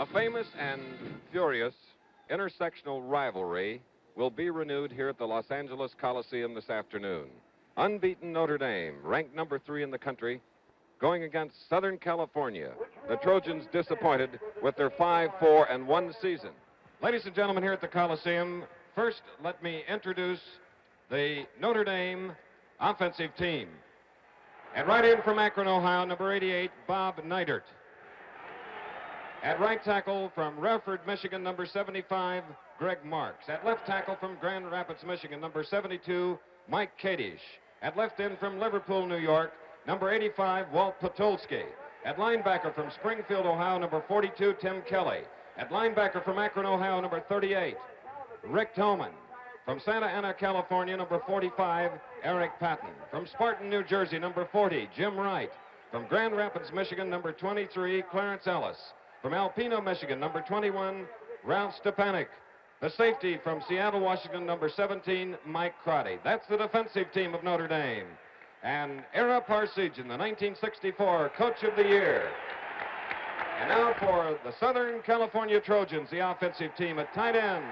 A famous and furious intersectional rivalry will be renewed here at the Los Angeles Coliseum this afternoon. Unbeaten Notre Dame, ranked number 3 in the country, going against Southern California. The Trojans disappointed with their 5-4-1 season. Ladies and gentlemen, here at the Coliseum, first let me introduce the Notre Dame offensive team. At right in from Akron, Ohio, number 88, Bob Neidert. At right tackle from Redford, Michigan, number 75, Greg Marks. At left tackle from Grand Rapids, Michigan, number 72, Mike Kadish. At left end from Liverpool, New York, number 85, Walt Potolsky. At linebacker from Springfield, Ohio, number 42, Tim Kelly. At linebacker from Akron, Ohio, number 38, Rick Tolman. From Santa Ana, California, number 45, Eric Patton. From Spartan, New Jersey, number 40, Jim Wright. From Grand Rapids, Michigan, number 23, Clarence Ellis. From Alpena, Michigan, number 21, Ralph Stepanek. The safety from Seattle, Washington, number 17, Mike Crotty. That's the defensive team of Notre Dame. And Ara Parseghian, the 1964 Coach of the Year. And now for the Southern California Trojans, the offensive team at tight end.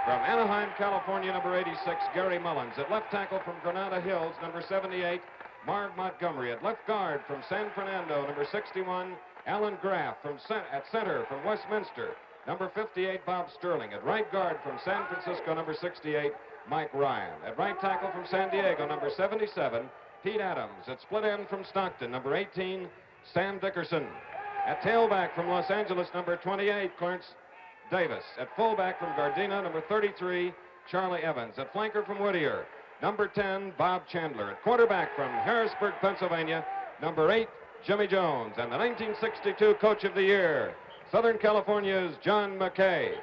From Anaheim, California, number 86, Gary Mullins. At left tackle from Granada Hills, number 78, Marv Montgomery. At left guard from San Fernando, number 61, Alan Graff. At center from Westminster, number 58, Bob Sterling. At right guard from San Francisco, number 68, Mike Ryan. At right tackle from San Diego, number 77, Pete Adams. At split end from Stockton, number 18, Sam Dickerson. At tailback from Los Angeles, number 28, Clarence Davis. At fullback from Gardena, number 33, Charlie Evans. At flanker from Whittier, number 10, Bob Chandler. At quarterback from Harrisburg, Pennsylvania, number 8, Jimmy Jones. And the 1962 Coach of the Year, Southern California's John McKay.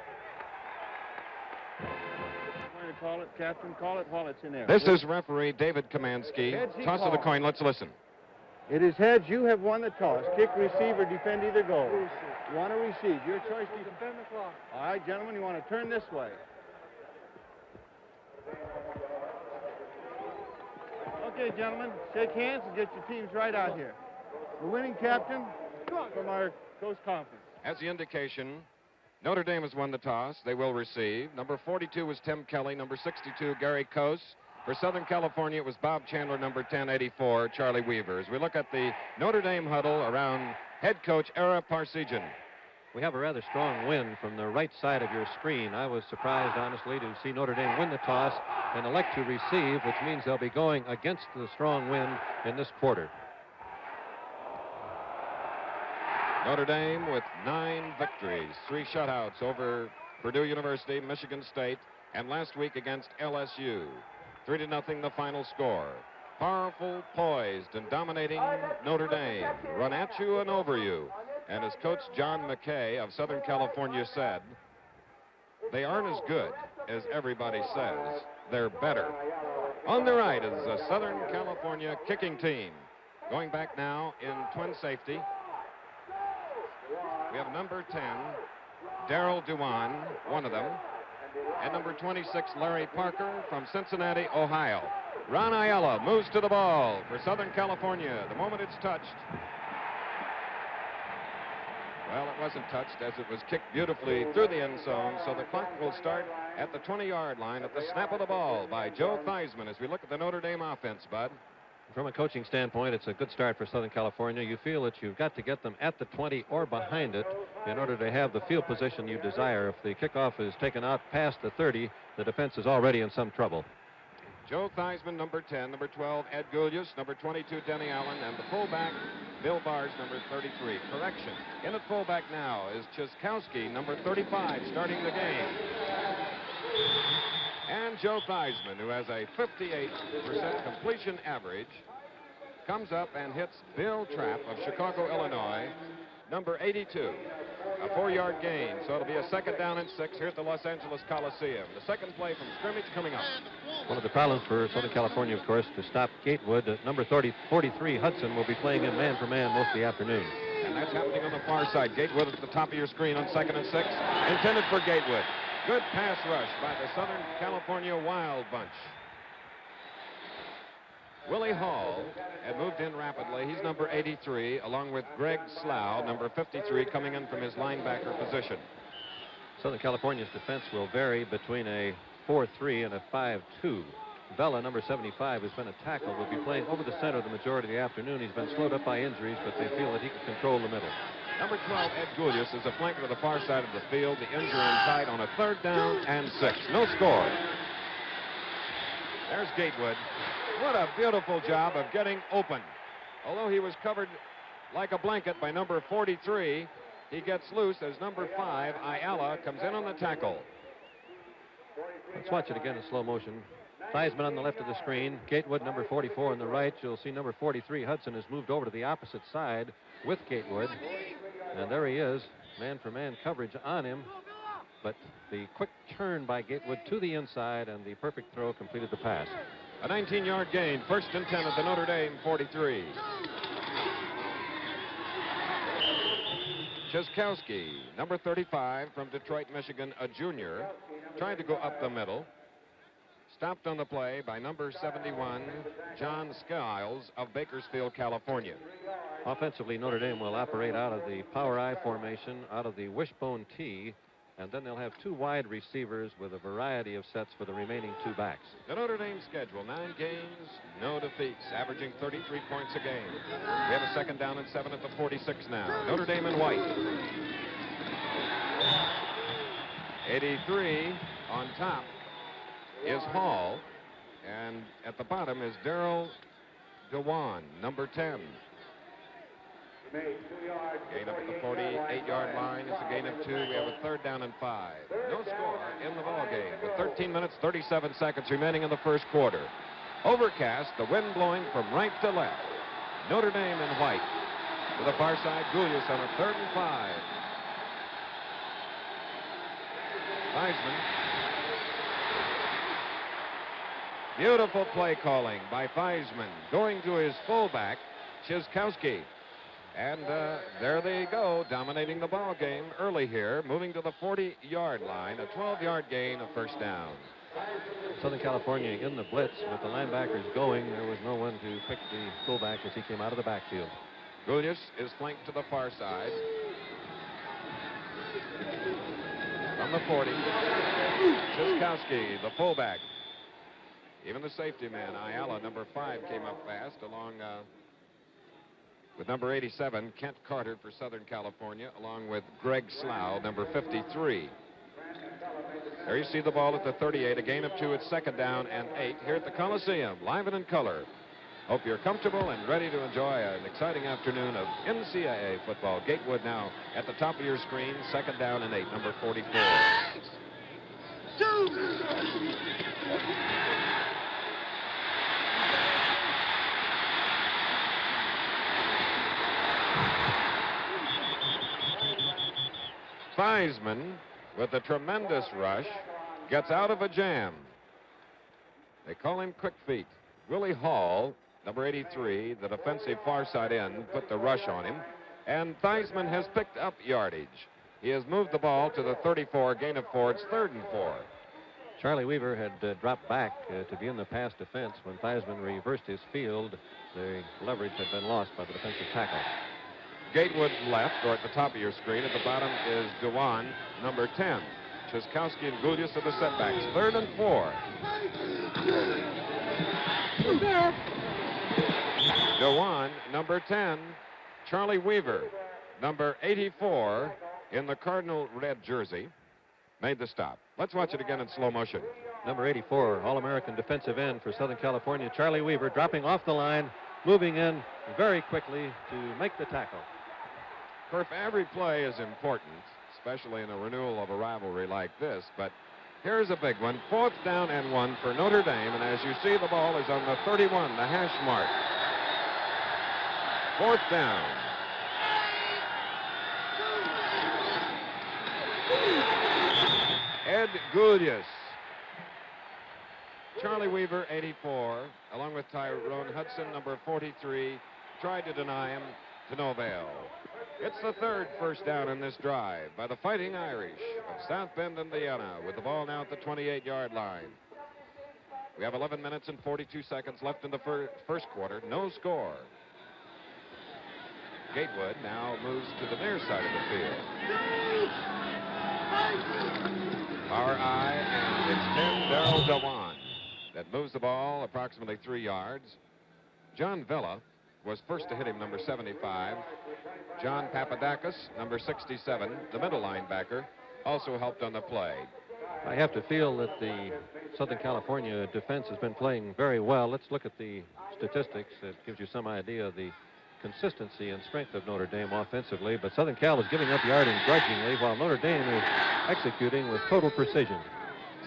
Call it, Captain. Call it while it's in there. This is referee David Kamansky. Toss of the coin. Let's listen. It is heads. You have won the toss. Kick, receive, or defend either goal. You want to receive. Your choice. Defend the clock. All right, gentlemen, you want to turn this way. Okay, gentlemen, shake hands and get your teams right out here. The winning captain from our coast conference. As the indication, Notre Dame has won the toss. They will receive. Number 42 was Tim Kelly. Number 62, Gary Coase. For Southern California, it was Bob Chandler. Number 1084, Charlie Weaver. As we look at the Notre Dame huddle around head coach Ara Parseghian. We have a rather strong wind from the right side of your screen. I was surprised, honestly, to see Notre Dame win the toss and elect to receive, which means they'll be going against the strong wind in this quarter. Notre Dame with 9 victories, 3 shutouts over Purdue University, Michigan State, and last week against LSU. 3-0 the final score. Powerful, poised, and dominating Notre Dame. Run at you and over you. And as Coach John McKay of Southern California said, they aren't as good as everybody says. They're better. On the right is the Southern California kicking team. Going back now in twin safety, we have number 10, Darrell Dewan, one of them, and number 26, Larry Parker from Cincinnati, Ohio. Ron Ayala moves to the ball for Southern California. The moment it's touched, well, it wasn't touched as it was kicked beautifully through the end zone, so the clock will start at the 20-yard line at the snap of the ball by Joe Theismann as we look at the Notre Dame offense, Bud. From a coaching standpoint, it's a good start for Southern California. You feel that you've got to get them at the 20 or behind it in order to have the field position you desire. If the kickoff is taken out past the 30, the defense is already in some trouble. Joe Theismann, number 10, number 12, Ed Gulius, number 22, Denny Allen, and the fullback, Bill Bars, number 33. Correction. In at fullback now is Chiskowski, number 35, starting the game. And Joe Theismann, who has a 58% completion average, comes up and hits Bill Trapp of Chicago, Illinois, number 82. A 4-yard gain, so it'll be a 2nd down and 6 here at the Los Angeles Coliseum. The second play from scrimmage coming up. One of the problems for Southern California, of course, to stop Gatewood, number 43, Hudson, will be playing in man-for-man most of the afternoon. And that's happening on the far side. Gatewood at the top of your screen on 2nd and 6, intended for Gatewood. Good pass rush by the Southern California Wild Bunch. Willie Hall had moved in rapidly. He's number 83, along with Greg Slough, number 53, coming in from his linebacker position. Southern California's defense will vary between a 4-3 and a 5-2. Vela, number 75, who's been a tackle, will be playing over the center the majority of the afternoon. He's been slowed up by injuries, but they feel that he can control the middle. Number 12, Ed Gulius, is a flanker to the far side of the field. The injury inside on a 3rd down and 6. No score. There's Gatewood. What a beautiful job of getting open. Although he was covered like a blanket by number 43, he gets loose as number 5, Ayala, comes in on the tackle. Let's watch it again in slow motion. Theismann on the left of the screen. Gatewood, number 44 on the right. You'll see number 43, Hudson, has moved over to the opposite side with Gatewood. And there he is, man-for-man coverage on him. But the quick turn by Gatewood to the inside and the perfect throw completed the pass. A 19-yard gain, 1st and 10 at the Notre Dame 43. Chiskowski, number 35 from Detroit, Michigan, a junior, tried to go up the middle. Stopped on the play by number 71, John Skiles of Bakersfield, California. Offensively, Notre Dame will operate out of the power I formation, out of the wishbone T, and then they'll have 2 wide receivers with a variety of sets for the remaining 2 backs. The Notre Dame schedule, 9 games, no defeats, averaging 33 points a game. We have a 2nd down and 7 at the 46 now. Notre Dame in white. 83 on top is Hall, and at the bottom is Darrell Dewan, number 10. Gain up at the 48-yard line. It's a gain of 2. We have a 3rd down and 5. No score in the ball game with 13 minutes, 37 seconds remaining in the 1st quarter. Overcast, the wind blowing from right to left. Notre Dame in white. To the far side, Gulius on a 3rd and 5. Theismann. Beautiful play calling by Theismann, going to his fullback, Chiskowski. And there they go, dominating the ball game early here, moving to the 40-yard line, a 12-yard gain, a 1st down. Southern California in the blitz with the linebackers going. There was no one to pick the fullback as he came out of the backfield. Gulius is flanked to the far side. From the 40, Chiskowski, the fullback. Even the safety man, Ayala, number 5, came up fast, along with number 87, Kent Carter for Southern California, along with Greg Slough, number 53. There you see the ball at the 38, a gain of 2. It's 2nd down and 8 here at the Coliseum, live and in color. Hope you're comfortable and ready to enjoy an exciting afternoon of NCAA football. Gatewood now at the top of your screen, 2nd down and 8, number 44. Theismann, with a tremendous rush, gets out of a jam. They call him Quick Feet. Willie Hall, number 83, the defensive far side end, put the rush on him. And Theismann has picked up yardage. He has moved the ball to the 34, gain of 4. It's 3rd and 4. Charlie Weaver had dropped back to be in the pass defense. When Theismann reversed his field, the leverage had been lost by the defensive tackle. Gatewood left, or at the top of your screen. At the bottom is Dewan, number 10. Chiskowski and Gulius are the setbacks. 3rd and 4. Dewan, number 10. Charlie Weaver, number 84, in the Cardinal red jersey, made the stop. Let's watch it again in slow motion. Number 84, All-American defensive end for Southern California, Charlie Weaver, dropping off the line, moving in very quickly to make the tackle. Of course, every play is important, especially in a renewal of a rivalry like this, but here's a big one. 4th down and 1 for Notre Dame, and as you see, the ball is on the 31, the hash mark. 4th down. Ed Gulius. Charlie Weaver, 84, along with Tyrone Hudson, number 43, tried to deny him, to no avail. It's the 3rd first down in this drive by the Fighting Irish of South Bend, Indiana, with the ball now at the 28-yard line. We have 11 minutes and 42 seconds left in the first quarter. No score. Gatewood now moves to the near side of the field. R.I. and it's Tim Darrell Dewan that moves the ball approximately 3 yards. John Villa was first to hit him, number 75. John Papadakis, number 67, the middle linebacker, also helped on the play. I have to feel that the Southern California defense has been playing very well. Let's look at the statistics. That gives you some idea of the consistency and strength of Notre Dame offensively. But Southern Cal is giving up yardage grudgingly, while Notre Dame is executing with total precision.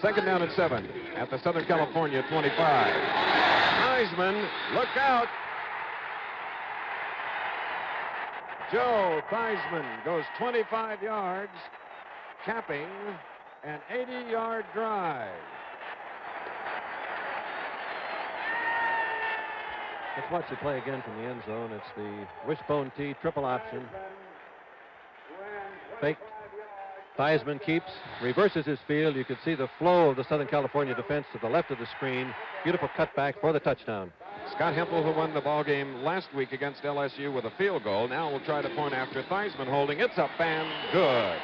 Second down and 7 at the Southern California 25. Theismann, look out! Joe Theismann goes 25 yards, capping an 80-yard drive. Let's watch the play again from the end zone. It's the wishbone tee, triple option. Fake. Theismann keeps, reverses his field. You can see the flow of the Southern California defense to the left of the screen. Beautiful cutback for the touchdown. Scott Hempel, who won the ball game last week against LSU with a field goal, now will try to point after Theismann holding. It's up and good.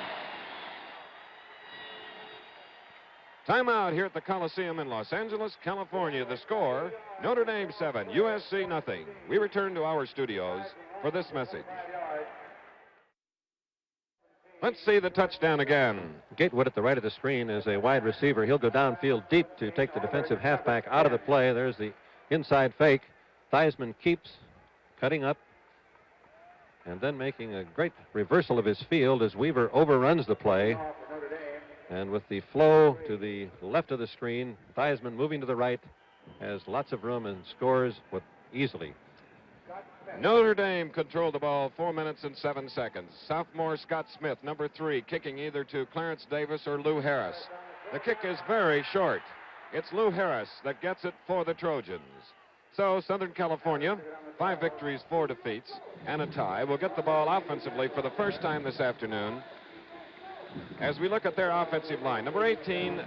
Timeout here at the Coliseum in Los Angeles, California. The score, Notre Dame 7, USC nothing. We return to our studios for this message. Let's see the touchdown again. Gatewood at the right of the screen is a wide receiver. He'll go downfield deep to take the defensive halfback out of the play. There's the inside fake. Theismann keeps cutting up and then making a great reversal of his field as Weaver overruns the play. And with the flow to the left of the screen, Theismann moving to the right has lots of room and scores easily. Notre Dame controlled the ball 4 minutes and 7 seconds. Sophomore Scott Smith, number 3, kicking either to Clarence Davis or Lou Harris. The kick is very short. It's Lou Harris that gets it for the Trojans. So Southern California, 5 victories, 4 defeats, and a tie, will get the ball offensively for the first time this afternoon. As we look at their offensive line, number 18,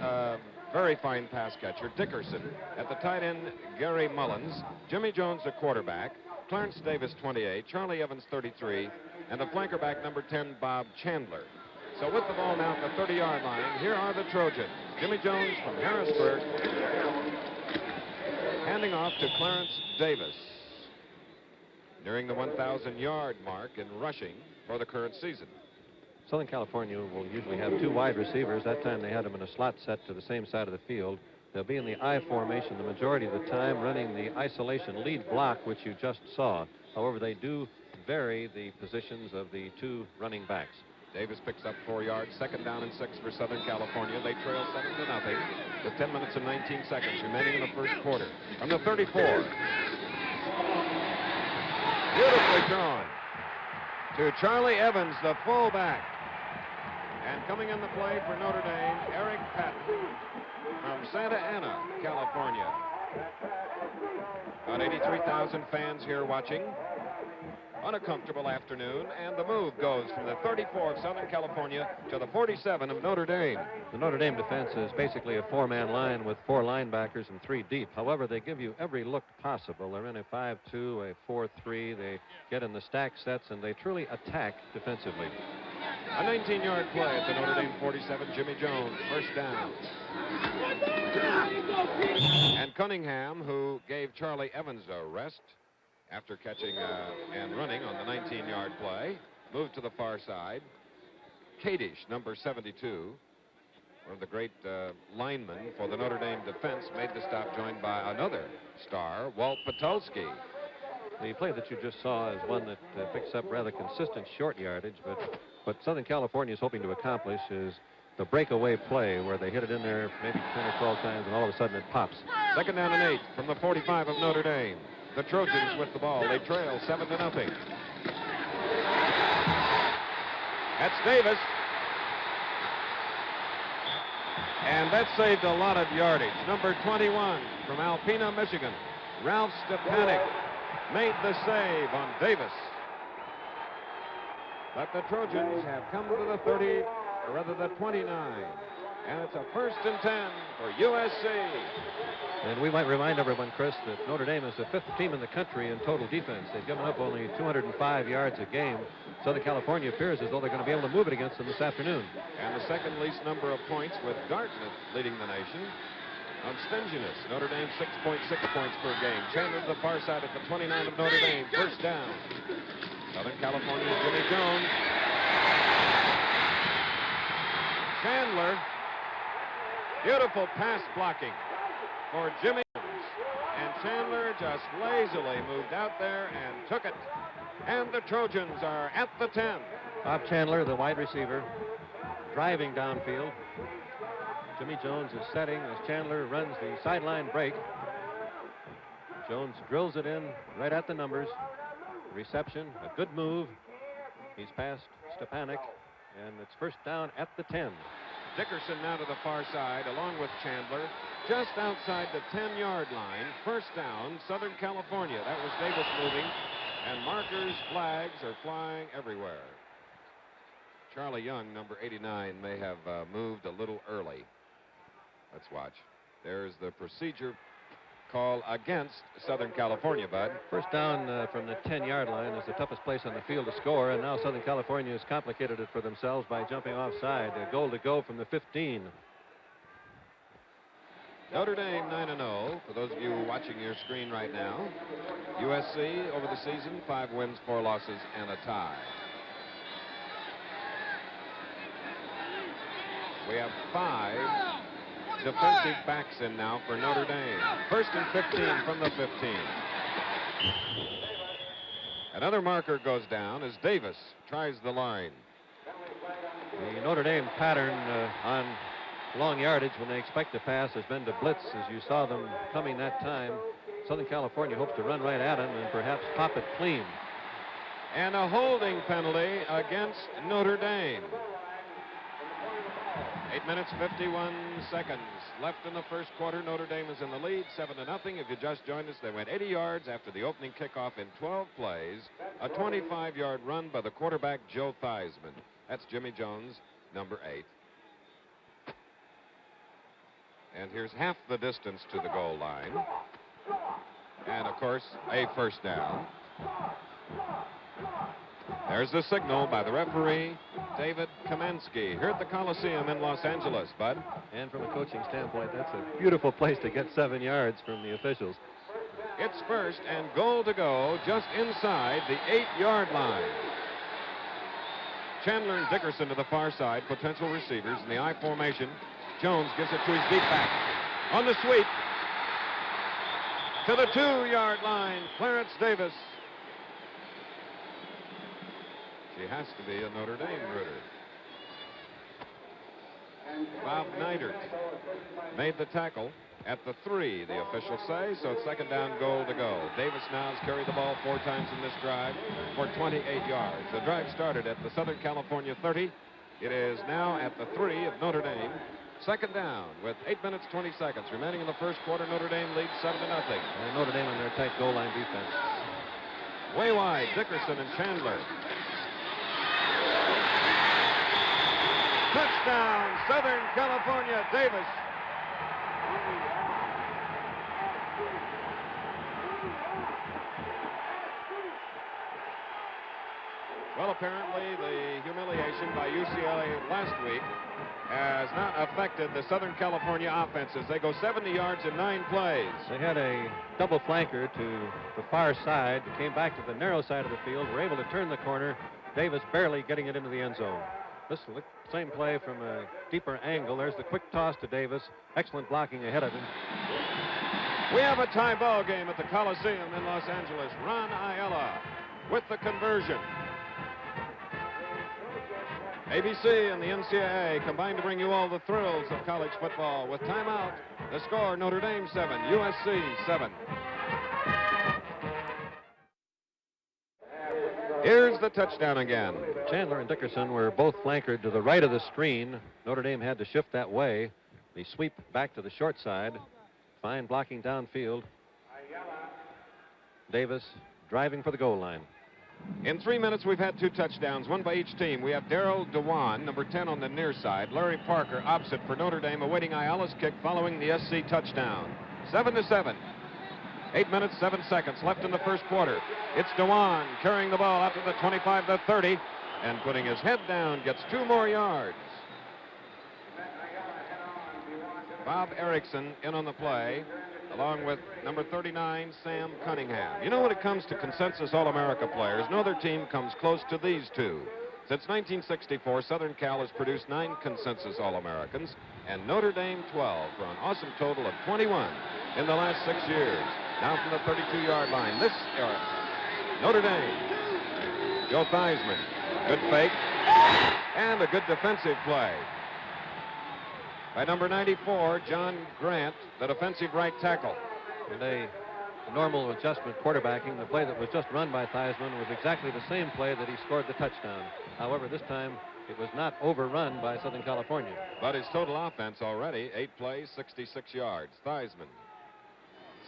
very fine pass catcher, Dickerson. At the tight end, Gary Mullins. Jimmy Jones, the quarterback. Clarence Davis, 28. Charlie Evans, 33. And the flanker back, number 10, Bob Chandler. So with the ball now at the 30-yard line, here are the Trojans. Jimmy Jones from Harrisburg, handing off to Clarence Davis, nearing the 1,000-yard mark in rushing for the current season. Southern California will usually have 2 wide receivers. That time they had them in a slot set to the same side of the field. They'll be in the I formation the majority of the time, running the isolation lead block, which you just saw. However, they do vary the positions of the 2 running backs. Davis picks up 4 yards. Second down and 6 for Southern California. They trail 7-0 with 10 minutes and 19 seconds remaining in the first quarter. From the 34. Beautifully thrown to Charlie Evans, the fullback. And coming in the play for Notre Dame, Eric Patton from Santa Ana, California. About 83,000 fans here watching on a comfortable afternoon, and the move goes from the 34 of Southern California to the 47 of Notre Dame. The Notre Dame defense is basically a 4-man line with 4 linebackers and 3 deep. However, they give you every look possible. They're in a 5-2, a 4-3. They get in the stack sets, and they truly attack defensively. A 19-yard play at the Notre Dame 47, Jimmy Jones, first down. And Cunningham, who gave Charlie Evans a rest after catching and running on the 19-yard play, moved to the far side. Kadish, number 72, one of the great linemen for the Notre Dame defense, made the stop, joined by another star, Walt Patulski. The play that you just saw is one that picks up rather consistent short yardage, but what Southern California is hoping to accomplish is the breakaway play where they hit it in there maybe 10 or 12 times and all of a sudden it pops. Second down and 8 from the 45 of Notre Dame. The Trojans with the ball. They trail 7-0. That's Davis. And that saved a lot of yardage. Number 21 from Alpena, Michigan, Ralph Stepanek made the save on Davis. But the Trojans have come to the 30, or rather the 29. And it's a 1st and 10 for USC. And we might remind everyone, Chris, that Notre Dame is the 5th team in the country in total defense. They've given up only 205 yards a game. Southern California appears as though they're going to be able to move it against them this afternoon. And the second least number of points, with Dartmouth leading the nation. On stinginess, Notre Dame 6.6 points per game. Chandler to the far side at the 29 of Notre Dame. First down. Southern California, Jimmy Jones. Chandler. Beautiful pass blocking for Jimmy Jones. And Chandler just lazily moved out there and took it. And the Trojans are at the 10. Bob Chandler, the wide receiver, driving downfield. Jimmy Jones is setting as Chandler runs the sideline break. Jones drills it in right at the numbers. Reception, a good move. He's past Stepanek, and it's first down at the 10. Dickerson now to the far side, along with Chandler, just outside the 10-yard line. First down, Southern California. That was Davis moving, and markers, flags are flying everywhere. Charlie Young, number 89, may have moved a little early. Let's watch. There's the procedure call against Southern California, Bud. First down from the 10-yard line is the toughest place on the field to score, and now Southern California has complicated it for themselves by jumping offside. A goal to go from the 15. Notre Dame 9-0, for those of you watching your screen right now. USC over the season, 5 wins, 4 losses, and a tie. We have 5 defensive backs in now for Notre Dame. 1st and 15 from the 15. Another marker goes down as Davis tries the line. The Notre Dame pattern on long yardage when they expect to pass has been to blitz, as you saw them coming that time. Southern California hopes to run right at them and perhaps pop it clean. And a holding penalty against Notre Dame. 8 minutes, 51 seconds left in the first quarter. Notre Dame is in the lead, 7-0. If you just joined us, they went 80 yards after the opening kickoff in 12 plays. A 25-yard run by the quarterback, Joe Theismann. That's Jimmy Jones, number 8. And here's half the distance to the goal line. And, of course, a first down. There's the signal by the referee, David Kamenski, here at the Coliseum in Los Angeles, Bud. And from a coaching standpoint, that's a beautiful place to get 7 yards from the officials. It's first and goal to go just inside the 8-yard line. Chandler and Dickerson to the far side, potential receivers in the I formation. Jones gives it to his deep back. On the sweep to the 2-yard line, Clarence Davis. She has to be a Notre Dame rooter. Bob Neidert made the tackle at the 3, the officials say, so it's second down, goal to go. Davis now has carried the ball 4 times in this drive for 28 yards. The drive started at the Southern California 30. It is now at the 3 of Notre Dame. Second down with 8 minutes, 20 seconds remaining in the first quarter. Notre Dame leads 7-0. And Notre Dame on their tight goal line defense. Way wide, Dickerson and Chandler. Touchdown, Southern California, Davis. Well, apparently the humiliation by UCLA last week has not affected the Southern California offenses. They go 70 yards in 9 plays. They had a double flanker to the far side, came back to the narrow side of the field, were able to turn the corner. Davis barely getting it into the end zone. This same play from a deeper angle. There's the quick toss to Davis. Excellent blocking ahead of him. We have a tie ball game at the Coliseum in Los Angeles. Ron Ayala with the conversion. ABC and the NCAA combined to bring you all the thrills of college football. With timeout, the score, Notre Dame 7, USC 7. Here's the touchdown again. Chandler and Dickerson were both flankered to the right of the screen. Notre Dame had to shift that way. The sweep back to the short side. Fine blocking downfield. Davis driving for the goal line. In 3 minutes, we've had 2 touchdowns, one by each team. We have Darrell Dewan, number 10 on the near side. Larry Parker opposite for Notre Dame, awaiting Ayala's kick following the SC touchdown. 7-7. 8 minutes, 7 seconds left in the first quarter. It's Dewan carrying the ball out to the 25, the 30, and putting his head down, gets 2 more yards. Bob Erickson in on the play, along with number 39, Sam Cunningham. You know, when it comes to consensus All-America players, no other team comes close to these two. Since 1964, Southern Cal has produced 9 consensus All-Americans, and Notre Dame 12, for an awesome total of 21 in the last 6 years. Now from the 32-yard line, this era, Notre Dame. Joe Theismann, good fake, and a good defensive play by number 94, John Grant, the defensive right tackle. And a normal adjustment quarterbacking. The play that was just run by Theismann was exactly the same play that he scored the touchdown. However, this time it was not overrun by Southern California. But his total offense already, 8 plays, 66 yards. Theismann,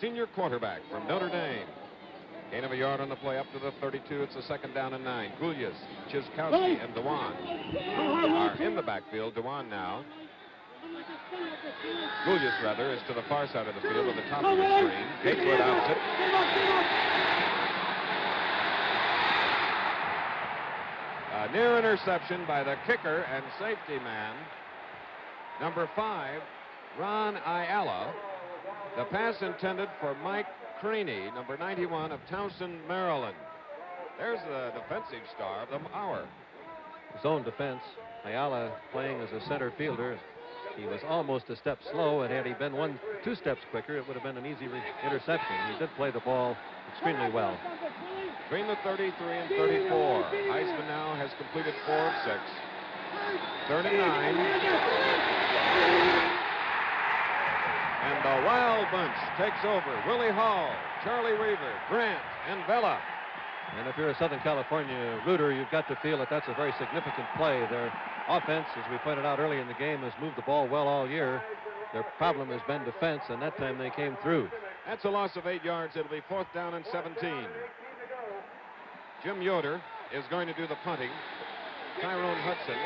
senior quarterback from Notre Dame. Gain of a yard on the play up to the 32. It's a 2nd down and 9. Gulyas, Chiskowski, and Dewan are in the backfield. Dewan now. Gulyas, rather, is to the far side of the field at the top of the screen. Gatewood opposite. A near interception by the kicker and safety man, number 5, Ron Ayala. The pass intended for Mike Craney, number 91 of Towson, Maryland. There's the defensive star of the hour. Zone defense. Ayala playing as a center fielder. He was almost a step slow, and had he been 2 steps quicker, it would have been an easy interception. He did play the ball extremely well. Between the 33 and 34, Heisman now has completed 4 of 6. 3rd and 9. And the Wild Bunch takes over. Willie Hall, Charlie Weaver, Grant, and Vela. And if you're a Southern California rooter, you've got to feel that that's a very significant play. Their offense, as we pointed out early in the game, has moved the ball well all year. Their problem has been defense, and that time they came through. That's a loss of 8 yards. It'll be 4th down and 17. Jim Yoder is going to do the punting. Tyrone Hudson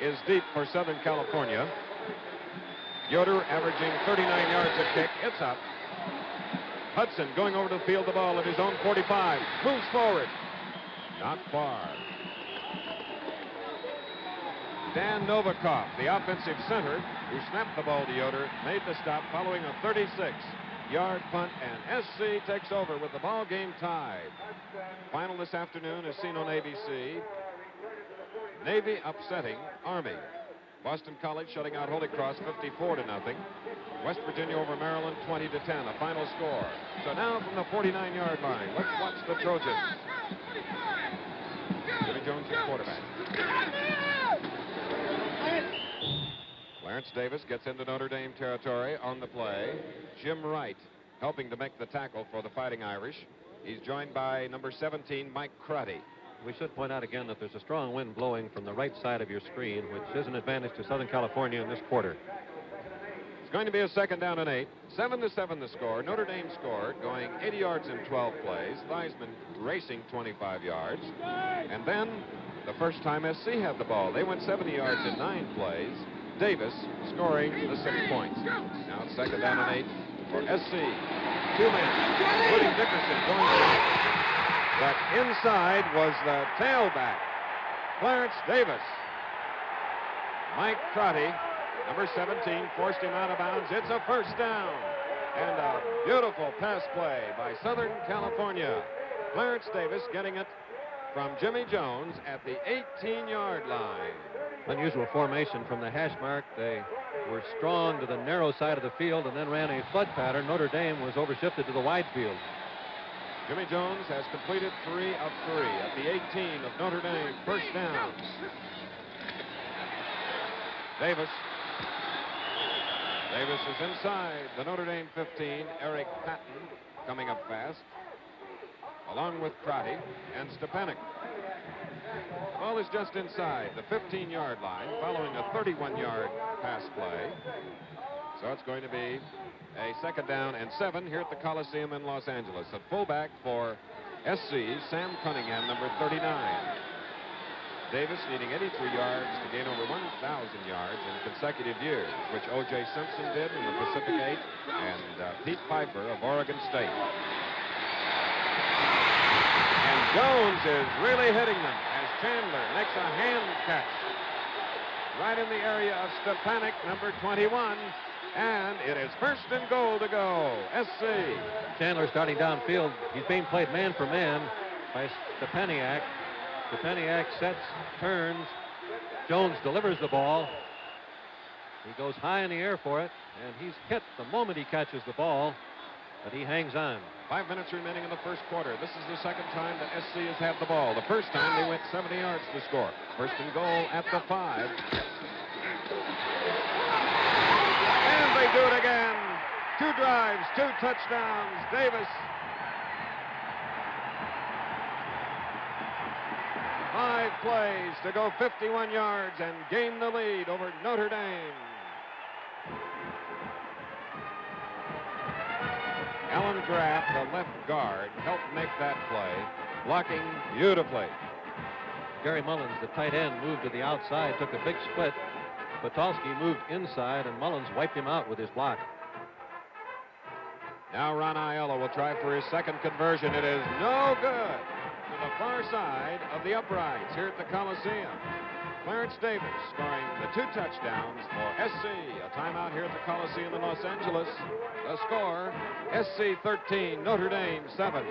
is deep for Southern California. Yoder averaging 39 yards a kick. It's up. Hudson going over to the field, the ball at his own 45. Moves forward. Not far. Dan Novikov, the offensive center, who snapped the ball to Yoder, made the stop following a 36-yard punt, and SC takes over with the ball game tied. Final this afternoon is seen on ABC. Navy upsetting Army. Boston College shutting out Holy Cross 54-0. West Virginia over Maryland 20-10, a final score. So now from the 49-yard line, let's watch the Trojans. Jimmy Jones is quarterback. Clarence Davis gets into Notre Dame territory on the play. Jim Wright helping to make the tackle for the Fighting Irish. He's joined by number 17, Mike Crotty. We should point out again that there's a strong wind blowing from the right side of your screen, which is an advantage to Southern California in this quarter. It's going to be a 2nd down and 8. 7-7 the score. Notre Dame scored, going 80 yards in 12 plays. Theismann racing 25 yards. And then, the first time SC had the ball, they went 70 yards in 9 plays. Davis scoring the 6 points. Now it's 2nd down and 8 for SC. 2 men, including Dickerson, going to... But inside was the tailback, Clarence Davis. Mike Crotty, number 17, forced him out of bounds. It's a 1st down. And a beautiful pass play by Southern California. Clarence Davis getting it from Jimmy Jones at the 18-yard line. Unusual formation from the hash mark. They were strong to the narrow side of the field and then ran a flood pattern. Notre Dame was overshifted to the wide field. Jimmy Jones has completed 3 of 3 at the 18 of Notre Dame. 1st down. Davis is inside the Notre Dame 15. Eric Patton coming up fast, along with Crotty and Stepanek. The ball is just inside the 15-yard line, following a 31-yard pass play. So it's going to be a 2nd down and 7 here at the Coliseum in Los Angeles. At fullback for SC, Sam Cunningham, number 39. Davis needing 83 yards to gain over 1,000 yards in consecutive years, which O.J. Simpson did in the Pacific 8 and Pete Piper of Oregon State. And Jones is really hitting them as Chandler makes a hand catch right in the area of Stepanek, number 21. And it is first and goal to go. SC. Chandler starting downfield. He's being played man for man by Stepaniak. Stepaniak sets, turns. Jones delivers the ball. He goes high in the air for it, and he's hit the moment he catches the ball, but he hangs on. 5 minutes remaining in the first quarter. This is the second time that SC has had the ball. The first time they went 70 yards to score. First and goal at the 5. And they do it again. 2 drives, 2 touchdowns. Davis. 5 plays to go 51 yards and gain the lead over Notre Dame. Alan Graff, the left guard, helped make that play, blocking beautifully. Gary Mullins, the tight end, moved to the outside, took a big split. Patulski moved inside, and Mullins wiped him out with his block. Now Ron Aiello will try for his second conversion. It is no good. To the far side of the uprights here at the Coliseum. Clarence Davis scoring the 2 touchdowns for SC. A timeout here at the Coliseum in Los Angeles. The score, SC 13, Notre Dame 7.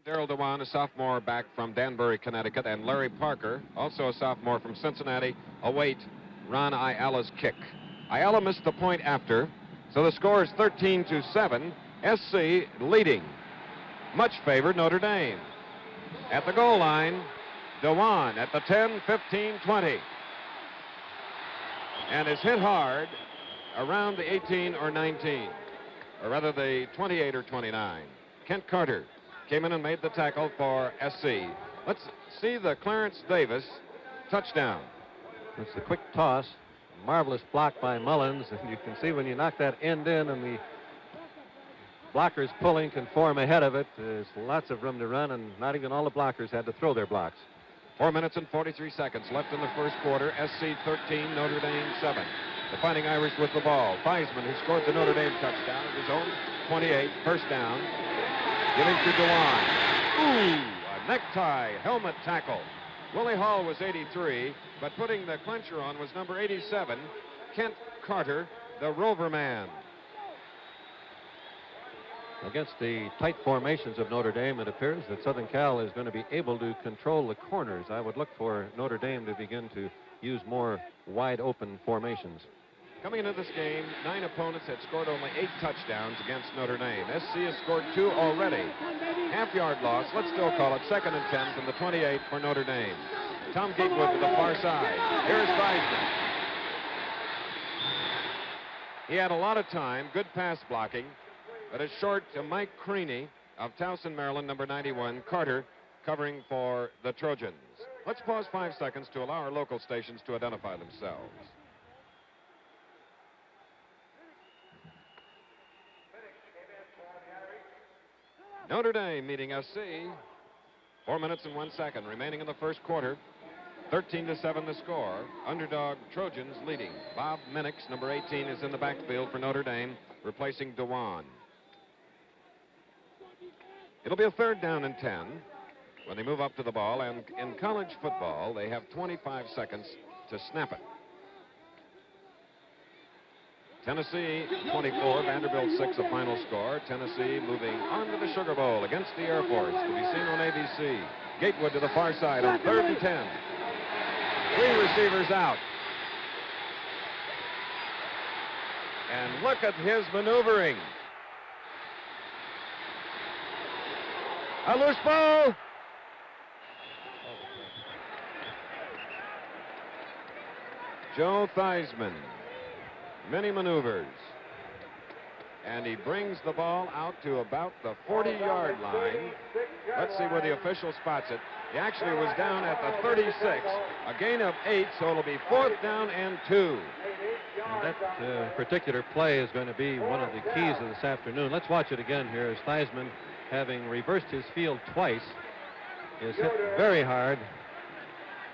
Darrell Dewan, a sophomore back from Danbury, Connecticut, and Larry Parker, also a sophomore from Cincinnati, await Ron Aiello's kick. Aiello missed the point after, so the score is 13-7. SC leading. Much favored Notre Dame. At the goal line, Dewan at the 10, 15, 20. And is hit hard around the 18 or 19, or rather the 28 or 29. Kent Carter came in and made the tackle for SC. Let's see the Clarence Davis touchdown. It's a quick toss. Marvelous block by Mullins, and you can see when you knock that end in and the blockers pulling can form ahead of it, there's lots of room to run, and not even all the blockers had to throw their blocks. 4 minutes and 43 seconds left in the first quarter. SC 13, Notre Dame 7. The Fighting Irish with the ball. Theismann, who scored the Notre Dame touchdown at his own 28, first down. Giving to Dewan. Ooh, a necktie helmet tackle. Willie Hall was 83, but putting the clincher on was number 87, Kent Carter, the Rover man. Against the tight formations of Notre Dame, it appears that Southern Cal is going to be able to control the corners. I would look for Notre Dame to begin to use more wide open formations. Coming into this game, 9 opponents had scored only 8 touchdowns against Notre Dame. SC has scored 2 already. Half-yard loss, let's still call it 2nd and 10 from the 28 for Notre Dame. Tom Gatewood to the far side. Here's Theismann. He had a lot of time, good pass blocking, but it's short to Mike Creaney of Towson, Maryland, number 91. Carter covering for the Trojans. Let's pause 5 seconds to allow our local stations to identify themselves. Notre Dame meeting SC. 4 minutes and 1 second remaining in the first quarter. 13-7 the score. Underdog Trojans leading. Bob Minix, number 18, is in the backfield for Notre Dame, replacing Dewan. It'll be a 3rd down and 10 when they move up to the ball, and in college football, they have 25 seconds to snap it. Tennessee 24, Vanderbilt 6, a final score. Tennessee moving on to the Sugar Bowl against the Air Force, to be seen on ABC. Gatewood to the far side on 3rd and 10. 3 receivers out. And look at his maneuvering. A loose ball. Joe Theismann. Many maneuvers. And he brings the ball out to about the 40-yard line. Let's see where the official spots it. He actually was down at the 36. A gain of 8, so it'll be 4th down and 2. And that particular play is going to be one of the keys of this afternoon. Let's watch it again here as Theismann, having reversed his field twice, is hit very hard.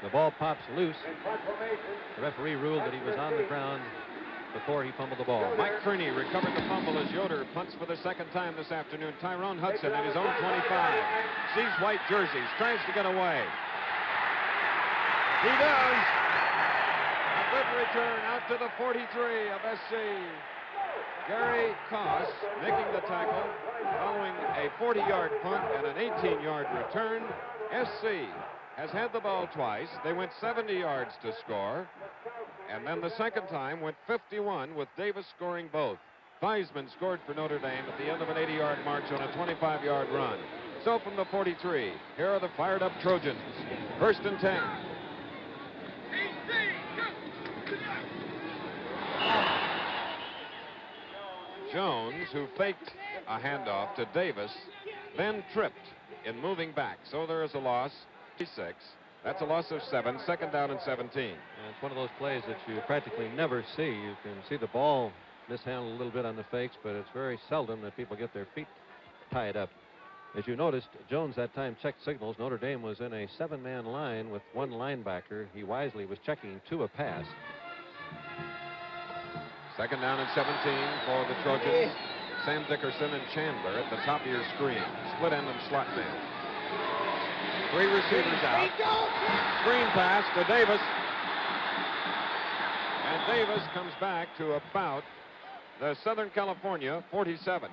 The ball pops loose. The referee ruled that he was on the ground before he fumbled the ball. Mike Kearney recovered the fumble as Yoder punts for the second time this afternoon. Tyrone Hudson at his own 25. Sees white jerseys, tries to get away. He does. A good return out to the 43 of SC. Gary Koss making the tackle following a 40-yard punt and an 18-yard return. SC has had the ball twice. They went 70 yards to score. And then the second time went 51 with Davis scoring both. Theismann scored for Notre Dame at the end of an 80-yard march on a 25-yard run. So from the 43, here are the fired-up Trojans. 1st and 10. Jones, who faked a handoff to Davis, then tripped in moving back. So there is a loss. 6. That's a loss of 7. 2nd down and 17. And it's one of those plays that you practically never see. You can see the ball mishandled a little bit on the fakes, but it's very seldom that people get their feet tied up. As you noticed, Jones that time checked signals. Notre Dame was in a 7-man line with one linebacker. He wisely was checking to a pass. 2nd down and 17 for the Trojans. Sam Dickerson and Chandler at the top of your screen. Split end and slot man. 3 receivers out. Screen pass to Davis. And Davis comes back to about the Southern California 47.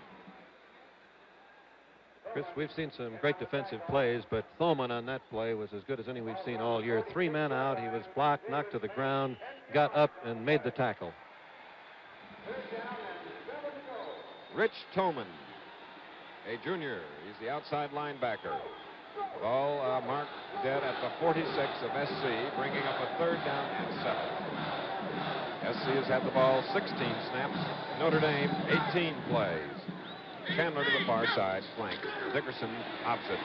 Chris, we've seen some great defensive plays, but Thoman on that play was as good as any we've seen all year. 3 men out. He was blocked, knocked to the ground, got up, and made the tackle. Rich Thoman, a junior. He's the outside linebacker. Ball marked dead at the 46 of SC, bringing up a 3rd down and 7. SC has had the ball 16 snaps. Notre Dame 18 plays. Chandler to the far side, flank. Dickerson opposite.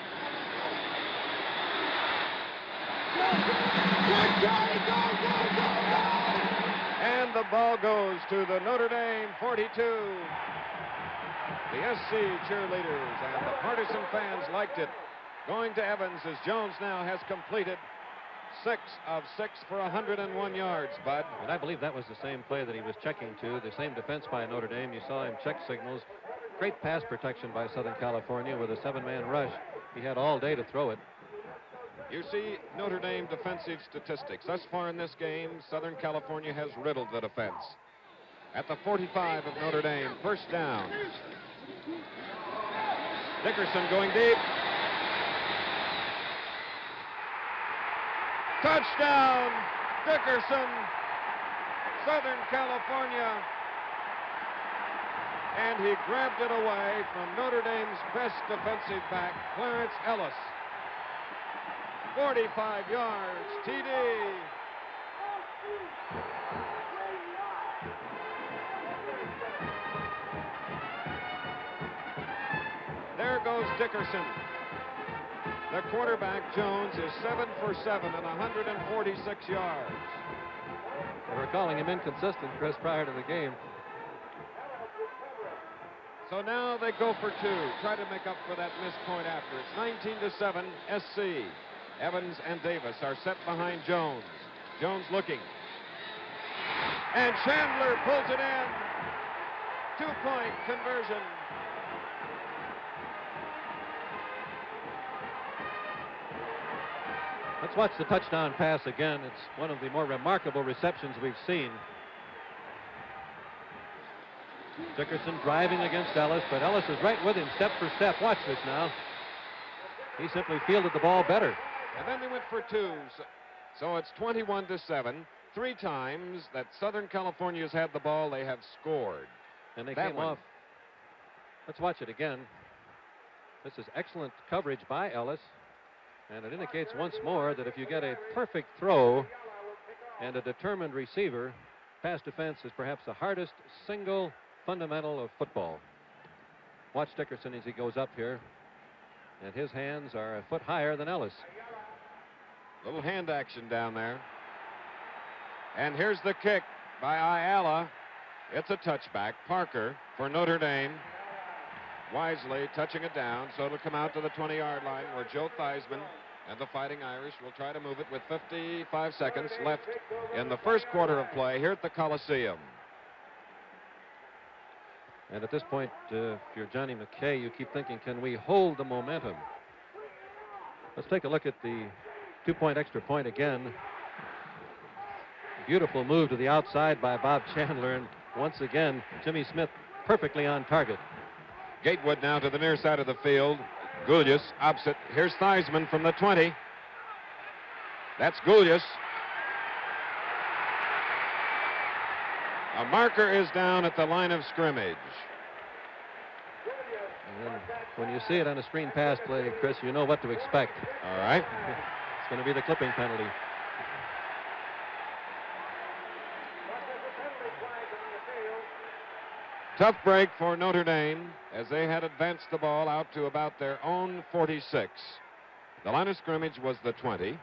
And the ball goes to the Notre Dame 42. The SC cheerleaders and the partisan fans liked it. Going to Evans as Jones now has completed 6 of 6 for 101 yards, Bud. And I believe that was the same play that he was checking to, the same defense by Notre Dame. You saw him check signals. Great pass protection by Southern California with a 7-man rush. He had all day to throw it. You see Notre Dame defensive statistics. Thus far in this game, Southern California has riddled the defense. At the 45 of Notre Dame, 1st down. Dickerson going deep. Touchdown, Dickerson, Southern California. And he grabbed it away from Notre Dame's best defensive back, Clarence Ellis. 45 yards, TD. There goes Dickerson. The quarterback, Jones, is 7 for 7 and 146 yards. They were calling him inconsistent, Chris, prior to the game. So now they go for 2, try to make up for that missed point after. It's 19-7, SC. Evans and Davis are set behind Jones. Jones looking. And Chandler pulls it in. 2-point conversion. Let's watch the touchdown pass again. It's one of the more remarkable receptions we've seen. Dickerson driving against Ellis, but Ellis is right with him step for step. Watch this now. He simply fielded the ball better. And then they went for 2. So it's 21-7. 3 times that Southern California has had the ball, they have scored. And they came off. Let's watch it again. This is excellent coverage by Ellis. And it indicates once more that if you get a perfect throw and a determined receiver, pass defense is perhaps the hardest single fundamental of football. Watch Dickerson as he goes up here. And his hands are a foot higher than Ellis. Little hand action down there. And here's the kick. by Ayala. It's a touchback. Parker for Notre Dame. Wisely touching it down, so it'll come out to the 20-yard line where Joe Theismann and the Fighting Irish will try to move it with 55 seconds left in the first quarter of play here at the Coliseum. And at this point, if you're Johnny McKay, you keep thinking, can we hold the momentum? Let's take a look at the 2-point extra point again. Beautiful move to the outside by Bob Chandler, and once again, Jimmy Smith perfectly on target. Gatewood now to the near side of the field. Gulyas opposite. Here's Theismann from the 20. That's Gulyas. A marker is down at the line of scrimmage. And when you see it on a screen pass play, Chris, you know what to expect. All right. It's going to be the clipping penalty. Tough break for Notre Dame as they had advanced the ball out to about their own 46. The line of scrimmage was the 20.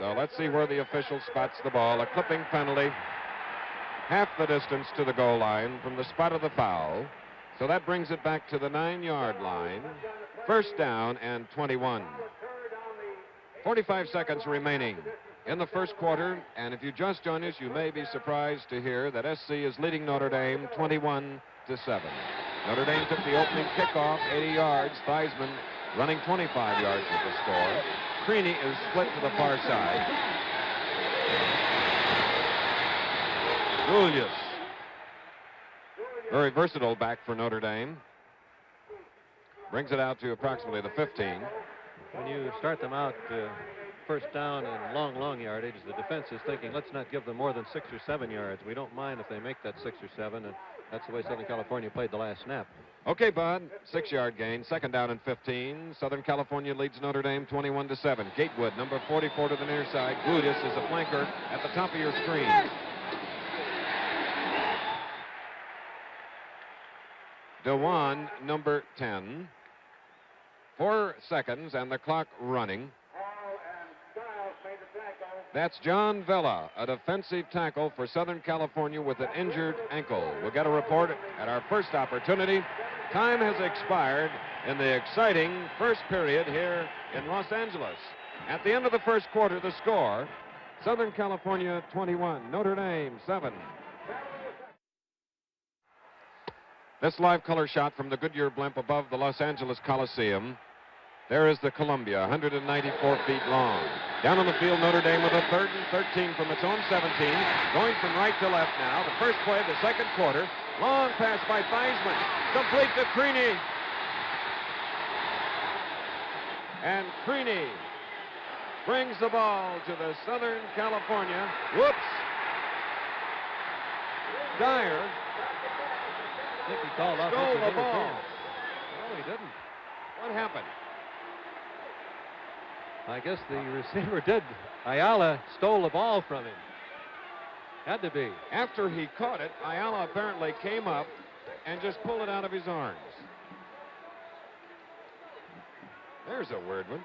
So let's see where the official spots the ball. A clipping penalty, half the distance to the goal line from the spot of the foul. So that brings it back to the 9-yard line. First down and 21. 45 seconds remaining in the first quarter, and if you just joined us, you may be surprised to hear that SC is leading Notre Dame 21-7. Notre Dame took the opening kickoff, 80 yards. Theismann running 25 yards with the score. Creaney is split to the far side. Gulyas, very versatile back for Notre Dame. Brings it out to approximately the 15. When you start them out first down and long yardage, the defense is thinking, let's not give them more than 6 or 7 yards. We don't mind if they make that 6 or 7, and that's the way Southern California played the last snap. Okay, Bud, 6-yard gain, second down and 15. Southern California leads Notre Dame 21-7. Gatewood, number 44 to the near side. Gulyas is a flanker at the top of your screen. Dewan, number 10. 4 seconds and the clock running. That's John Vela, a defensive tackle for Southern California with an injured ankle. We'll get a report at our first opportunity. Time has expired in the exciting first period here in Los Angeles. At the end of the first quarter, the score, Southern California 21, Notre Dame 7. This live color shot from the Goodyear blimp above the Los Angeles Coliseum. There is the Columbia, 194 feet long. Down on the field, Notre Dame with a 3rd and 13 from its own 17. Going from right to left now. The first play of the second quarter. Long pass by Theismann. Complete to Creaney. And Creaney brings the ball to the Southern California. Whoops. Dyer I think he called out stole the ball. No, he didn't. What happened? I guess the receiver did. Ayala stole the ball from him. Had to be. After he caught it, Ayala apparently came up and just pulled it out of his arms. There's a weird one.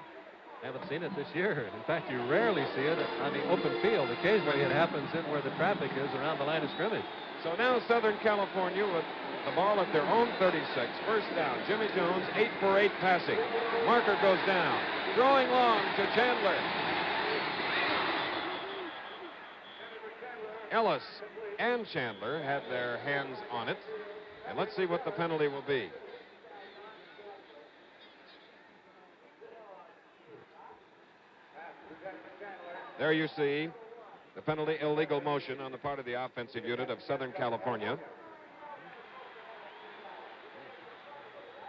Haven't seen it this year. In fact, you rarely see it on the open field. Occasionally it happens in where the traffic is around the line of scrimmage. So now Southern California with the ball at their own 36. First down. Jimmy Jones, 8 for 8 passing. Marker goes down. Throwing long to Chandler. Ellis and Chandler had their hands on it. And let's see what the penalty will be. There you see the penalty, illegal motion on the part of the offensive unit of Southern California.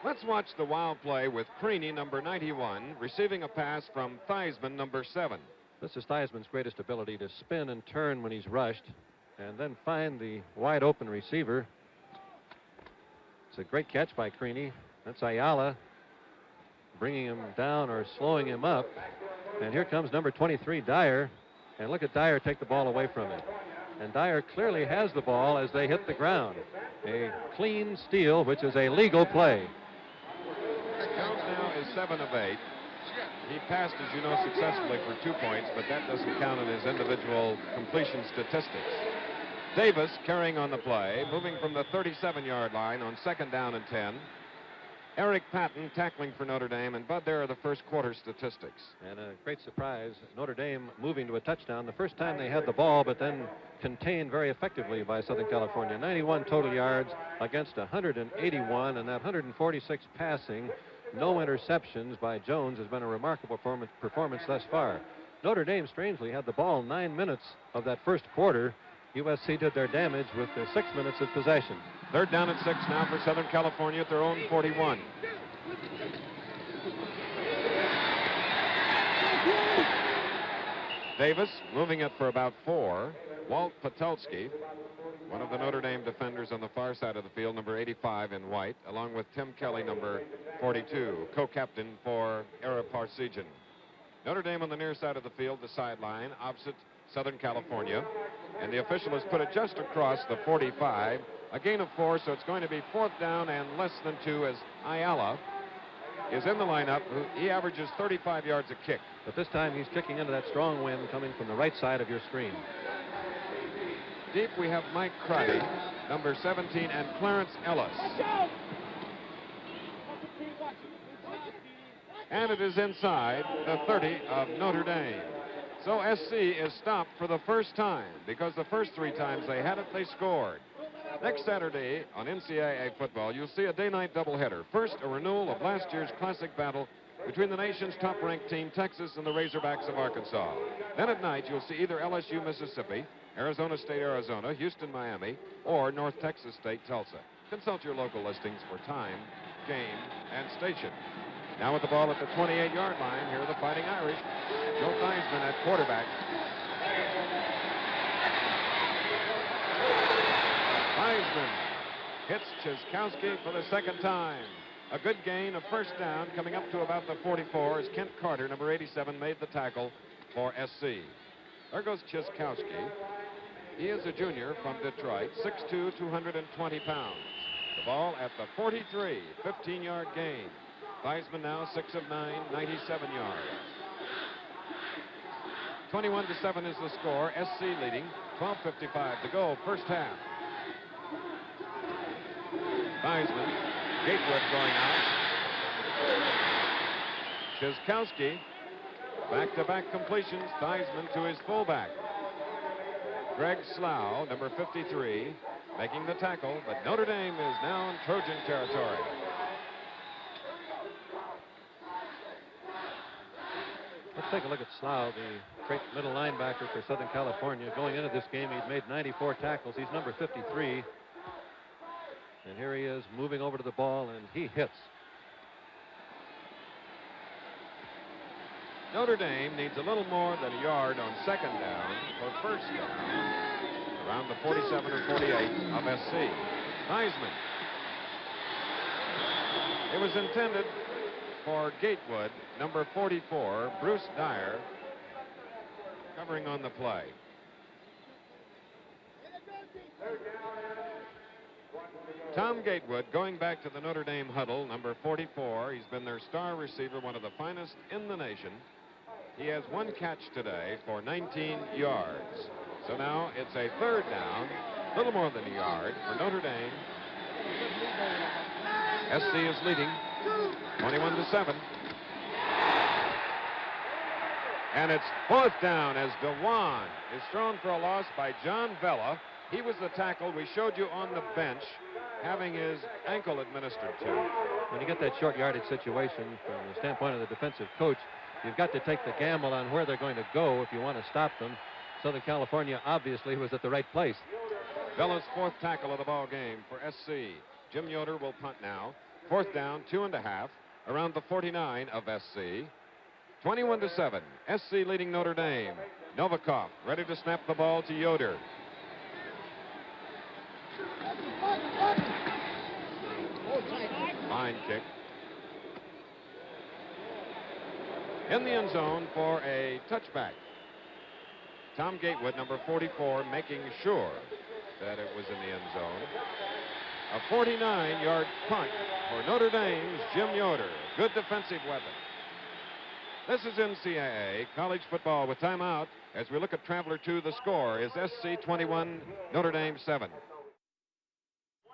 Let's watch the wild play with Creaney, number 91, receiving a pass from Theismann, number 7. This is Theismann's greatest ability to spin and turn when he's rushed and then find the wide open receiver. It's a great catch by Creaney. That's Ayala bringing him down or slowing him up. And here comes number 23, Dyer. And look at Dyer take the ball away from him. And Dyer clearly has the ball as they hit the ground. A clean steal, which is a legal play. Jones now is 7 of 8. He passed, as you know, successfully for 2 points, but that doesn't count in his individual completion statistics. Davis carrying on the play, moving from the 37-yard line on 2nd down and 10. Eric Patton tackling for Notre Dame, and Bud, there are the first quarter statistics. And a great surprise, Notre Dame moving to a touchdown the first time they had the ball, but then contained very effectively by Southern California. 91 total yards against 181, and that 146 passing, no interceptions by Jones has been a remarkable performance thus far. Notre Dame, strangely, had the ball 9 minutes of that first quarter. USC did their damage with 6 minutes of possession. 3rd down and 6 now for Southern California at their own 41. Davis moving it for about 4. Walt Patulski, one of the Notre Dame defenders on the far side of the field, number 85 in white, along with Tim Kelly, number 42, co-captain for Ara Parsegian. Notre Dame on the near side of the field, the sideline, opposite Southern California. And the official has put it just across the 45. A gain of 4, so it's going to be 4th down and less than 2 as Ayala is in the lineup. He averages 35 yards a kick. But this time he's kicking into that strong wind coming from the right side of your screen. Deep we have Mike Crotty, number 17, and Clarence Ellis. And it is inside the 30 of Notre Dame. So SC is stopped for the first time, because the first 3 times they had it, they scored. Next Saturday on NCAA football, you'll see a day-night doubleheader. First, a renewal of last year's classic battle between the nation's top-ranked team, Texas, and the Razorbacks of Arkansas. Then at night, you'll see either LSU, Mississippi, Arizona State, Arizona, Houston, Miami, or North Texas State, Tulsa. Consult your local listings for time, game, and station. Now with the ball at the 28-yard line, here are the Fighting Irish. Joe Theismann at quarterback. Theismann hits Chiskowski for the 2nd time. A good gain, a 1st down, coming up to about the 44 as Kent Carter, number 87, made the tackle for SC. There goes Chiskowski. He is a junior from Detroit, 6'2", 220 pounds. The ball at the 43, 15-yard gain. Theismann now 6 of 9, 97 yards. 21-7 is the score. SC leading. 12:55 to go. First half. Theismann, Gatewood going out. Chiskowski, back-to-back completions. Theismann to his fullback. Greg Slough, number 53, making the tackle, but Notre Dame is now in Trojan territory. Let's take a look at Slough, the great middle linebacker for Southern California. Going into this game, he'd made 94 tackles. He's number 53. And here he is moving over to the ball, and he hits. Notre Dame needs a little more than a yard on 2nd down for 1st down. Around the 47 or 48 of SC. Theismann. It was intended for Gatewood, number 44, Bruce Dyer, covering on the play. Tom Gatewood going back to the Notre Dame huddle, number 44. He's been their star receiver, one of the finest in the nation. He has 1 catch today for 19 yards. So now it's a 3rd down, a little more than a yard for Notre Dame. SC is leading 21-7. And it's 4th down as DeWan is thrown for a loss by John Vella. He was the tackle we showed you on the bench, having his ankle administered to. When you get that short yardage situation from the standpoint of the defensive coach, you've got to take the gamble on where they're going to go if you want to stop them. Southern California obviously was at the right place. Vella's 4th tackle of the ball game for SC. Jim Yoder will punt now. 4th down, 2.5, around the 49 of SC. 21-7, SC leading Notre Dame. Novikov ready to snap the ball to Yoder. Fine kick. In the end zone for a touchback. Tom Gatewood, number 44, making sure that it was in the end zone. A 49-yard punt for Notre Dame's Jim Yoder. Good defensive weapon. This is NCAA college football with timeout as we look at Traveler 2. The score is SC 21, Notre Dame 7.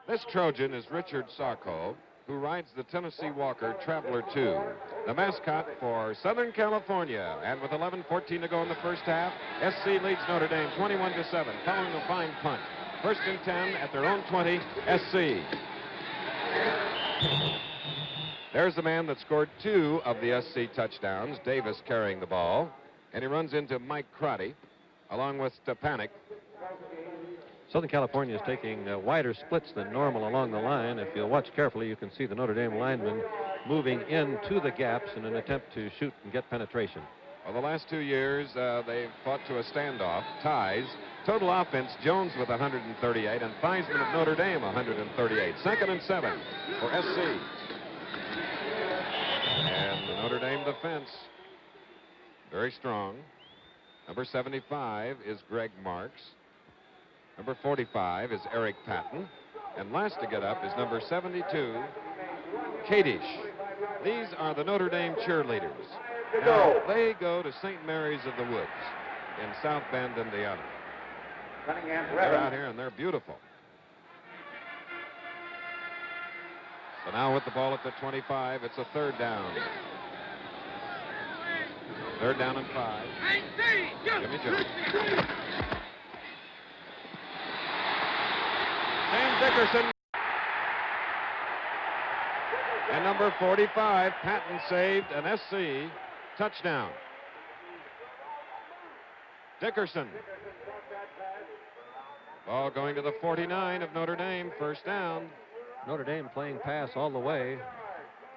This Trojan is Richard Sarko, who rides the Tennessee Walker Traveler 2, the mascot for Southern California. And with 11:14 to go in the first half, SC leads Notre Dame 21-7, following a fine punt. First and 10 at their own 20, SC. There's the man that scored 2 of the SC touchdowns, Davis carrying the ball. And he runs into Mike Crotty, along with Stepanek. Southern California is taking wider splits than normal along the line. If you'll watch carefully, you can see the Notre Dame linemen moving into the gaps in an attempt to shoot and get penetration. Well, the last 2 years, they've fought to a standoff, ties. Total offense, Jones with 138, and Theismann of Notre Dame 138. 2nd and 7 for SC. And the Notre Dame defense, very strong. Number 75 is Greg Marks. Number 45 is Eric Patton. And last to get up is number 72, Kadish. These are the Notre Dame cheerleaders. Now, they go to St. Mary's of the Woods in South Bend, Indiana. They're out here, and they're beautiful. So now with the ball at the 25, it's a 3rd down. 3rd down and 5. Jimmy Jones. And Dickerson. And number 45, Patton saved an SC touchdown. Dickerson. Ball going to the 49 of Notre Dame, 1st down. Notre Dame playing pass all the way.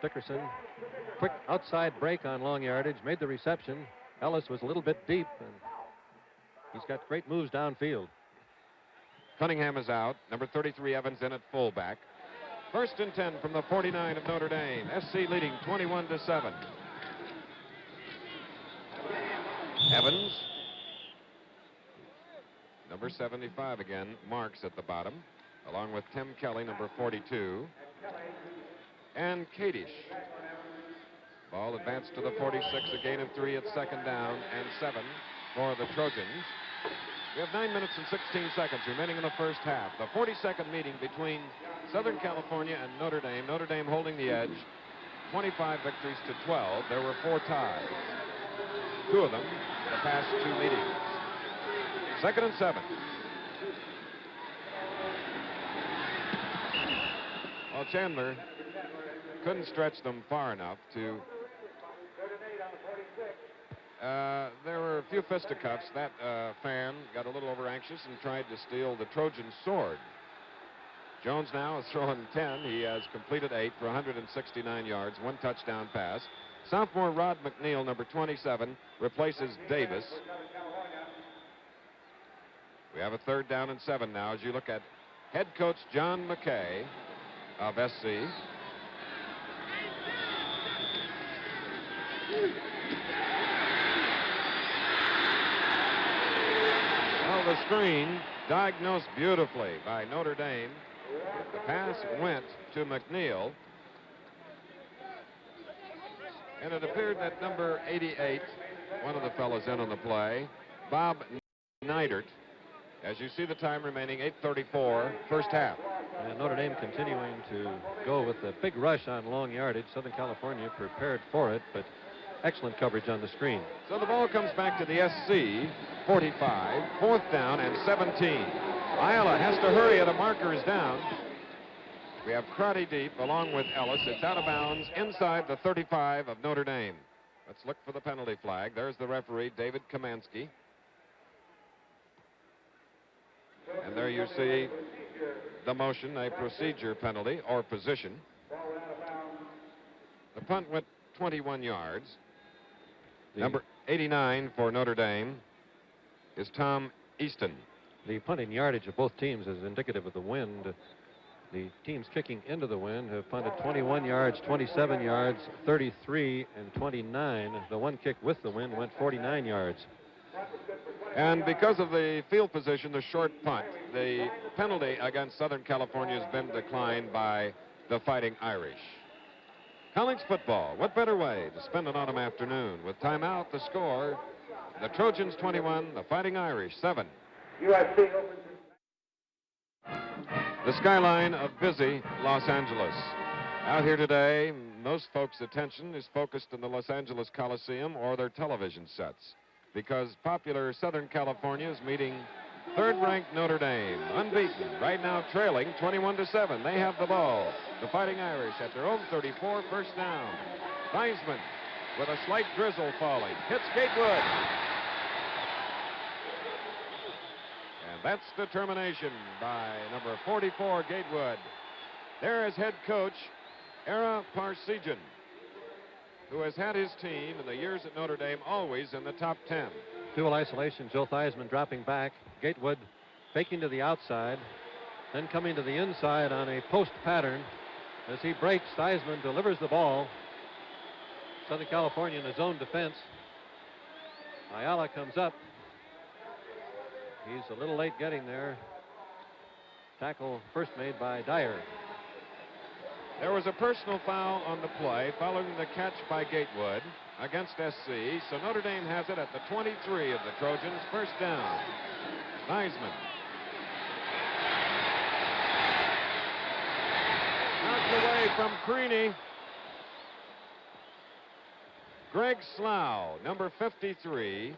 Dickerson, quick outside break on long yardage, made the reception. Ellis was a little bit deep, and he's got great moves downfield. Cunningham is out. Number 33, Evans, in at fullback. 1st and 10 from the 49 of Notre Dame. SC leading 21-7. Evans. Number 75 again, Marks at the bottom, along with Tim Kelly, number 42. And Kadish. Ball advanced to the 46, a gain of 3 at 2nd down and 7 for the Trojans. We have 9 minutes and 16 seconds remaining in the first half. The 42nd meeting between Southern California and Notre Dame. Notre Dame holding the edge, 25 victories to 12. There were 4 ties. 2 of them in the past 2 meetings. 2nd and 7. Well, Chandler couldn't stretch them far enough to... there were a few fisticuffs. That fan got a little over-anxious and tried to steal the Trojan sword. Jones now is throwing 10. He has completed 8 for 169 yards, 1 touchdown pass. Sophomore Rod McNeil, number 27, replaces Davis. We have a 3rd down and 7 now as you look at head coach John McKay of SC. Well, the screen diagnosed beautifully by Notre Dame. The pass went to McNeil. And it appeared that number 88, one of the fellows in on the play, Bob Neidert, as you see the time remaining, 8:34, first half. And Notre Dame continuing to go with a big rush on long yardage. Southern California prepared for it, but excellent coverage on the screen. So the ball comes back to the SC, 45, 4th down and 17. Ayala has to hurry, and a marker is down. We have Crotty deep along with Ellis. It's out of bounds inside the 35 of Notre Dame. Let's look for the penalty flag. There's the referee, David Kamansky. And there you see the motion, a procedure penalty or position. The punt went 21 yards. Number 89 for Notre Dame is Tom Easton. The punting yardage of both teams is indicative of the wind. The teams kicking into the wind have punted 21 yards, 27 yards, 33, and 29. The one kick with the wind went 49 yards. And because of the field position, the short punt, the penalty against Southern California has been declined by the Fighting Irish. College football, what better way to spend an autumn afternoon? With timeout, the score, the Trojans 21, the Fighting Irish 7. USC opens. The skyline of busy Los Angeles. Out here today, most folks' attention is focused on the Los Angeles Coliseum or their television sets, because popular Southern California is meeting third-ranked Notre Dame, unbeaten, right now trailing 21-7. They have the ball. The Fighting Irish at their own 34, first down. Theismann with a slight drizzle falling, hits Gatewood. And that's determination by number 44, Gatewood. There is head coach Ara Parsegian, who has had his team in the years at Notre Dame always in the top 10. Dual isolation, Joe Theismann dropping back. Gatewood faking to the outside, then coming to the inside on a post pattern. As he breaks, Theismann delivers the ball. Southern California in his own defense. Ayala comes up. He's a little late getting there. Tackle first made by Dyer. There was a personal foul on the play following the catch by Gatewood against SC, so Notre Dame has it at the 23 of the Trojans, first down. Theismann. Knocked away from Creaney. Greg Slough, number 53,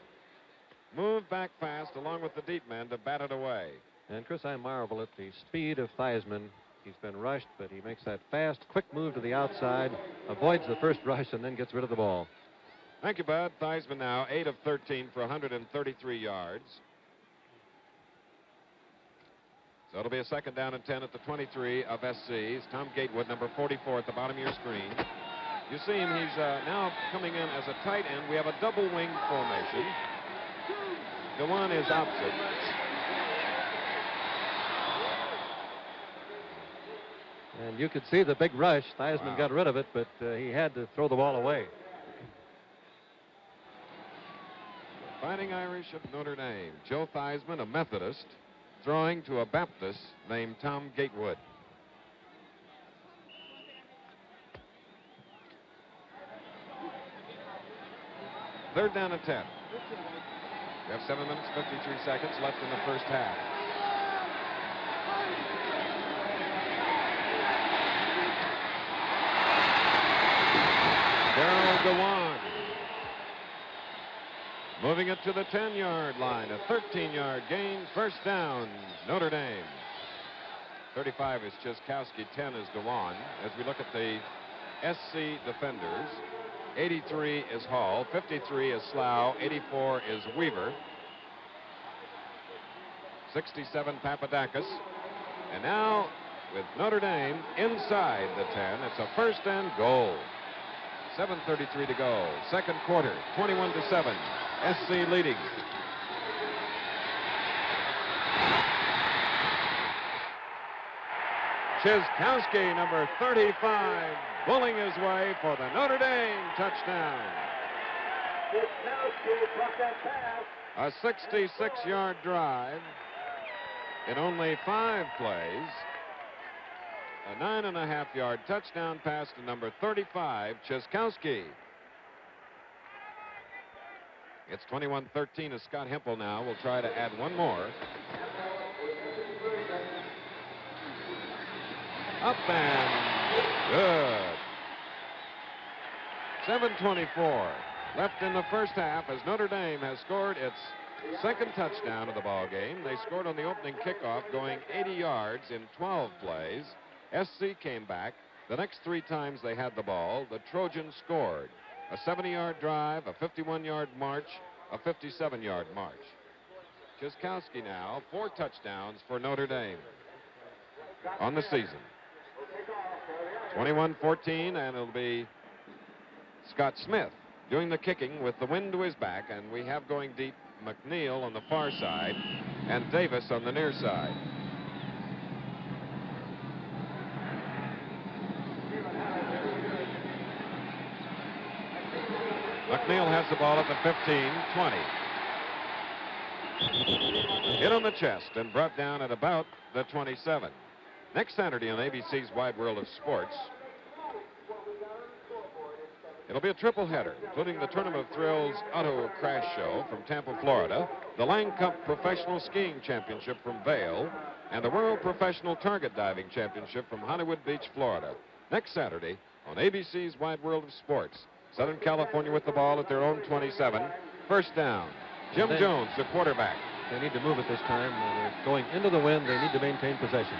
moved back fast along with the deep men to bat it away. And Chris, I marvel at the speed of Theismann. He's been rushed, but he makes that fast, quick move to the outside, avoids the first rush, and then gets rid of the ball. Thank you, Bud. Theismann now 8 of 13 for 133 yards. So it'll be a second down and 10 at the 23 of SC's. Tom Gatewood, number 44 at the bottom of your screen. You see him, he's now coming in as a tight end. We have a double wing formation. Dewan is opposite. And you could see the big rush. Theismann got rid of it, but he had to throw the ball away. Fighting Irish of Notre Dame. Joe Theismann, a Methodist, throwing to a Baptist named Tom Gatewood. Third down and 10. We have 7 minutes, 53 seconds left in the first half. Darryl Dewan moving it to the 10-yard line. A 13-yard gain, first down, Notre Dame. 35 is Chiskowski, 10 is Dewan. As we look at the SC defenders, 83 is Hall, 53 is Slough, 84 is Weaver, 67 Papadakis. And now with Notre Dame inside the 10, it's a first and goal. 7:33 to go. Second quarter, 21-7. SC leading. Chiskowski, number 35, bulling his way for the Notre Dame touchdown. A 66-yard drive in only 5 plays. A 9.5-yard touchdown pass to number 35, Chiskowski. It's 21-13 as Scott Hempel now will try to add one more. Up and good. 7:24 left in the first half as Notre Dame has scored its second touchdown of the ball game. They scored on the opening kickoff going 80 yards in 12 plays. SC came back. The next 3 times they had the ball, the Trojans scored. A 70-yard drive, a 51-yard march, a 57-yard march. Chiskowski now, 4 touchdowns for Notre Dame on the season. 21-14, and it'll be Scott Smith doing the kicking with the wind to his back, and we have going deep McNeil on the far side and Davis on the near side. McNeil has the ball at the 15-20. Hit on the chest and brought down at about the 27. Next Saturday on ABC's Wide World of Sports, It'll be a triple header, including the Tournament of Thrills Auto Crash Show from Tampa, Florida, the Lang Cup Professional Skiing Championship from Vail, and the World Professional Target Diving Championship from Hollywood Beach, Florida. Next Saturday on ABC's Wide World of Sports. Southern California with the ball at their own 27. First down. Jim Jones, the quarterback. They need to move it this time. They're going into the wind. They need to maintain possession.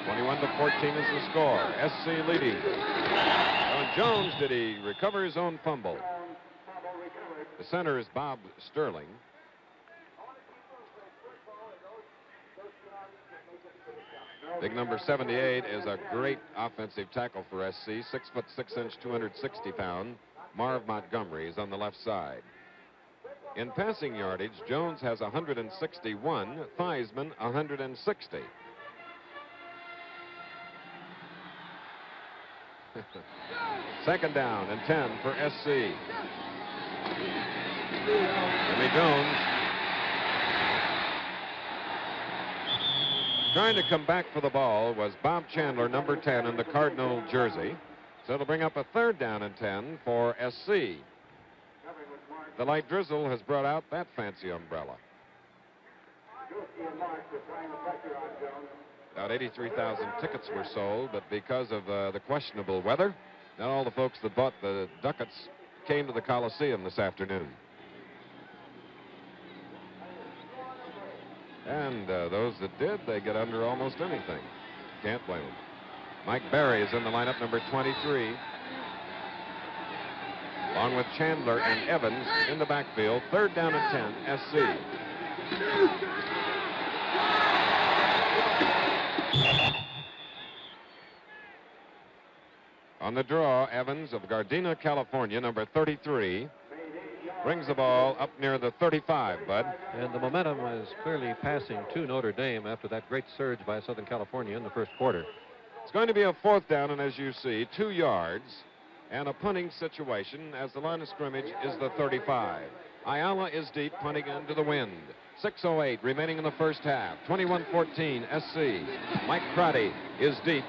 21-14 is the score. SC leading. On Jones, did he recover his own fumble? The center is Bob Sterling. Big number 78 is a great offensive tackle for SC. 6'6", 260 pound. Marv Montgomery is on the left side. In passing yardage, Jones has 161, Theismann 160. Second down and 10 for SC. Jimmy Jones trying to come back for the ball was Bob Chandler, number 10 in the Cardinal jersey. So it'll bring up a third down and 10 for SC. The light drizzle has brought out that fancy umbrella. About 83,000 tickets were sold, but because of the questionable weather, not all the folks that bought the ducats came to the Coliseum this afternoon. And those that did, they get under almost anything. Can't blame them. Mike Berry is in the lineup, number 23. Along with Chandler and Evans in the backfield. Third down and 10, SC. On the draw, Evans of Gardena, California, number 33, brings the ball up near the 35, Bud. And the momentum is clearly passing to Notre Dame after that great surge by Southern California in the first quarter. It's going to be a fourth down, and as you see, 2 yards and a punting situation as the line of scrimmage is the 35. Ayala is deep, punting into the wind. 6:08 remaining in the first half. 21-14 SC. Mike Crotty is deep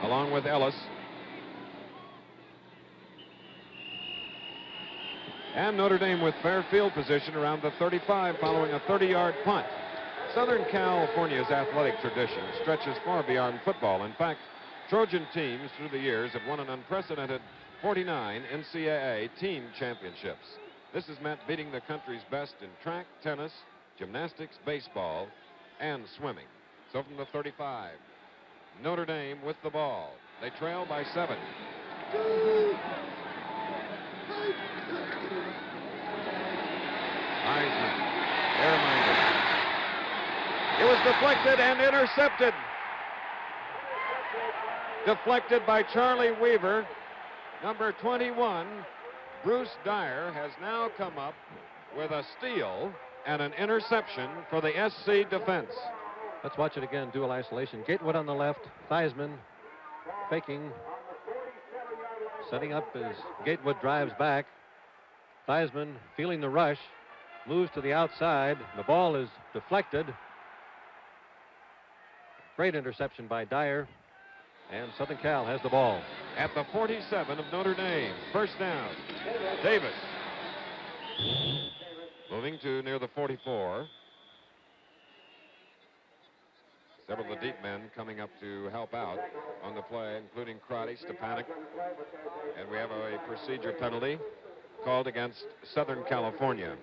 along with Ellis. And Notre Dame with fair field position around the 35 following a 30-yard punt. Southern California's athletic tradition stretches far beyond football. In fact, Trojan teams through the years have won an unprecedented 49 NCAA team championships. This has meant beating the country's best in track, tennis, gymnastics, baseball, and swimming. So from the 35, Notre Dame with the ball. They trail by 7. Heisman, air-minded. It was deflected and intercepted. Deflected by Charlie Weaver. Number 21, Bruce Dyer, has now come up with a steal and an interception for the SC defense. Let's watch it again. Dual isolation. Gatewood on the left. Theismann faking. Setting up as Gatewood drives back. Theismann feeling the rush. Moves to the outside. The ball is deflected. Great interception by Dyer. And Southern Cal has the ball. At the 47 of Notre Dame. First down. Davis. Moving to near the 44. Several of the deep men coming up to help out on the play, including Crotty, Stepanek. And we have a procedure penalty called against Southern California.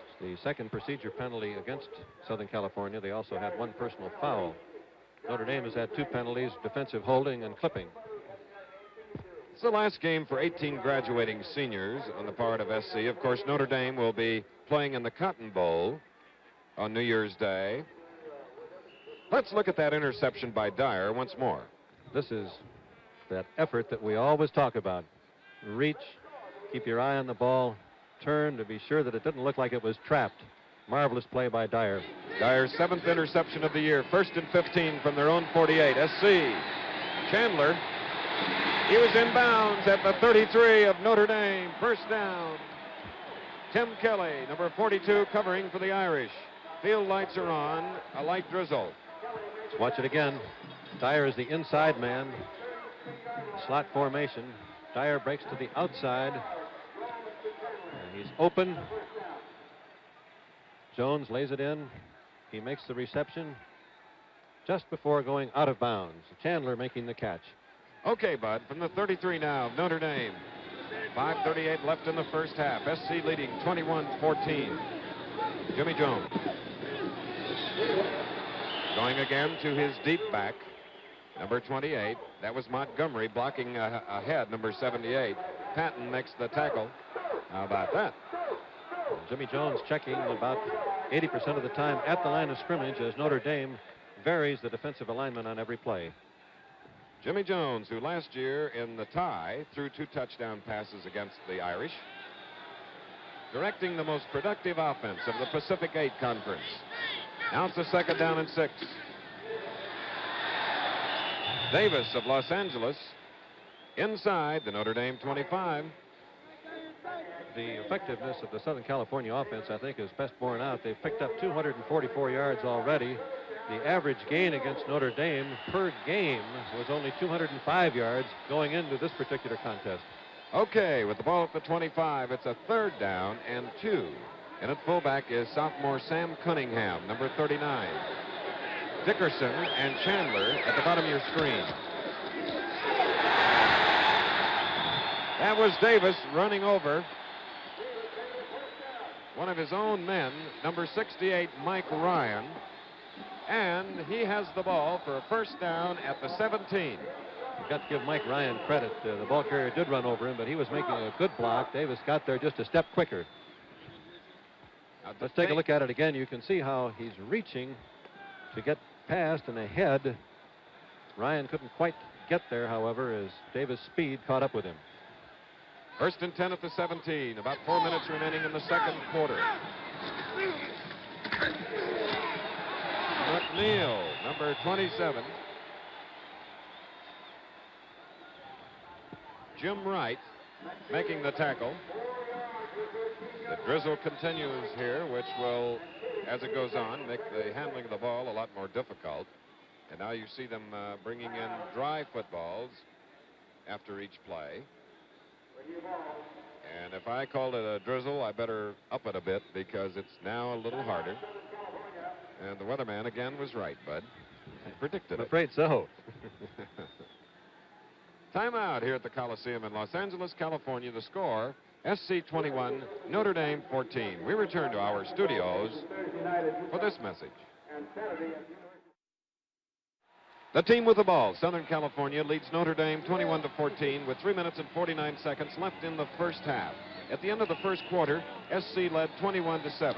It's the second procedure penalty against Southern California. They also had one personal foul. Notre Dame has had 2 penalties, defensive holding and clipping. It's the last game for 18 graduating seniors on the part of SC. Of course, Notre Dame will be playing in the Cotton Bowl on New Year's Day. Let's look at that interception by Dyer once more. This is that effort that we always talk about. Reach, keep your eye on the ball, turn to be sure that it didn't look like it was trapped. Marvelous play by Dyer. Dyer's 7th interception of the year. 1st and 15 from their own 48. SC. Chandler. He was in bounds at the 33 of Notre Dame. First down. Tim Kelly, number 42, covering for the Irish. Field lights are on. A light drizzle. Let's watch it again. Dyer is the inside man. Slot formation. Dyer breaks to the outside. And he's open. Jones lays it in. He makes the reception just before going out of bounds. Chandler making the catch. Okay, Bud, from the 33 now, Notre Dame. 5:38 left in the first half. SC leading 21-14. Jimmy Jones. Going again to his deep back, number 28. That was Montgomery blocking ahead, number 78. Patton makes the tackle. How about that? Jimmy Jones checking about 80% of the time at the line of scrimmage as Notre Dame varies the defensive alignment on every play. Jimmy Jones, who last year in the tie threw 2 touchdown passes against the Irish, directing the most productive offense of the Pacific 8 Conference. Now it's a 2nd down and 6. Davis of Los Angeles inside the Notre Dame 25. The effectiveness of the Southern California offense, I think, is best borne out. They've picked up 244 yards already. The average gain against Notre Dame per game was only 205 yards going into this particular contest. Okay, with the ball at the 25, it's a 3rd down and 2. And at fullback is sophomore Sam Cunningham, number 39. Dickerson and Chandler at the bottom of your screen. That was Davis running over one of his own men, number 68, Mike Ryan. And he has the ball for a 1st down at the 17. You've got to give Mike Ryan credit. The ball carrier did run over him, but he was making a good block. Davis got there just a step quicker. Let's take a look at it again. You can see how he's reaching to get past and ahead. Ryan couldn't quite get there, however, as Davis' speed caught up with him. 1st and 10 at the 17. About 4 minutes remaining in the 2nd quarter. McNeil, number 27. Jim Wright making the tackle. The drizzle continues here, which will, as it goes on, make the handling of the ball a lot more difficult. And now you see them bringing in dry footballs after each play. And if I called it a drizzle, I better up it a bit because it's now a little harder. And the weatherman again was right, Bud. He predicted it. I'm afraid so. Timeout here at the Coliseum in Los Angeles, California. The score, SC 21, Notre Dame 14. We return to our studios for this message. The team with the ball, Southern California, leads Notre Dame 21-14 with 3 minutes and 49 seconds left in the first half. At the end of the first quarter, SC led 21-7.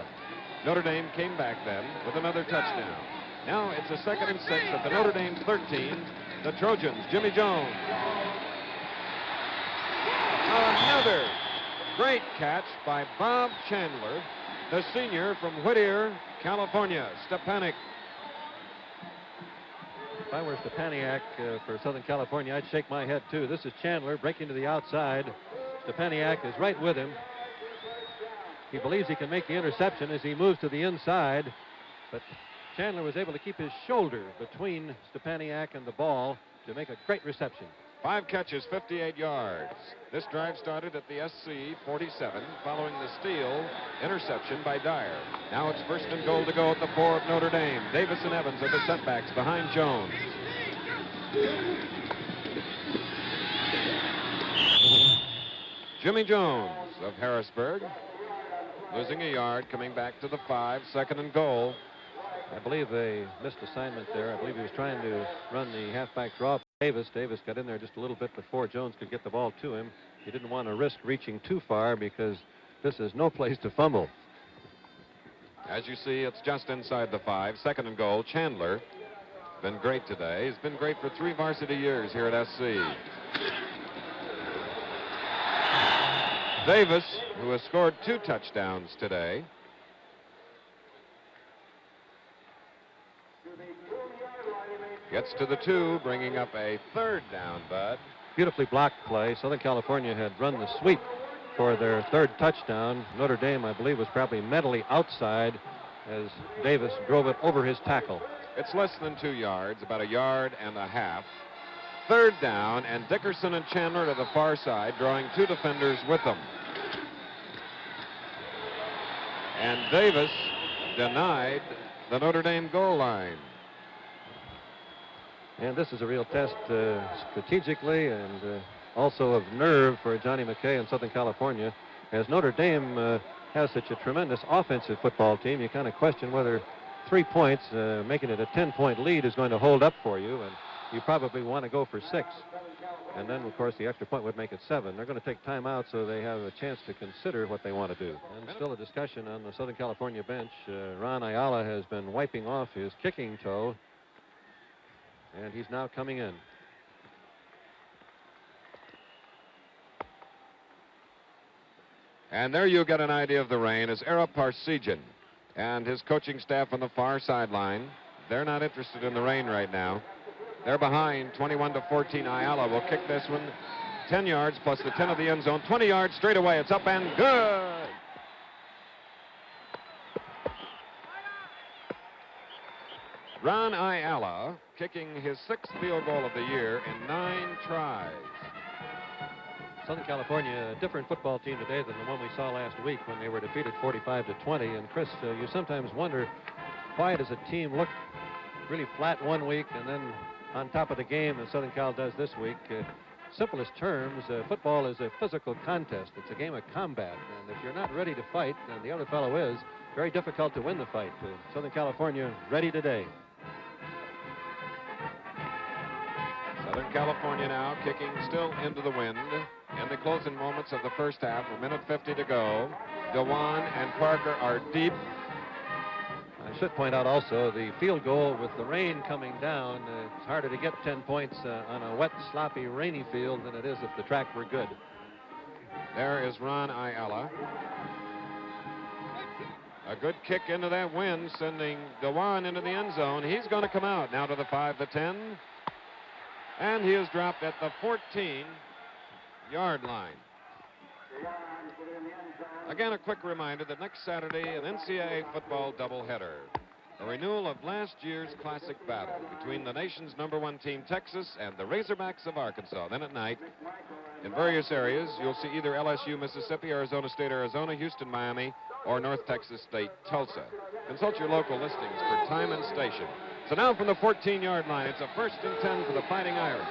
Notre Dame came back then with another touchdown. Now it's a 2nd and 6 at the Notre Dame 13. The Trojans, Jimmy Jones. Another great catch by Bob Chandler, the senior from Whittier, California. Stepanek. If I were Stepaniak for Southern California, I'd shake my head too. This is Chandler breaking to the outside. Stepaniak is right with him. He believes he can make the interception as he moves to the inside, but Chandler was able to keep his shoulder between Stepaniak and the ball to make a great reception. 5 catches, 58 yards. This drive started at the SC 47 following the steal interception by Dyer. Now it's 1st and goal to go at the 4 of Notre Dame. Davis and Evans are the setbacks behind Jones. Jimmy Jones of Harrisburg losing a yard, coming back to the 5, 2nd and goal. I believe they missed assignment there. I believe he was trying to run the halfback draw. Davis got in there just a little bit before Jones could get the ball to him. He didn't want to risk reaching too far because this is no place to fumble. As you see, it's just inside the 5, 2nd and goal. Chandler been great today. He's been great for 3 varsity years here at SC. Davis, who has scored 2 touchdowns today. Gets to the 2, bringing up a 3rd down, Bud. Beautifully blocked play. Southern California had run the sweep for their 3rd touchdown. Notre Dame, I believe, was probably mentally outside as Davis drove it over his tackle. It's less than 2 yards, about 1.5 yards. third down, and Dickerson and Chandler to the far side, drawing 2 defenders with them. And Davis denied the Notre Dame goal line. And this is a real test strategically and also of nerve for Johnny McKay in Southern California. As Notre Dame has such a tremendous offensive football team, you kind of question whether 3 points, making it a 10-point lead, is going to hold up for you. And you probably want to go for 6. And then, of course, the extra point would make it 7. They're going to take time out so they have a chance to consider what they want to do. And still a discussion on the Southern California bench. Ron Ayala has been wiping off his kicking toe, and he's now coming in. And there you get an idea of the rain as Ara Parsegian and his coaching staff on the far sideline. They're not interested in the rain right now. They're behind 21-14. Ayala will kick this one 10 yards plus the 10 of the end zone. 20 yards straight away. It's up and good. Ron Ayala kicking his 6th field goal of the year in 9 tries. Southern California, a different football team today than the one we saw last week when they were defeated 45-20. And Chris, you sometimes wonder, why does a team look really flat one week and then on top of the game as Southern Cal does this week? Simplest terms, football is a physical contest. It's a game of combat. And if you're not ready to fight, and the other fellow is, very difficult to win the fight. Southern California ready today. Southern California now kicking still into the wind in the closing moments of the first half. 1:50 to go. Dewan and Parker are deep. I should point out also the field goal with the rain coming down. It's harder to get 10 points on a wet, sloppy, rainy field than it is if the track were good. There is Ron Ayala. A good kick into that wind, sending Dewan into the end zone. He's going to come out now to the 5, the 10. And he is dropped at the 14-yard line. Again, a quick reminder that next Saturday, an NCAA football doubleheader. A renewal of last year's classic battle between the nation's #1 team, Texas, and the Razorbacks of Arkansas. Then at night, in various areas, you'll see either LSU, Mississippi, Arizona State, Arizona, Houston, Miami, or North Texas State, Tulsa. Consult your local listings for time and station. So now from the 14-yard line, it's a 1st and 10 for the Fighting Irish.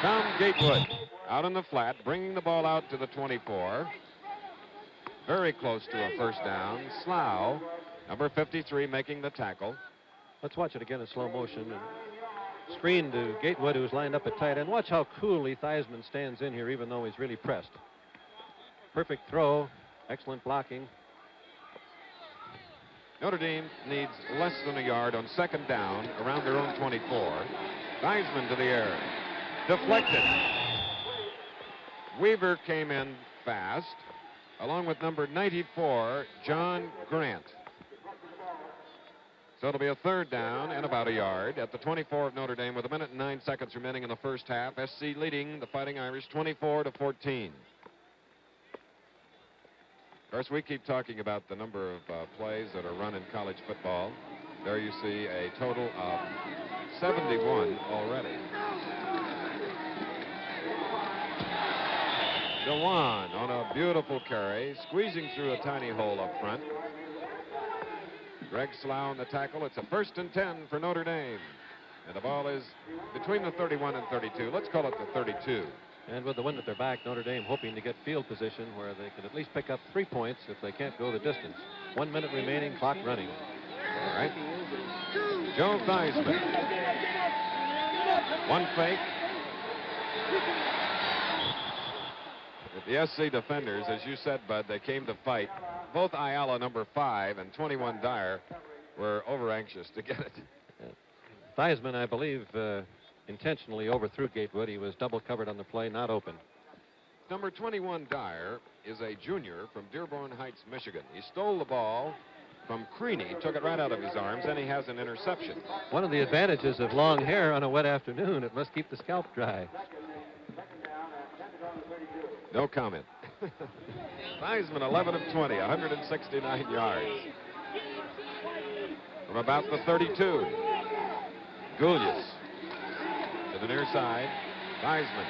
Tom Gatewood out on the flat, bringing the ball out to the 24. Very close to a 1st down. Slough, number 53, making the tackle. Let's watch it again in slow motion. And screen to Gatewood, who's lined up at tight end. Watch how coolly Theismann stands in here, even though he's really pressed. Perfect throw. Excellent blocking. Notre Dame needs less than a yard on 2nd down around their own 24. Theismann to the air. Deflected. Weaver came in fast, along with number 94, John Grant. So it'll be a 3rd down and about a yard at the 24 of Notre Dame with 1 minute and 9 seconds remaining in the first half. SC leading the Fighting Irish 24-14. Of course, we keep talking about the number of plays that are run in college football. There you see a total of 71 already. Dewan on a beautiful carry, squeezing through a tiny hole up front. Greg Slough on the tackle. It's a 1st and 10 for Notre Dame. And the ball is between the 31 and 32. Let's call it the 32. And with the wind at their back, Notre Dame hoping to get field position where they can at least pick up 3 points if they can't go the distance. 1 minute remaining, clock running. All right. Joe Theismann. One fake. The SC defenders, as you said, Bud, they came to fight. Both Ayala, number 5, and 21 Dyer were over anxious to get it. Theismann, I believe, intentionally overthrew Gatewood. He was double covered on the play, not open. Number 21 Dyer is a junior from Dearborn Heights, Michigan. He stole the ball from Creaney, took it right out of his arms, and he has an interception. One of the advantages of long hair on a wet afternoon, it must keep the scalp dry. No comment. Theismann, 11 of 20, 169 yards. from about the 32. Gulius to the near side. Theismann.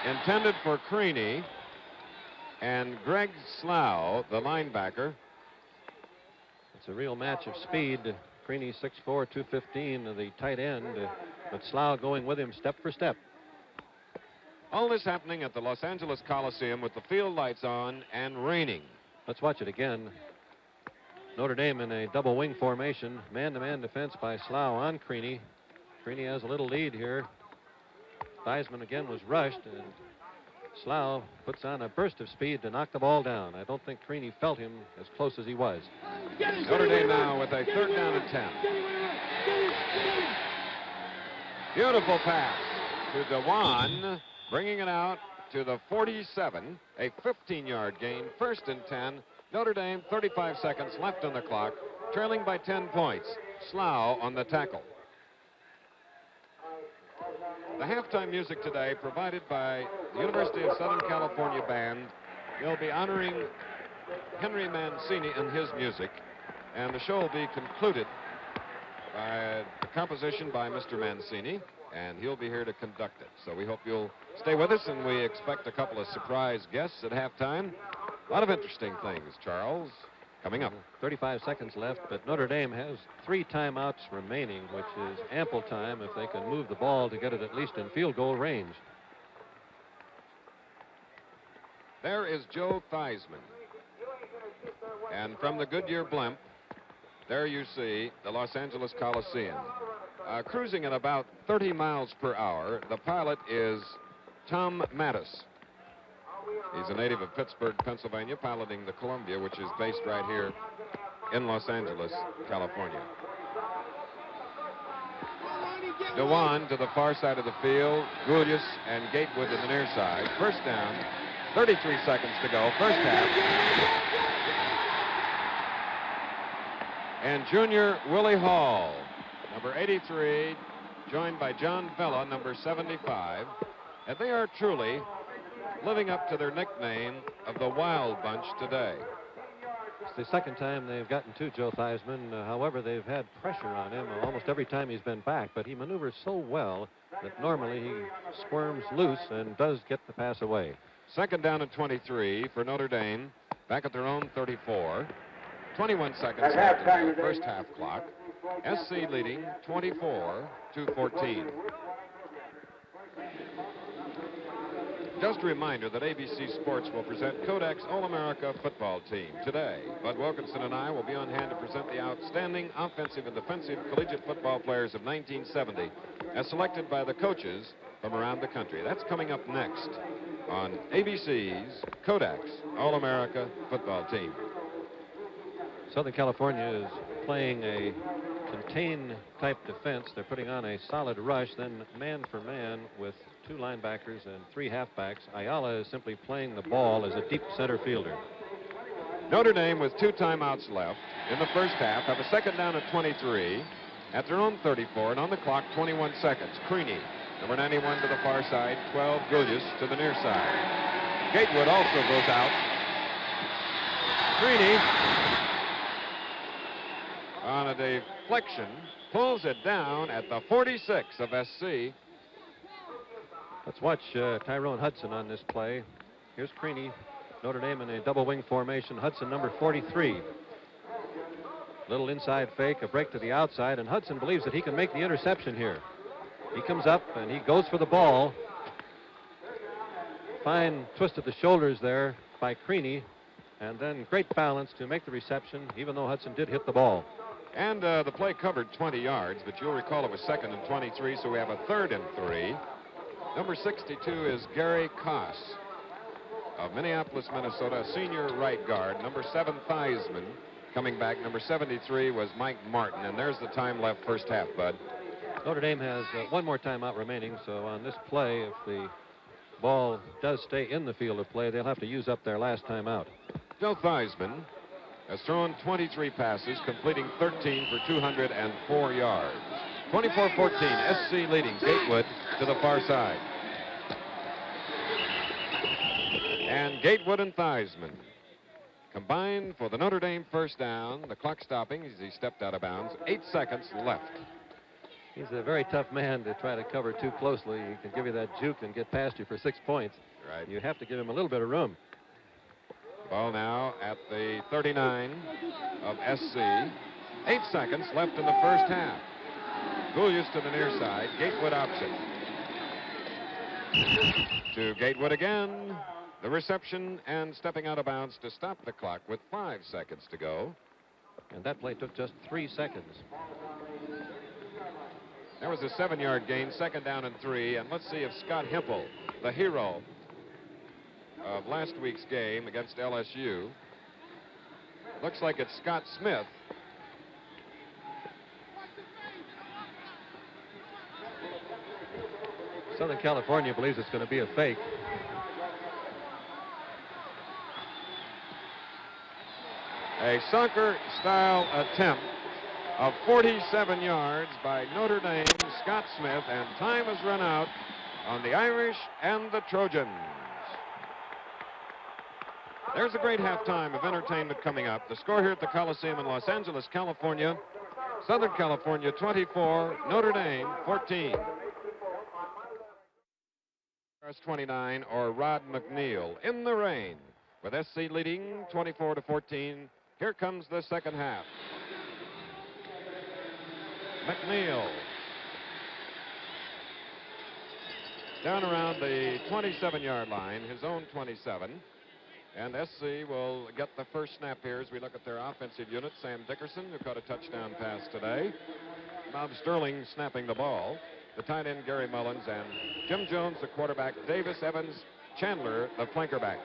Intended for Creaney. And Greg Slough, the linebacker. It's a real match of speed. Creaney 6'4", 215, the tight end, but Slough going with him step for step. All this happening at the Los Angeles Coliseum with the field lights on and raining. Let's watch it again. Notre Dame in a double wing formation. Man-to-man defense by Slough on Creaney. Creaney has a little lead here. Theismann again was rushed, and Slough puts on a burst of speed to knock the ball down. I don't think Creaney felt him as close as he was. Notre Dame now with a 3rd down and 10. Beautiful pass to Dewan, bringing it out to the 47, a 15-yard gain, 1st and 10. Notre Dame, 35 seconds left on the clock, trailing by 10 points. Slough on the tackle. The halftime music today provided by the University of Southern California Band. They'll be honoring Henry Mancini and his music, and the show will be concluded by a composition by Mr. Mancini, and he'll be here to conduct it. So we hope you'll stay with us, and we expect a couple of surprise guests at halftime. A lot of interesting things, Charles, coming up. 35 seconds left, but Notre Dame has 3 timeouts remaining, which is ample time if they can move the ball to get it at least in field goal range. There is Joe Theismann. And from the Goodyear blimp, there you see the Los Angeles Coliseum. Cruising at about 30 miles per hour, the pilot is Tom Mattis. He's a native of Pittsburgh, Pennsylvania, piloting the Columbia, which is based right here in Los Angeles, California. Dewan to the far side of the field. Gulius and Gatewood to the near side. 1st down, 33 seconds to go, 1st half. And junior Willie Hall, number 83, joined by John Vella, number 75. And they are truly living up to their nickname of the Wild Bunch today. It's the second time they've gotten to Joe Theismann. However, they've had pressure on him almost every time he's been back, but he maneuvers so well that normally he squirms loose and does get the pass away. 2nd down and 23 for Notre Dame, back at their own 34. 21 seconds left in the 1st half clock. SC leading 24-14. Just a reminder that ABC Sports will present Kodak's All-America football team today. Bud Wilkinson and I will be on hand to present the outstanding offensive and defensive collegiate football players of 1970 as selected by the coaches from around the country. That's coming up next on ABC's Kodak's All-America football team. Southern California is playing a contain type defense. They're putting on a solid rush, then man for man with 2 linebackers and 3 halfbacks. Ayala is simply playing the ball as a deep center fielder. Notre Dame with 2 timeouts left in the 1st half have a 2nd down at 23 at their own 34, and on the clock 21 seconds. Creaney, number 91 to the far side, 12 Gulius to the near side. Gatewood also goes out. Creaney on a deflection pulls it down at the 46 of SC. Let's watch Tyrone Hudson on this play. Here's Creaney. Notre Dame in a double wing formation. Hudson, number 43. Little inside fake, a break to the outside, and Hudson believes that he can make the interception here. He comes up and he goes for the ball. Fine twist of the shoulders there by Creaney, and then great balance to make the reception, even though Hudson did hit the ball. And the play covered 20 yards, but you'll recall it was 2nd and 23, so we have a 3rd and 3. Number 62 is Gary Koss of Minneapolis, Minnesota, a senior right guard. Number 7, Theismann, coming back. Number 73 was Mike Martin, and there's the time left 1st half, Bud. Notre Dame has 1 more timeout remaining, so on this play, if the ball does stay in the field of play, they'll have to use up their last timeout. Joe Theismann has thrown 23 passes, completing 13 for 204 yards. 24-14, SC leading. Gatewood to the far side. And Gatewood and Theismann combined for the Notre Dame first down. The clock stopping as he stepped out of bounds. 8 seconds left. He's a very tough man to try to cover too closely. He can give you that juke and get past you for 6 points. Right. You have to give him a little bit of room. Ball now at the 39 of SC. 8 seconds left in the first half. Julius to the near side. Gatewood option. To Gatewood again. The reception and stepping out of bounds to stop the clock with 5 seconds to go. And that play took just 3 seconds. There was a 7-yard gain, 2nd down and 3. And let's see if Scott Hempel, the hero of last week's game against LSU. Looks like it's Scott Smith. Southern California believes it's going to be a fake. A soccer-style attempt of 47 yards by Notre Dame, Scott Smith, and time has run out on the Irish and the Trojans. There's a great halftime of entertainment coming up. The score here at the Coliseum in Los Angeles, California. Southern California 24, Notre Dame 14. 29 or Rod McNeil in the rain with SC leading 24-14. Here comes the second half. McNeil down around the 27-yard line, his own 27. And SC will get the first snap here as we look at their offensive unit. Sam Dickerson, who caught a touchdown pass today. Bob Sterling snapping the ball. The tight end, Gary Mullins, and Jim Jones, the quarterback. Davis, Evans, Chandler, the flanker back.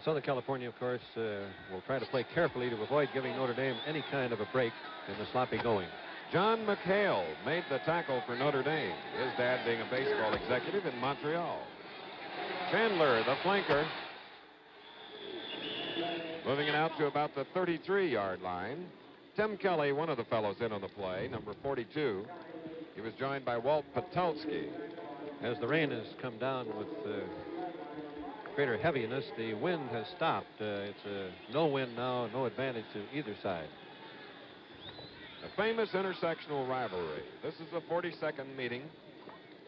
Southern California, of course, will try to play carefully to avoid giving Notre Dame any kind of a break in the sloppy going. John McHale made the tackle for Notre Dame, his dad being a baseball executive in Montreal. Chandler, the flanker, moving it out to about the 33-yard line. Tim Kelly, one of the fellows in on the play, number 42. He was joined by Walt Patulski. As the rain has come down with greater heaviness, the wind has stopped. It's no wind now, no advantage to either side. A famous intersectional rivalry. This is the 42nd meeting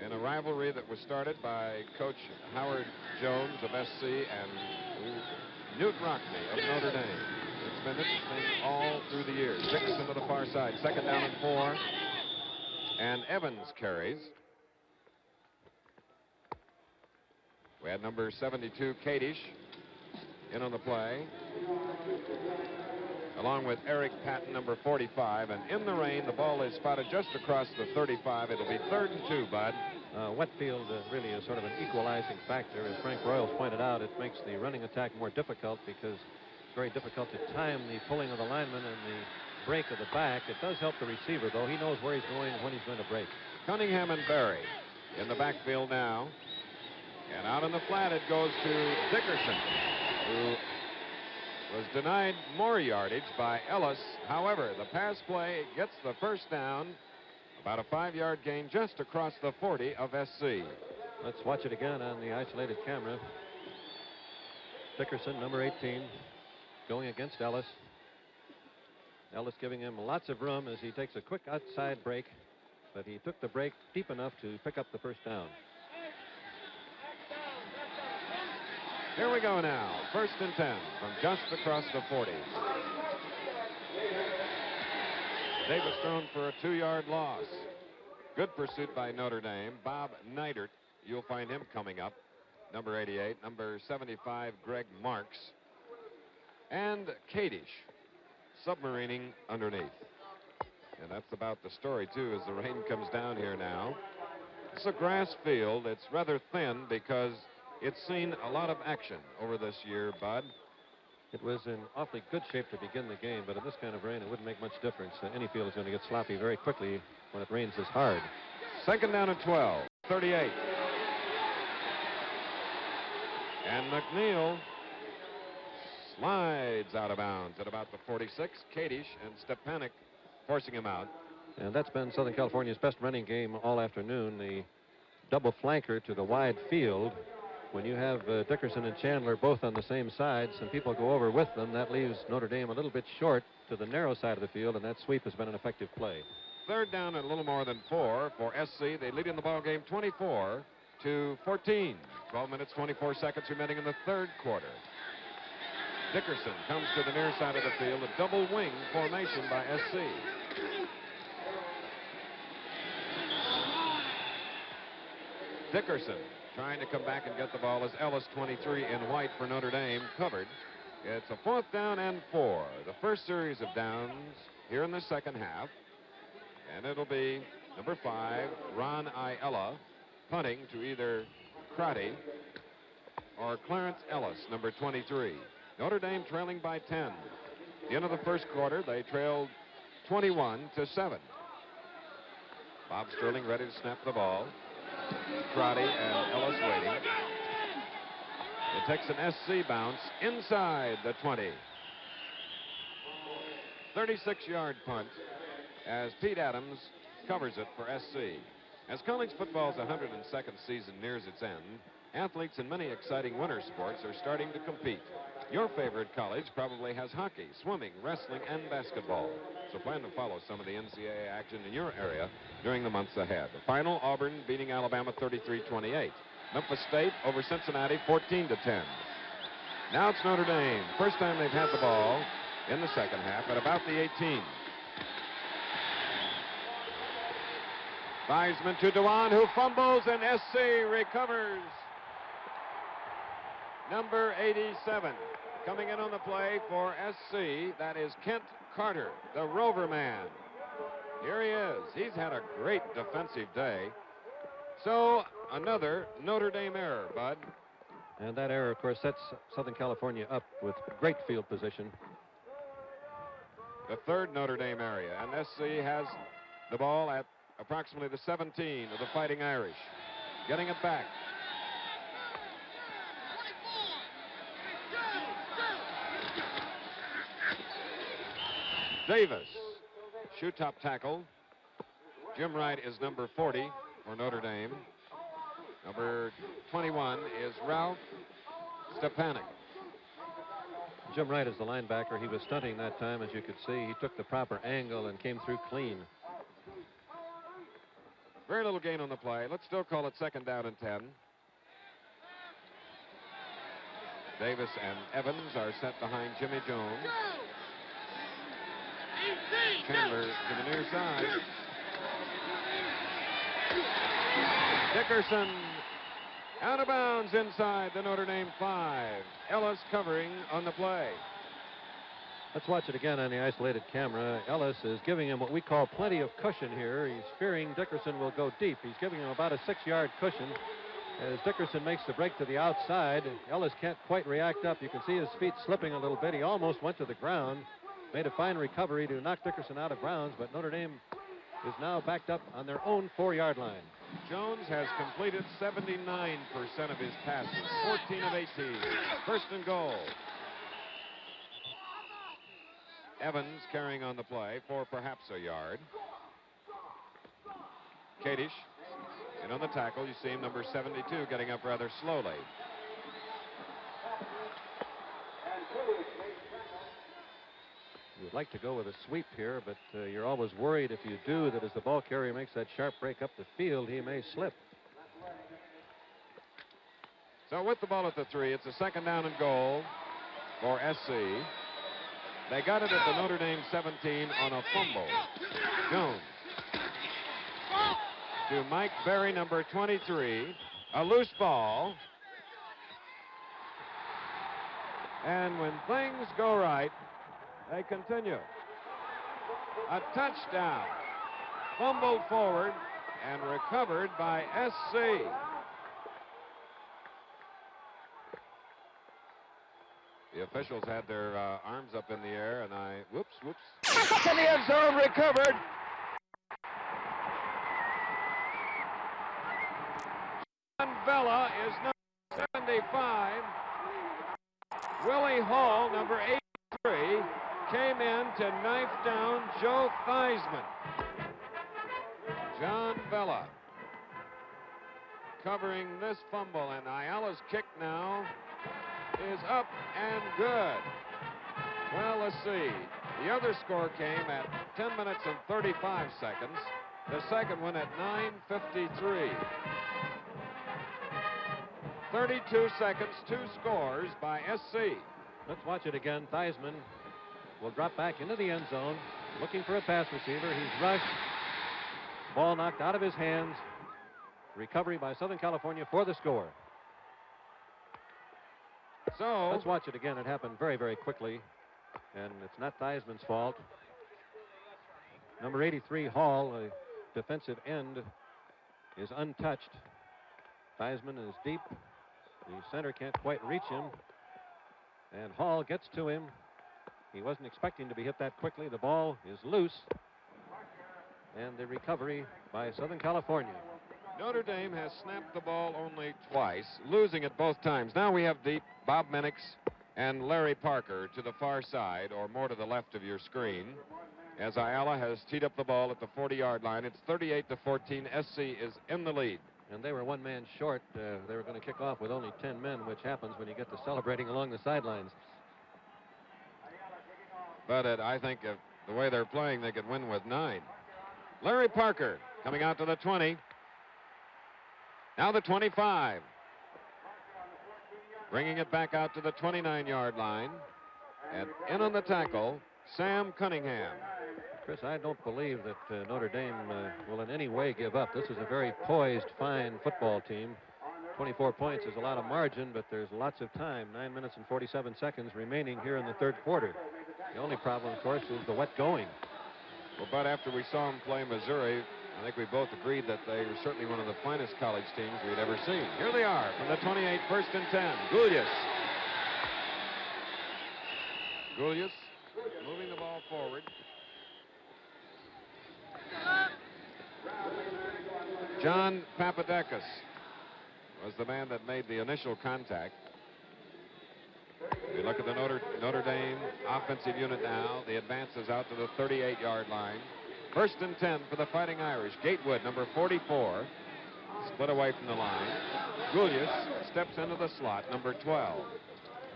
in a rivalry that was started by Coach Howard Jones of SC and Newt Rockney of Notre Dame. It's been interesting all through the years. Dixon to the far side, 2nd down and 4. And Evans carries. We had number 72, Kadish, in on the play, along with Eric Patton, number 45. And in the rain, the ball is spotted just across the 35. It'll be 3rd and 2, Bud. Wet field really is sort of an equalizing factor. As Frank Royals pointed out, it makes the running attack more difficult because it's very difficult to time the pulling of the lineman and the break of the back. It does help the receiver, though. He knows where he's going and when he's going to break. Cunningham and Berry in the backfield now. And out in the flat it goes to Dickerson, who was denied more yardage by Ellis. However, the pass play gets the first down, about a 5-yard gain just across the 40 of SC. Let's watch it again on the isolated camera. Dickerson, number 18, going against Ellis. Ellis giving him lots of room as he takes a quick outside break, but he took the break deep enough to pick up the first down. Here we go now. 1st and 10 from just across the 40. Davis thrown for a 2-yard loss. Good pursuit by Notre Dame. Bob Neidert, you'll find him coming up. Number 88. Number 75, Greg Marks. And Kadish submarining underneath. And that's about the story, too, as the rain comes down here now. It's a grass field. It's rather thin because it's seen a lot of action over this year, Bud. It was in awfully good shape to begin the game, but in this kind of rain, it wouldn't make much difference. Any field is going to get sloppy very quickly when it rains this hard. 2nd down and 12, 38. And McNeil slides out of bounds at about the 46. Kadish and Stepanek forcing him out. And that's been Southern California's best running game all afternoon. The double flanker to the wide field When you have Dickerson and Chandler both on the same side, some people go over with them. That leaves Notre Dame a little bit short to the narrow side of the field, and that sweep has been an effective play. Third down and a little more than 4 for SC. They lead in the ball game 24-14. 12 minutes, 24 seconds remaining in the third quarter. Dickerson comes to the near side of the field, a double wing formation by SC. Dickerson trying to come back and get the ball as Ellis, 23 in white for Notre Dame, covered. It's a 4th down and 4. The first series of downs here in the second half. And it'll be number 5, Ron Aiella, punting to either Crotty or Clarence Ellis, number 23. Notre Dame trailing by 10. At the end of the first quarter, they trailed 21-7. Bob Sterling ready to snap the ball. Crotty and Ellis waiting. It takes an SC bounce inside the 20. 36-yard punt as Pete Adams covers it for SC. As college football's 102nd season nears its end, athletes in many exciting winter sports are starting to compete. Your favorite college probably has hockey, swimming, wrestling, and basketball. So plan to follow some of the NCAA action in your area during the months ahead. The final, Auburn beating Alabama 33-28. Memphis State over Cincinnati 14-10. Now it's Notre Dame. First time they've had the ball in the second half at about the 18. Theismann to Dewan, who fumbles, and SC recovers. Number 87 coming in on the play for SC. That is Kent Carter, the rover man. Here he is. He's had a great defensive day. So another Notre Dame error, Bud. And that error, of course, sets Southern California up with great field position. The third Notre Dame area, and SC has the ball at approximately the 17 of the Fighting Irish. Getting it back. Davis, shoe top tackle. Jim Wright is number 40 for Notre Dame. Number 21 is Ralph Stepanek. Jim Wright is the linebacker. He was stunting that time, as you could see. He took the proper angle and came through clean. Very little gain on the play. Let's still call it second down and 10. Davis and Evans are set behind Jimmy Jones. Chandler to the near side. Dickerson out of bounds inside the Notre Dame 5. Ellis covering on the play. Let's watch it again on the isolated camera. Ellis is giving him what we call plenty of cushion here. He's fearing Dickerson will go deep. He's giving him about a 6-yard cushion. As Dickerson makes the break to the outside, Ellis can't quite react up. You can see his feet slipping a little bit. He almost went to the ground. Made a fine recovery to knock Dickerson out of bounds, but Notre Dame is now backed up on their own 4-yard line. Jones has completed 79% of his passes, 14 of 18. First and goal. Evans carrying on the play for perhaps a yard. Kadish in on the tackle. You see him, number 72, getting up rather slowly. You would like to go with a sweep here, but you're always worried if you do that as the ball carrier makes that sharp break up the field, he may slip. So with the ball at the 3, it's a second down and goal for SC. They got it at the Notre Dame 17 on a fumble. Jones to Mike Berry, number 23. A loose ball. And when things go right, they continue. A touchdown. Fumbled forward and recovered by SC. The officials had their arms up in the air, and whoops. In the end zone, recovered. John Vella is number 75. Willie Hall, number 83, came in to knife down Joe Theismann. John Vella recovering this fumble, and Ayala's kick now is up and good. Well, let's see. The other score came at 10 minutes and 35 seconds. The second one at 9:53. 32 seconds, 2 scores by SC. Let's watch it again. Theismann will drop back into the end zone, looking for a pass receiver. He's rushed. Ball knocked out of his hands. Recovery by Southern California for the score. So let's watch it again. It happened very, very quickly, and it's not Theismann's fault. Number 83, Hall, a defensive end, is untouched. Theismann is deep. The center can't quite reach him, and Hall gets to him. He wasn't expecting to be hit that quickly. The ball is loose, and the recovery by Southern California. Notre Dame has snapped the ball only twice, losing it both times. Now we have deep Bob Minix and Larry Parker to the far side, or more to the left of your screen, as Ayala has teed up the ball at the 40-yard line. It's 38-14. SC is in the lead. And they were one man short. They were going to kick off with only 10 men, which happens when you get to celebrating along the sidelines. But I think if the way they're playing, they could win with 9. Larry Parker coming out to the 20. Now the 25. Bringing it back out to the 29-yard line. And in on the tackle, Sam Cunningham. Chris, I don't believe that Notre Dame will in any way give up. This is a very poised, fine football team. 24 points is a lot of margin, but there's lots of time. 9 minutes and 47 seconds remaining here in the third quarter. The only problem, of course, is the wet going. Well, but after we saw them play Missouri, I think we both agreed that they were certainly one of the finest college teams we'd ever seen. Here they are from the 28, 1st and 10. Gulius moving the ball forward. John Papadakis was the man that made the initial contact. We look at the Notre Dame offensive unit now. The advance is out to the 38-yard line. 1st and 10 for the Fighting Irish. Gatewood, number 44, split away from the line. Gulius steps into the slot, number 12.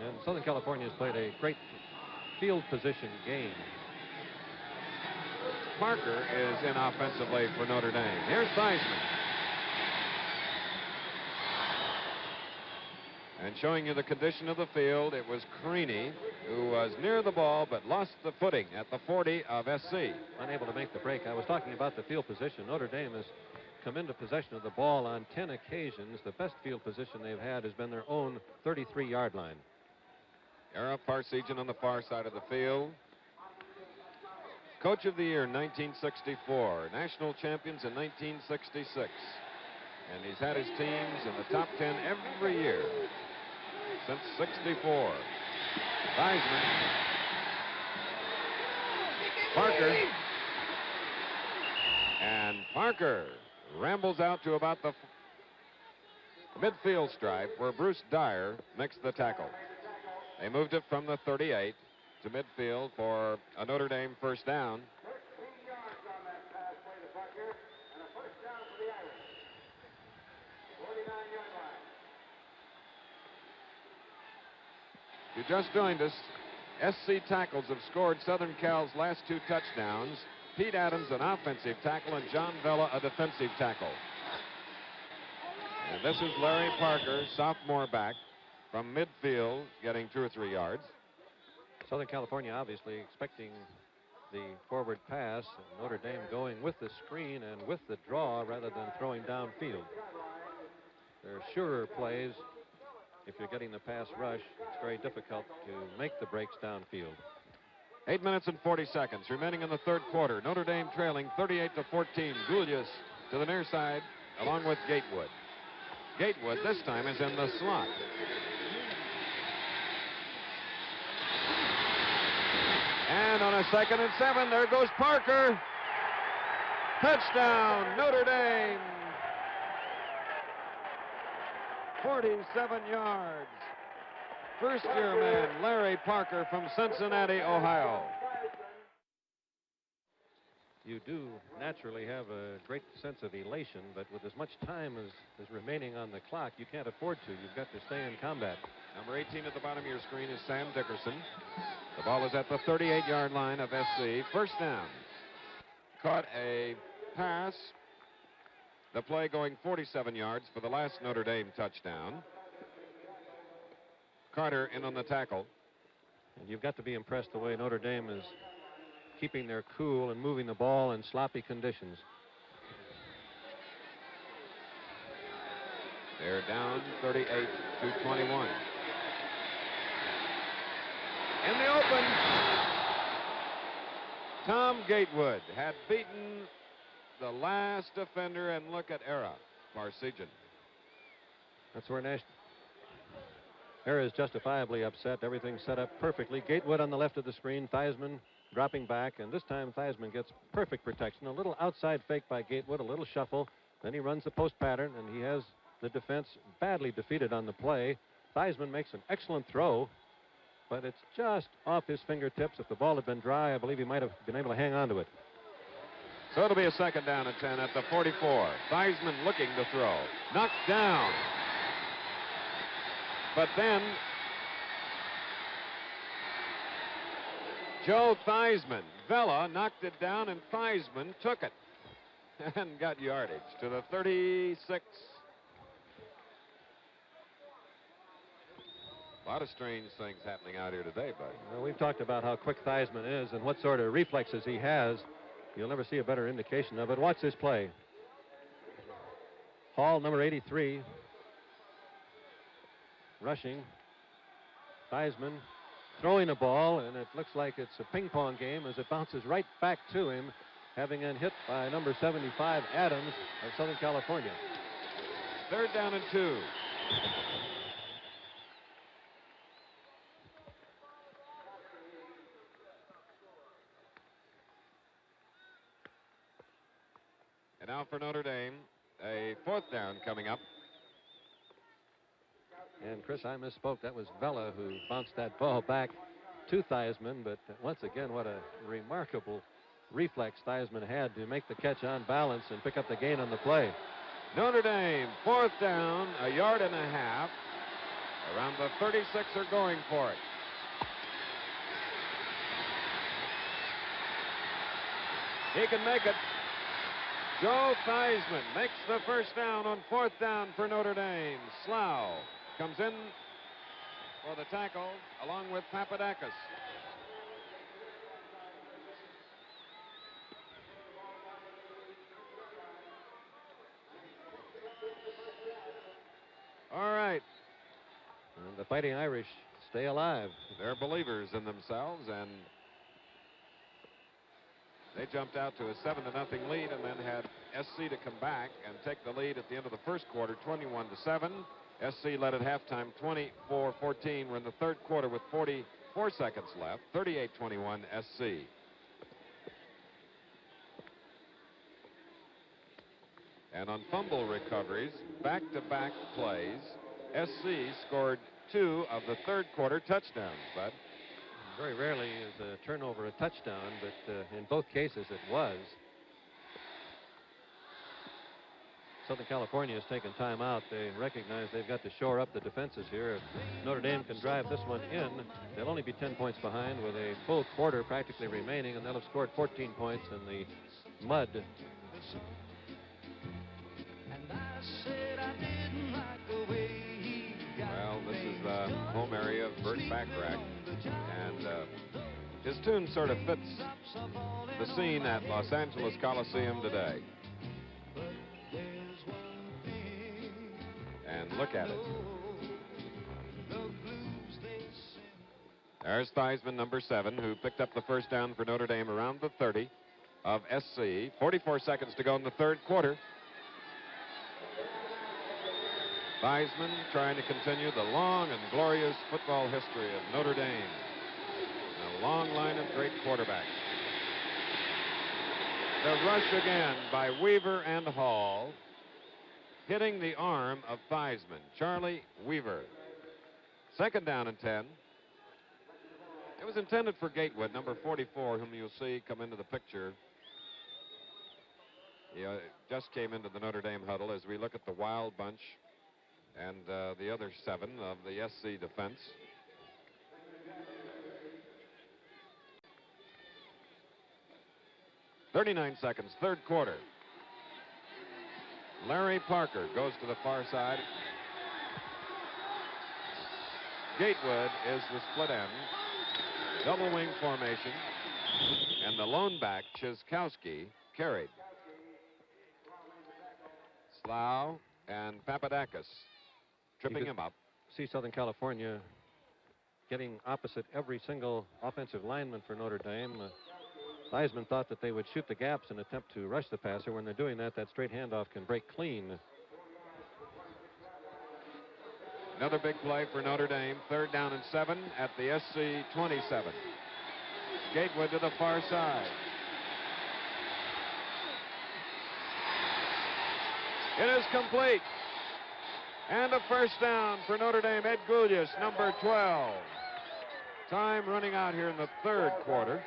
And Southern California has played a great field position game. Parker is in offensively for Notre Dame. Here's Theismann. And showing you the condition of the field, it was Carini who was near the ball but lost the footing at the 40 of SC. Unable to make the break. I was talking about the field position. Notre Dame has come into possession of the ball on 10 occasions. The best field position they've had has been their own 33-yard line. Ara Parseghian on the far side of the field. Coach of the Year in 1964. National champions in 1966. And he's had his teams in the top 10 every year since 64. Theismann. Parker. And Parker rambles out to about the midfield stripe where Bruce Dyer makes the tackle. They moved it from the 38 to midfield for a Notre Dame first down. If you just joined us, SC tackles have scored Southern Cal's last 2 touchdowns. Pete Adams, an offensive tackle, and John Vella, a defensive tackle. And this is Larry Parker, sophomore back from midfield, getting 2 or 3 yards. Southern California obviously expecting the forward pass. Notre Dame going with the screen and with the draw rather than throwing downfield. There are surer plays. If you're getting the pass rush, it's very difficult to make the breaks downfield. 8 minutes and 40 seconds remaining in the third quarter. Notre Dame trailing 38-14. Gulius to the near side along with Gatewood. Gatewood this time is in the slot. And on a 2nd and 7, there goes Parker. Touchdown, Notre Dame. 47 yards. First-year man Larry Parker from Cincinnati, Ohio. you do naturally have a great sense of elation, but with as much time as remaining on the clock, you can't afford to. You've got to stay in combat. Number 18 at the bottom of your screen is Sam Dickerson. The ball is at the 38-yard line of SC. First down. Caught a pass. The play going 47 yards for the last Notre Dame touchdown. Carter in on the tackle. And you've got to be impressed the way Notre Dame is keeping their cool and moving the ball in sloppy conditions. They're down 38-21. In the open, Tom Gatewood had beaten the last defender, and look at Era Parsegian. That's where Era is justifiably upset. Everything set up perfectly. Gatewood on the left of the screen, Theismann dropping back, and this time Theismann gets perfect protection. A little outside fake by Gatewood, a little shuffle. Then he runs the post pattern, and he has the defense badly defeated on the play. Theismann makes an excellent throw, but it's just off his fingertips. If the ball had been dry, I believe he might have been able to hang on to it. So it'll be a second down and 10 at the 44. Theismann looking to throw. Knocked down. But then Joe Theismann, Vela knocked it down, and Theismann took it and got yardage to the 36. A lot of strange things happening out here today, buddy. Well, we've talked about how quick Theismann is and what sort of reflexes he has. You'll never see a better indication of it. Watch this play. Hall, number 83, rushing. Theismann throwing a ball, and it looks like it's a ping-pong game as it bounces right back to him, having been hit by number 75, Adams of Southern California. Third down and 2. And now for Notre Dame, a fourth down coming up. And Chris, I misspoke. That was Vela who bounced that ball back to Theismann, but once again, what a remarkable reflex Theismann had to make the catch on balance and pick up the gain on the play. Notre Dame, fourth down, a yard and a half. Around the 36 are going for it. He can make it. Joe Theismann makes the first down on fourth down for Notre Dame. Slough comes in for the tackle along with Papadakis. All right. And the Fighting Irish stay alive. They're believers in themselves, and they jumped out to a 7-0 lead and then had SC to come back and take the lead at the end of the first quarter, 21-7. SC led at halftime, 24-14. We're in the third quarter with 44 seconds left, 38-21 SC. And on fumble recoveries, back-to-back plays, SC scored 2 of the third quarter touchdowns, Bud. Very rarely is a turnover a touchdown, but in both cases it was. Southern California has taken time out. They recognize they've got to shore up the defenses here. If Notre Dame can drive this one in, they'll only be 10 points behind with a full quarter practically remaining, and they'll have scored 14 points in the mud. Well, this is the home area of Burt Bacharach, and his tune sort of fits the scene at Los Angeles Coliseum today. And look at it. There's Theismann, number 7, who picked up the first down for Notre Dame around the 30 of SC. 44 seconds to go in the third quarter. Theismann trying to continue the long and glorious football history of Notre Dame. A long line of great quarterbacks. The rush again by Weaver and Hall, hitting the arm of Theismann, Charlie Weaver. Second down and 10. It was intended for Gatewood, number 44, whom you'll see come into the picture He just came into the Notre Dame huddle as we look at the wild bunch and the other 7 of the SC defense. .39 seconds, third quarter. Larry Parker goes to the far side. Gatewood is the split end. Double wing formation. And the lone back, Chiskowski, carried. Slough and Papadakis tripping him up. See Southern California getting opposite every single offensive lineman for Notre Dame. Theismann thought that they would shoot the gaps and attempt to rush the passer. When they're doing that, that straight handoff can break clean. Another big play for Notre Dame. 3rd down and 7 at the SC 27. Gatewood to the far side. It is complete. And a first down for Notre Dame. Ed Gulyas, number 12. Time running out here in the 3rd quarter.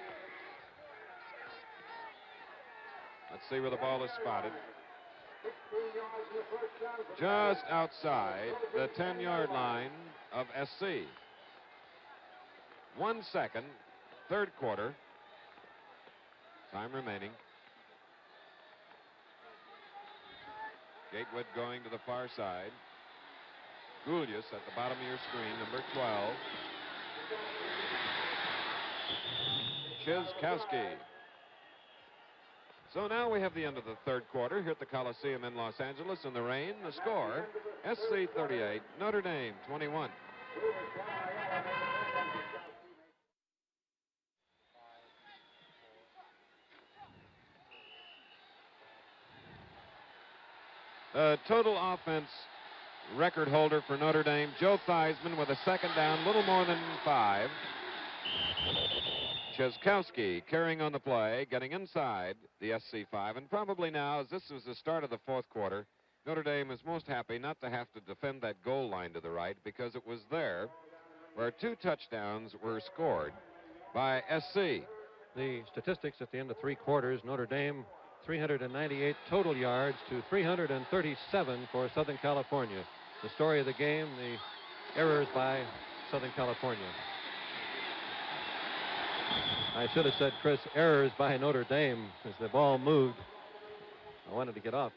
Let's see where the ball is spotted. Just outside the 10-yard line of SC. 1 second, 3rd quarter. Time remaining. Gatewood going to the far side. Gulyas at the bottom of your screen, number 12. Chiskowski. So now we have the end of the 3rd quarter here at the Coliseum in Los Angeles in the rain. The score, SC 38, Notre Dame 21. The total offense record holder for Notre Dame, Joe Theismann, with a 2nd down, little more than 5. Chiskowski carrying on the play, getting inside the SC 5, and probably now, as this was the start of the 4th quarter, Notre Dame is most happy not to have to defend that goal line to the right, because it was there where 2 touchdowns were scored by SC. The statistics at the end of 3 quarters, Notre Dame 398 total yards to 337 for Southern California. The story of the game, the errors by Southern California. I should have said, Chris, errors by Notre Dame as the ball moved. I wanted to get off.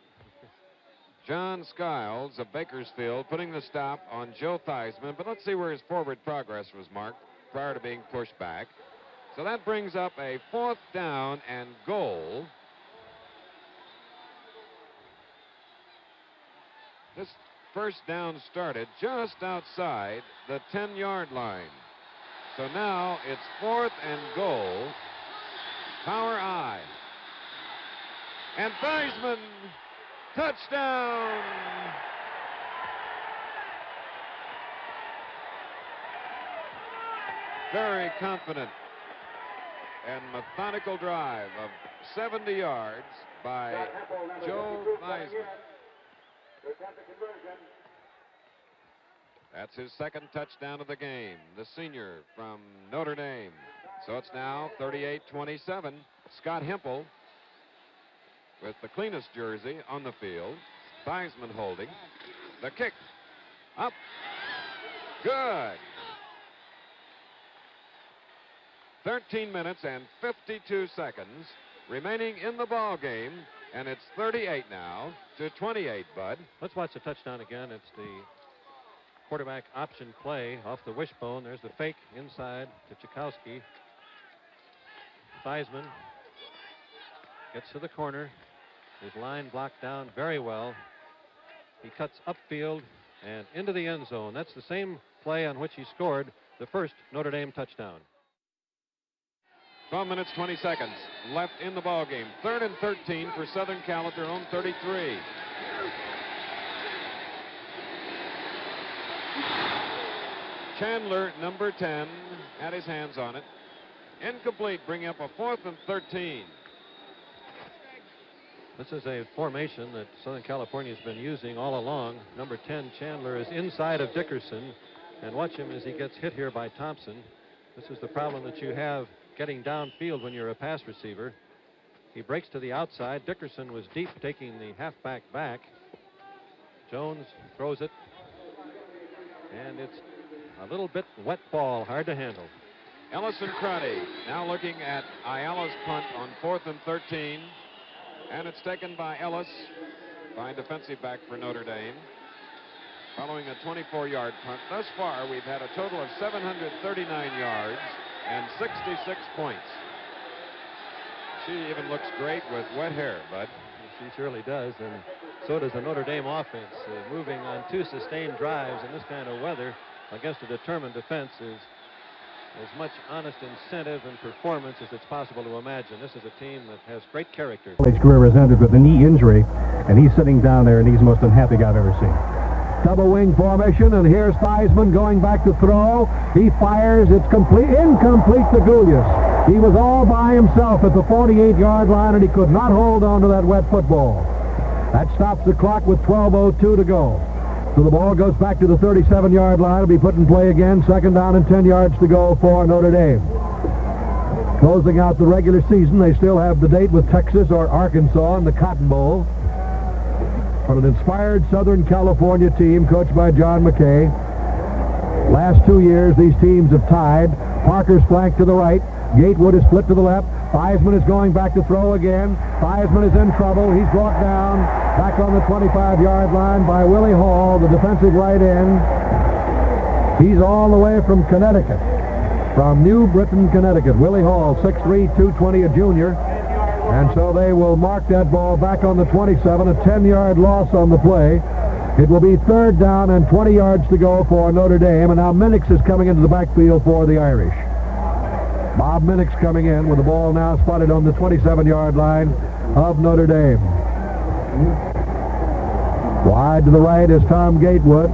John Skiles of Bakersfield putting the stop on Joe Theismann, but let's see where his forward progress was marked prior to being pushed back. So that brings up a 4th down and goal. This first down started just outside the 10-yard line. So now it's 4th and goal. Power I. And Theismann, touchdown! Very confident and methodical drive of 70 yards by Joe Theismann. That's his 2nd touchdown of the game, the senior from Notre Dame. So it's now 38-27. Scott Hempel with the cleanest jersey on the field. Theismann holding. The kick. Up. Good. 13 minutes and 52 seconds remaining in the ball game. And it's 38 now to 28, Bud. Let's watch the touchdown again. It's the quarterback option play off the wishbone. There's the fake inside to Chiskowski. Theismann gets to the corner. His line blocked down very well. He cuts upfield and into the end zone. That's the same play on which he scored the first Notre Dame touchdown. 12 minutes, 20 seconds left in the ball game. 3rd and 13 for Southern Cal at their own 33. Chandler, number 10, had his hands on it. Incomplete, bringing up a 4th and 13. This is a formation that Southern California has been using all along. Number 10, Chandler, is inside of Dickerson. And watch him as he gets hit here by Thompson. This is the problem that you have getting downfield when you're a pass receiver. He breaks to the outside. Dickerson was deep, taking the halfback back. Jones throws it, and it's a little bit wet ball, hard to handle. Ellis and Crotty now looking at Ayala's punt on 4th and 13. And it's taken by Ellis, by defensive back for Notre Dame. Following a 24-yard punt. Thus far, we've had a total of 739 yards and 66 points. She even looks great with wet hair, Bud. She surely does, and so does the Notre Dame offense. Moving on 2 sustained drives in this kind of weather against a determined defense is as much honest incentive and performance as it's possible to imagine. This is a team that has great character. His career has ended with a knee injury, and he's sitting down there, and he's the most unhappy guy I've ever seen. Double wing formation, and here's Theismann going back to throw. He fires. It's complete, incomplete to Gulius. He was all by himself at the 48-yard line, and he could not hold on to that wet football. That stops the clock with 12:02 to go. So the ball goes back to the 37-yard line. It'll be put in play again. 2nd down and 10 yards to go for Notre Dame. Closing out the regular season, they still have the date with Texas or Arkansas in the Cotton Bowl. But an inspired Southern California team coached by John McKay. Last 2 years, these teams have tied. Parker's flanked to the right. Gatewood is split to the left. Theismann is going back to throw again. Theismann is in trouble. He's brought down back on the 25-yard line by Willie Hall, the defensive right end. He's all the way from Connecticut, from New Britain, Connecticut. Willie Hall, 6'3", 220, a junior. And so they will mark that ball back on the 27, a 10-yard loss on the play. It will be 3rd down and 20 yards to go for Notre Dame. And now Minix is coming into the backfield for the Irish. Bob Minix coming in with the ball now spotted on the 27-yard line of Notre Dame. Wide to the right is Tom Gatewood.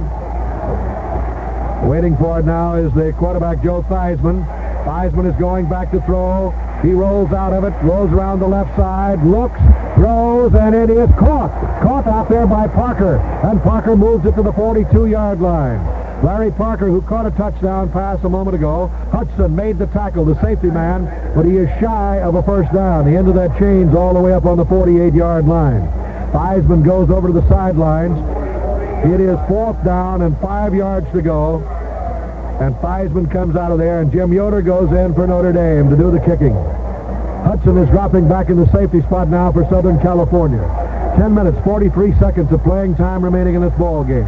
Waiting for it now is the quarterback, Joe Theismann. Theismann is going back to throw. He rolls out of it, rolls around the left side, looks, throws, and it is caught. Caught out there by Parker. And Parker moves it to the 42-yard line. Larry Parker, who caught a touchdown pass a moment ago. Hudson made the tackle, the safety man, but he is shy of a first down. The end of that chain's all the way up on the 48-yard line. Theismann goes over to the sidelines. It is 4th down and 5 yards to go. And Theismann comes out of there, and Jim Yoder goes in for Notre Dame to do the kicking. Hudson is dropping back in the safety spot now for Southern California. 10 minutes, 43 seconds of playing time remaining in this ball game.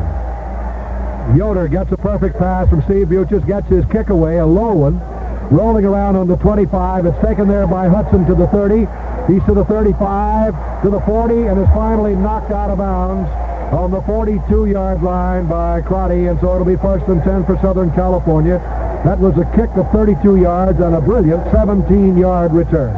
Yoder gets a perfect pass from Steve Buches, gets his kick away, a low one, rolling around on the 25. It's taken there by Hudson to the 30. He's to the 35, to the 40, and is finally knocked out of bounds on the 42-yard line by Crotty, and so it'll be 1st and 10 for Southern California. That was a kick of 32 yards and a brilliant 17-yard return.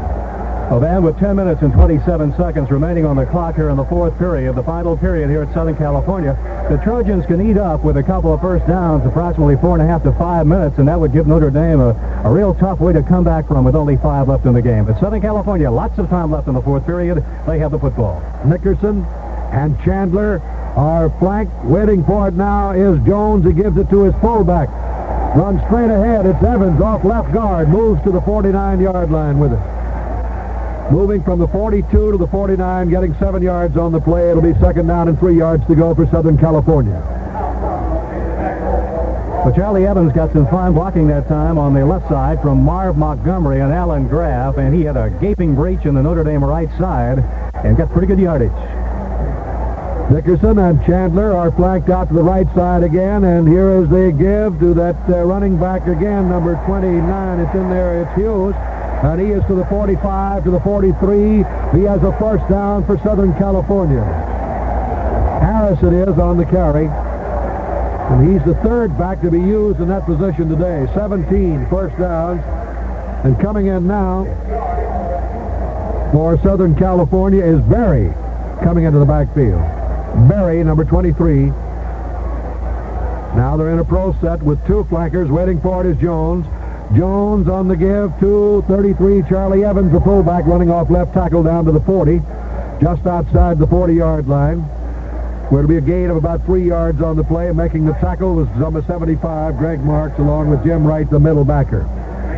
Well, then, with 10 minutes and 27 seconds remaining on the clock here in the 4th period, the final period here at Southern California, the Trojans can eat up with a couple of first downs, approximately 4.5 to 5 minutes, and that would give Notre Dame a real tough way to come back from with only 5 left in the game. But Southern California, lots of time left in the 4th period. They have the football. Nickerson and Chandler are flanked. Waiting for it now is Jones. He gives it to his fullback. Runs straight ahead. It's Evans off left guard. Moves to the 49-yard line with it. Moving from the 42 to the 49, getting 7 yards on the play. It'll be 2nd down and 3 yards to go for Southern California. But Charlie Evans got some fine blocking that time on the left side from Marv Montgomery and Alan Graff, and he had a gaping breach in the Notre Dame right side and got pretty good yardage. Dickerson and Chandler are flanked out to the right side again, and here is the give to that running back again, number 29. It's in there. It's Hughes. And he is to the 45, to the 43. He has a first down for Southern California. Harris it is on the carry. And he's the 3rd back to be used in that position today. 17 first downs. And coming in now for Southern California is Berry coming into the backfield. Berry, number 23. Now they're in a pro set with 2 flankers. Waiting for it is Jones. Jones on the give to 33. Charlie Evans, the fullback, running off left tackle down to the 40, just outside the 40-yard line, where it'll be a gain of about 3 yards on the play. Making the tackle was number 75, Greg Marks, along with Jim Wright, the middle backer.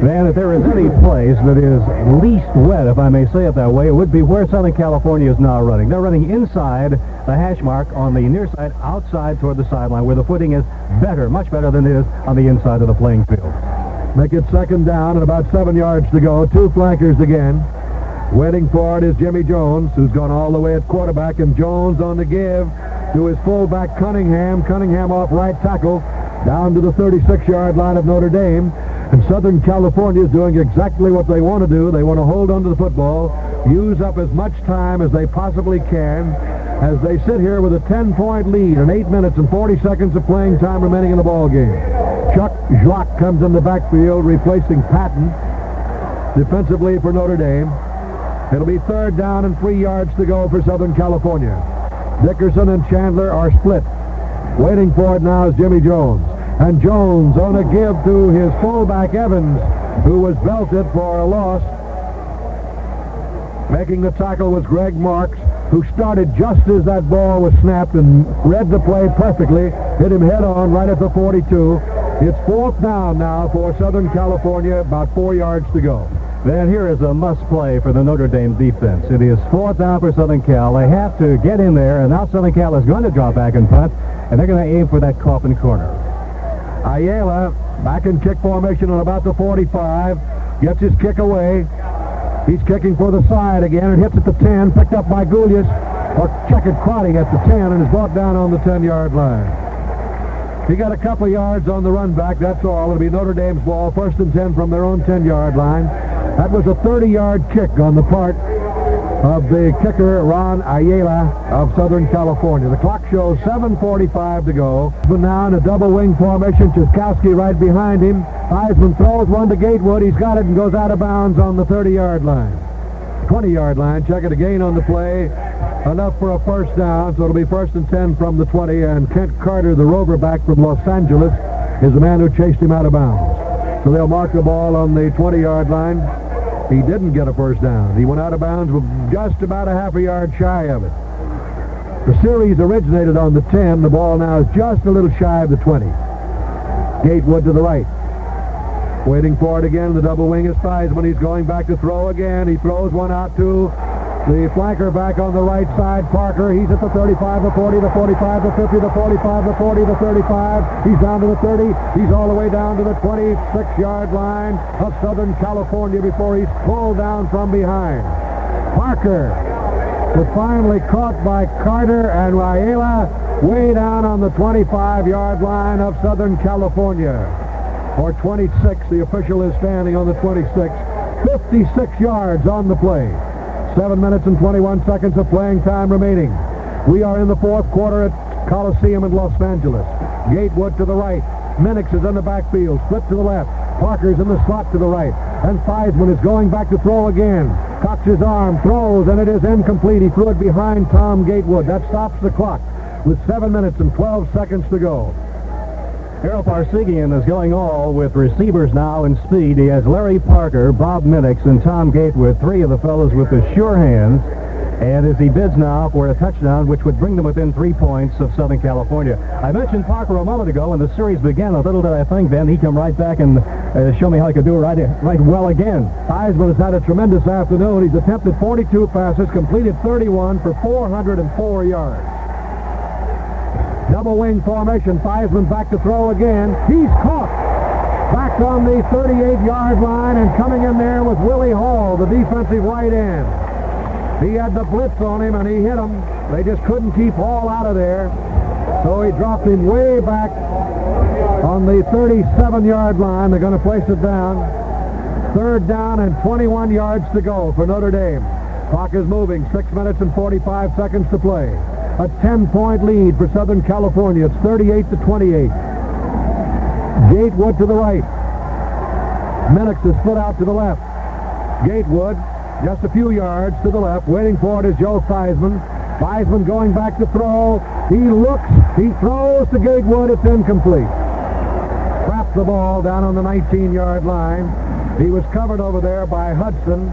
Van, if there is any place that is least wet, if I may say it that way, it would be where Southern California is now running. They're running inside the hash mark on the near side, outside toward the sideline, where the footing is better, much better than it is on the inside of the playing field. Make it second down and about 7 yards to go. Two flankers again. Waiting for it is Jimmy Jones, who's gone all the way at quarterback, and Jones on the give to his fullback Cunningham. Cunningham off right tackle down to the 36-yard line of Notre Dame. And Southern California is doing exactly what they want to do. They want to hold on to the football, use up as much time as they possibly can as they sit here with a 10-point lead and 8 minutes and 40 seconds of playing time remaining in the ball game. Chuck Jacques comes in the backfield, replacing Patton defensively for Notre Dame. It'll be third down and 3 yards to go for Southern California. Dickerson and Chandler are split. Waiting for it now is Jimmy Jones. And Jones on a give to his fullback Evans, who was belted for a loss. Making the tackle was Greg Marks, who started just as that ball was snapped and read the play perfectly. Hit him head on right at the 42. It's fourth down now for Southern California, about 4 yards to go. Then here is a must play for the Notre Dame defense. It is fourth down for Southern Cal. They have to get in there, and now Southern Cal is going to drop back and punt, and they're going to aim for that coffin corner. Ayala back in kick formation on about the 45. Gets his kick away. He's kicking for the side again and hits at the 10. Picked up by Gulius, or checkered Quaddy at the 10, and is brought down on the 10-yard line. He got a couple of yards on the run back, that's all. It'll be Notre Dame's ball, first and 10 from their own 10-yard line. That was a 30-yard kick on the part of the kicker, Ron Ayala of Southern California. The clock shows 7:45 to go. But now in a double wing formation, Chiskowski right behind him. Heisman throws one to Gatewood. He's got it and goes out of bounds on the 30-yard line. 20-yard line. Check it again on the play. Enough for a first down, so it'll be first and 10 from the 20. And Kent Carter, the rover back from Los Angeles, is the man who chased him out of bounds. So they'll mark the ball on the 20-yard line. He didn't get a first down. He went out of bounds with just about a half a yard shy of it. The series originated on the 10. The ball now is just a little shy of the 20. Gatewood to the right. Waiting for it again. The double wing is Theismann. He's going back to throw again. He throws one out to the flanker back on the right side, Parker. He's at the 35, the 40, the 45, the 50, the 45, the 40, the 35. He's down to the 30. He's all the way down to the 26-yard line of Southern California before he's pulled down from behind. Parker was finally caught by Carter and Ayala way down on the 25-yard line of Southern California. Or 26, the official is standing on the 26. 56 yards on the play. 7 minutes and 21 seconds of playing time remaining. We are in the fourth quarter at Coliseum in Los Angeles. Gatewood to the right. Minix is in the backfield. Split to the left. Parker's in the slot to the right. And Theismann is going back to throw again. Cocks his arm, throws, and it is incomplete. He threw it behind Tom Gatewood. That stops the clock with 7 minutes and 12 seconds to go. Harold Parsegian is going all with receivers now in speed. He has Larry Parker, Bob Minix, and Tom Gatewood, three of the fellows with the sure hands. And as he bids now for a touchdown, which would bring them within 3 points of Southern California. I mentioned Parker a moment ago when the series began. A little did I think, Ben, he'd come right back and show me how he could do it right well again. Theismann has had a tremendous afternoon. He's attempted 42 passes, completed 31 for 404 yards. Double wing formation. Theismann back to throw again. He's caught back on the 38-yard line, and coming in there was Willie Hall, the defensive right end. He had the blitz on him, and he hit him. They just couldn't keep Hall out of there, so he dropped him way back on the 37-yard line. They're going to place it down. Third down and 21 yards to go for Notre Dame. Clock is moving. 6 minutes and 45 seconds to play. A 10-point lead for Southern California. It's 38-28. Gatewood to the right. Minix is split out to the left. Gatewood just a few yards to the left. Waiting for it is Joe Theismann. Theismann going back to throw. He looks. He throws to Gatewood. It's incomplete. Trapped the ball down on the 19-yard line. He was covered over there by Hudson.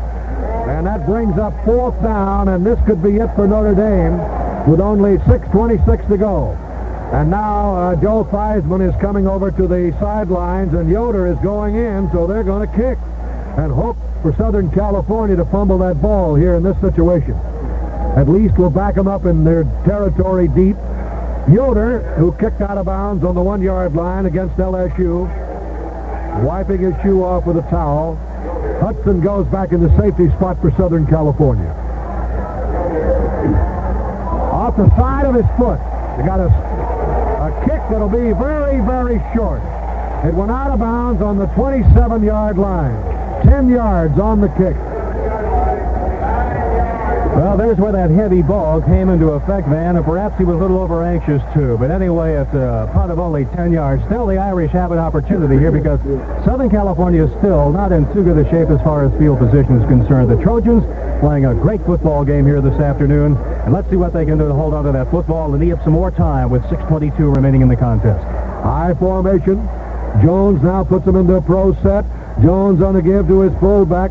And that brings up fourth down, and this could be it for Notre Dame with only 6:26 to go. And now Joe Theismann is coming over to the sidelines, and Yoder is going in, so they're going to kick and hope for Southern California to fumble that ball here in this situation. At least we'll back them up in their territory deep. Yoder, who kicked out of bounds on the 1-yard line against LSU, wiping his shoe off with a towel. Hudson goes back in the safety spot for Southern California. Off the side of his foot. They got a kick that'll be very, very short. It went out of bounds on the 27-yard line. 10 yards on the kick. Well, there's where that heavy ball came into effect, Van, and perhaps he was a little over-anxious, too. But anyway, it's a punt of only 10 yards. Still, the Irish have an opportunity here because Southern California is still not in too good a shape as far as field position is concerned. The Trojans playing a great football game here this afternoon, and let's see what they can do to hold on to that football and eat up some more time with 6:22 remaining in the contest. High formation. Jones now puts him into a pro set. Jones on the give to his fullback,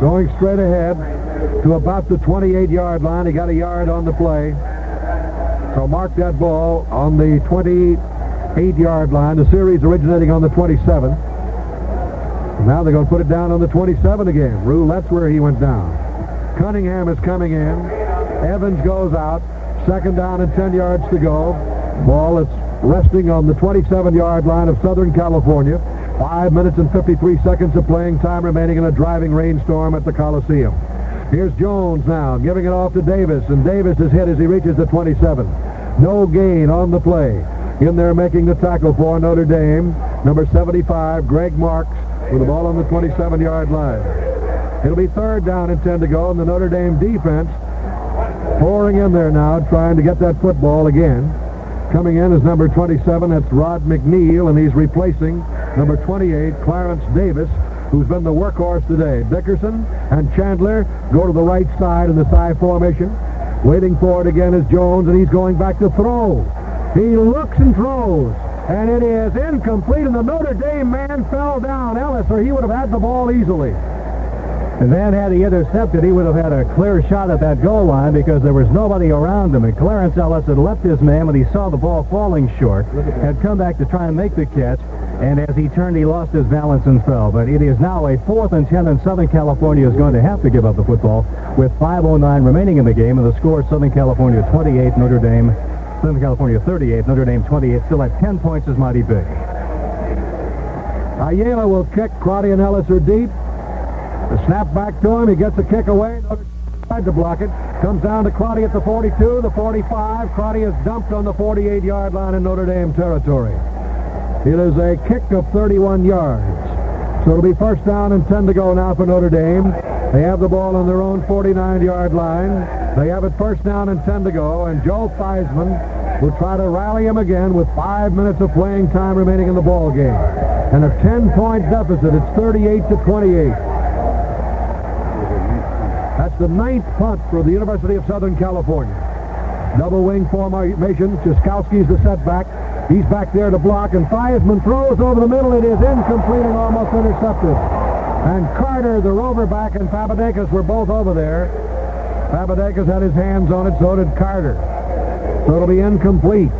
going straight ahead to about the 28-yard line. He got a yard on the play. So mark that ball on the 28-yard line. The series originating on the 27. Now they're going to put it down on the 27 again. Rule, that's where he went down. Cunningham is coming in. Evans goes out. 2nd down and 10 yards to go. Ball is resting on the 27-yard line of Southern California. 5 minutes and 53 seconds of playing time remaining in a driving rainstorm at the Coliseum. Here's Jones now, giving it off to Davis, and Davis is hit as he reaches the 27. No gain on the play. In there making the tackle for Notre Dame, number 75, Greg Marks, with the ball on the 27-yard line. It'll be 3rd down and 10 to go, and the Notre Dame defense pouring in there now, trying to get that football again. Coming in is number 27, that's Rod McNeil, and he's replacing number 28, Clarence Davis, who's been the workhorse today. Dickerson and Chandler go to the right side in the side formation. Waiting for it again is Jones, and he's going back to throw. He looks and throws, and it is incomplete, and the Notre Dame man fell down, Ellis, or he would have had the ball easily. And then had he intercepted, he would have had a clear shot at that goal line because there was nobody around him. And Clarence Ellis had left his man when he saw the ball falling short, had come back to try and make the catch, and as he turned, he lost his balance and fell. But it is now a 4th and 10, and Southern California is going to have to give up the football with 5:09 remaining in the game, and the score is Southern California 28, Southern California 38, Notre Dame 28. Still at 10 points is mighty big. Ayala will kick. Crotty and Ellis are deep. The snap back to him. He gets the kick away. Tried to block it. Comes down to Crotty at the 42, the 45. Crotty is dumped on the 48-yard line in Notre Dame territory. It is a kick of 31 yards. So it'll be 1st down and 10 to go now for Notre Dame. They have the ball on their own 49-yard line. They have it 1st down and 10 to go, and Joe Theismann will try to rally him again with 5 minutes of playing time remaining in the ball game. And a 10-point deficit. It's 38-28. That's the 9th punt for the University of Southern California. Double wing formation. Ciskowski's the setback. He's back there to block, and Theismann throws over the middle. It is incomplete and almost intercepted. And Carter, the rover back, and Papadakis were both over there. Papadakis had his hands on it, so did Carter. So it'll be incomplete.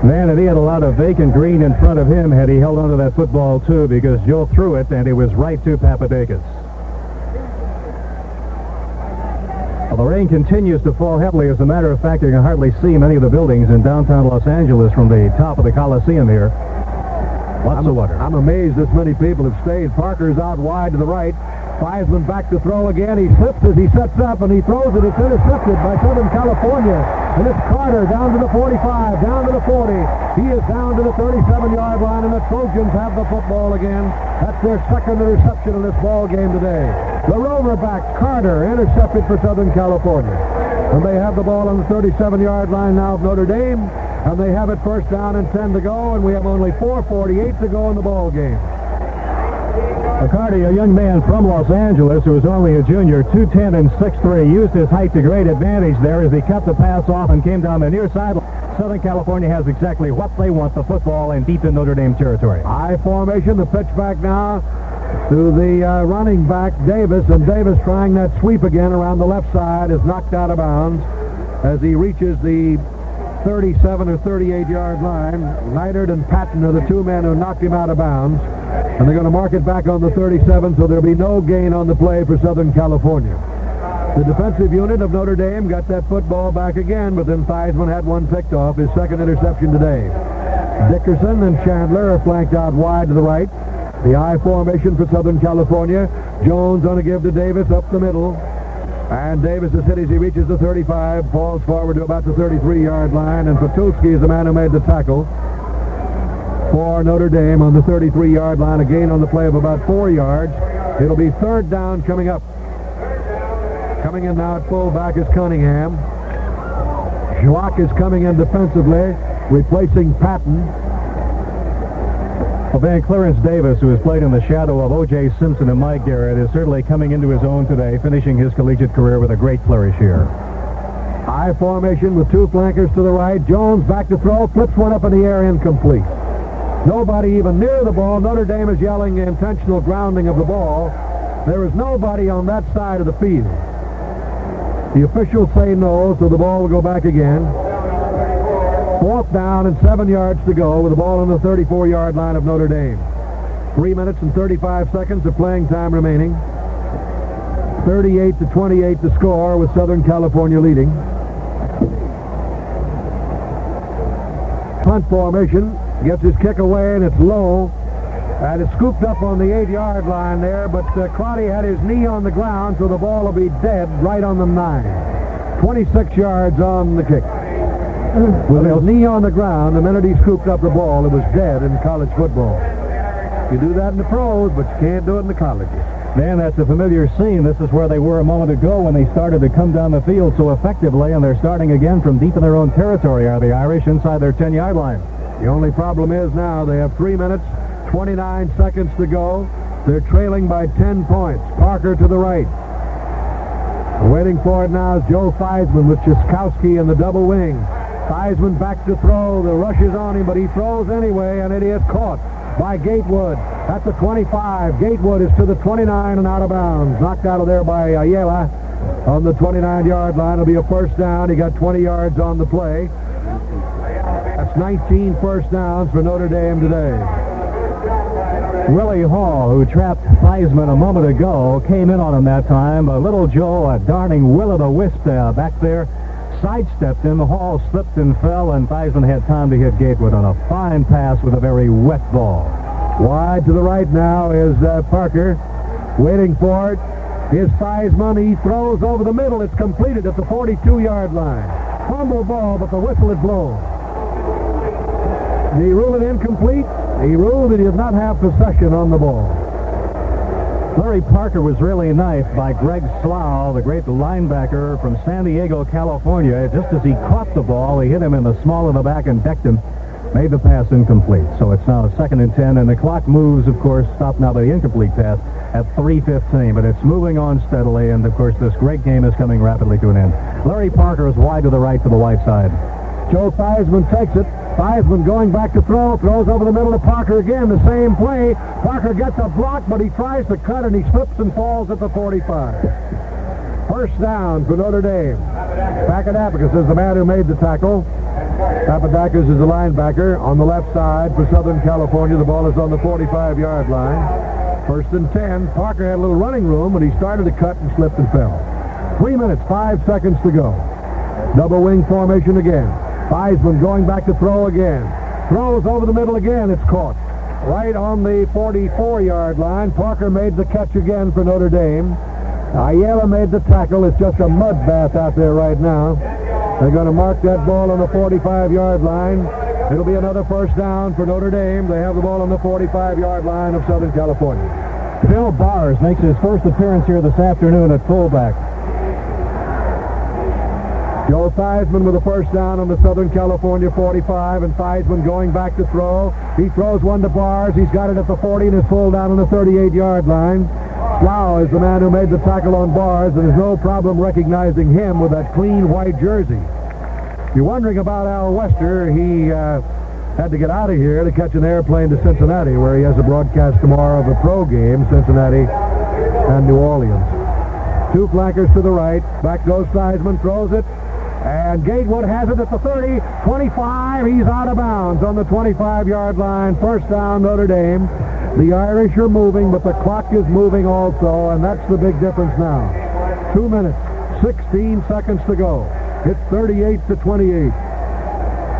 Man, and he had a lot of vacant green in front of him had he held onto that football, too, because Joe threw it, and it was right to Papadakis. Well, the rain continues to fall heavily. As a matter of fact, you can hardly see many of the buildings in downtown Los Angeles from the top of the Coliseum here. Lots of water. I'm amazed this many people have stayed. Parker's out wide to the right. Theismann back to throw again. He slips as he sets up, and he throws it. It's intercepted by Southern California. And it's Carter down to the 45, down to the 40. He is down to the 37-yard line, and the Trojans have the football again. That's their 2nd interception in this ball game today. The rover back, Carter, intercepted for Southern California. And they have the ball on the 37-yard line now of Notre Dame, and they have it 1st down and 10 to go, and we have only 4:48 to go in the ball game. McCarty, a young man from Los Angeles who was only a junior, 2'10" and 6'3", used his height to great advantage there as he cut the pass off and came down the near sideline. Southern California has exactly what they want, the football, and deep in Notre Dame territory. High formation, the pitch back now to the running back, Davis, and Davis trying that sweep again around the left side is knocked out of bounds as he reaches the 37 or 38-yard line. Neidert and Patton are the two men who knocked him out of bounds. And they're going to mark it back on the 37, so there'll be no gain on the play for Southern California. The defensive unit of Notre Dame got that football back again, but then Theismann had one picked off, his second interception today. Dickerson and Chandler are flanked out wide to the right. The I formation for Southern California. Jones going to give to Davis up the middle. And Davis is hit as he reaches the 35, falls forward to about the 33-yard line, and Patulski is the man who made the tackle for Notre Dame on the 33-yard line, a gain on the play of about 4 yards. It'll be third down coming up. Coming in now at fullback is Cunningham. Jock is coming in defensively, replacing Patton. Well, Van Clarence Davis, who has played in the shadow of O.J. Simpson and Mike Garrett, is certainly coming into his own today, finishing his collegiate career with a great flourish here. I formation with two flankers to the right. Jones back to throw, flips one up in the air, incomplete. Nobody even near the ball. Notre Dame is yelling intentional grounding of the ball. There is nobody on that side of the field. The officials say no, so the ball will go back again. Fourth down and 7 yards to go with the ball on the 34-yard line of Notre Dame. 3 minutes and 35 seconds of playing time remaining. 38-28 to score with Southern California leading. Punt formation. Gets his kick away, and it's low. And it's scooped up on the 8-yard line there, but Crotty had his knee on the ground, so the ball will be dead right on the 9. 26 yards on the kick. With his knee on the ground, the minute he scooped up the ball, it was dead in college football. You do that in the pros, but you can't do it in the colleges. Man, that's a familiar scene. This is where they were a moment ago when they started to come down the field so effectively, and they're starting again from deep in their own territory, are the Irish, inside their 10-yard line. The only problem is now they have 3 minutes, 29 seconds to go. They're trailing by 10 points. Parker to the right. Waiting for it now is Joe Theismann with Chiskowski in the double wing. Theismann back to throw. The rush is on him, but he throws anyway, and it is caught by Gatewood at the 25. Gatewood is to the 29 and out of bounds. Knocked out of there by Ayala on the 29-yard line. It'll be a first down. He got 20 yards on the play. That's 19 first downs for Notre Dame today. Willie Hall, who trapped Theismann a moment ago, came in on him that time. Little Joe, a darning will-o'-the-wisp back there, sidestepped him. Hall slipped and fell, and Theismann had time to hit Gatewood on a fine pass with a very wet ball. Wide to the right now is Parker. Waiting for it is Theismann. He throws over the middle. It's completed at the 42-yard line. Fumble ball, but the whistle is blown. He ruled it incomplete. He ruled that he did not have possession on the ball. Larry Parker was really knifed by Greg Slough, the great linebacker from San Diego, California. Just as he caught the ball, he hit him in the small of the back and decked him. Made the pass incomplete. So it's now 2nd and 10, and the clock moves, of course, stopped now by the incomplete pass at 3:15. But it's moving on steadily, and, of course, this great game is coming rapidly to an end. Larry Parker is wide to the right to the white side. Joe Theismann takes it. Theismann going back to throw, throws over the middle to Parker again, the same play. Parker gets a block, but he tries to cut, and he slips and falls at the 45. First down for Notre Dame. Papadakis is the man who made the tackle. Papadakis is the linebacker on the left side for Southern California. The ball is on the 45-yard line. 1st and 10. Parker had a little running room, but he started to cut and slipped and fell. 3 minutes, 5 seconds to go. Double wing formation again. Theismann going back to throw again. Throws over the middle again. It's caught. Right on the 44-yard line. Parker made the catch again for Notre Dame. Ayala made the tackle. It's just a mud bath out there right now. They're going to mark that ball on the 45-yard line. It'll be another first down for Notre Dame. They have the ball on the 45-yard line of Southern California. Bill Bars makes his first appearance here this afternoon at fullback. Joe Theismann with a first down on the Southern California 45, and Theismann going back to throw. He throws one to Bars. He's got it at the 40 and is pulled down on the 38-yard line. Slough is the man who made the tackle on Bars, and there's no problem recognizing him with that clean white jersey. If you're wondering about Al Wester, he had to get out of here to catch an airplane to Cincinnati, where he has a broadcast tomorrow of a pro game, Cincinnati and New Orleans. Two flankers to the right. Back goes Theismann, throws it. And Gatewood has it at the 30, 25. He's out of bounds on the 25-yard line. First down, Notre Dame. The Irish are moving, but the clock is moving also, and that's the big difference now. 2 minutes, 16 seconds to go. It's 38-28.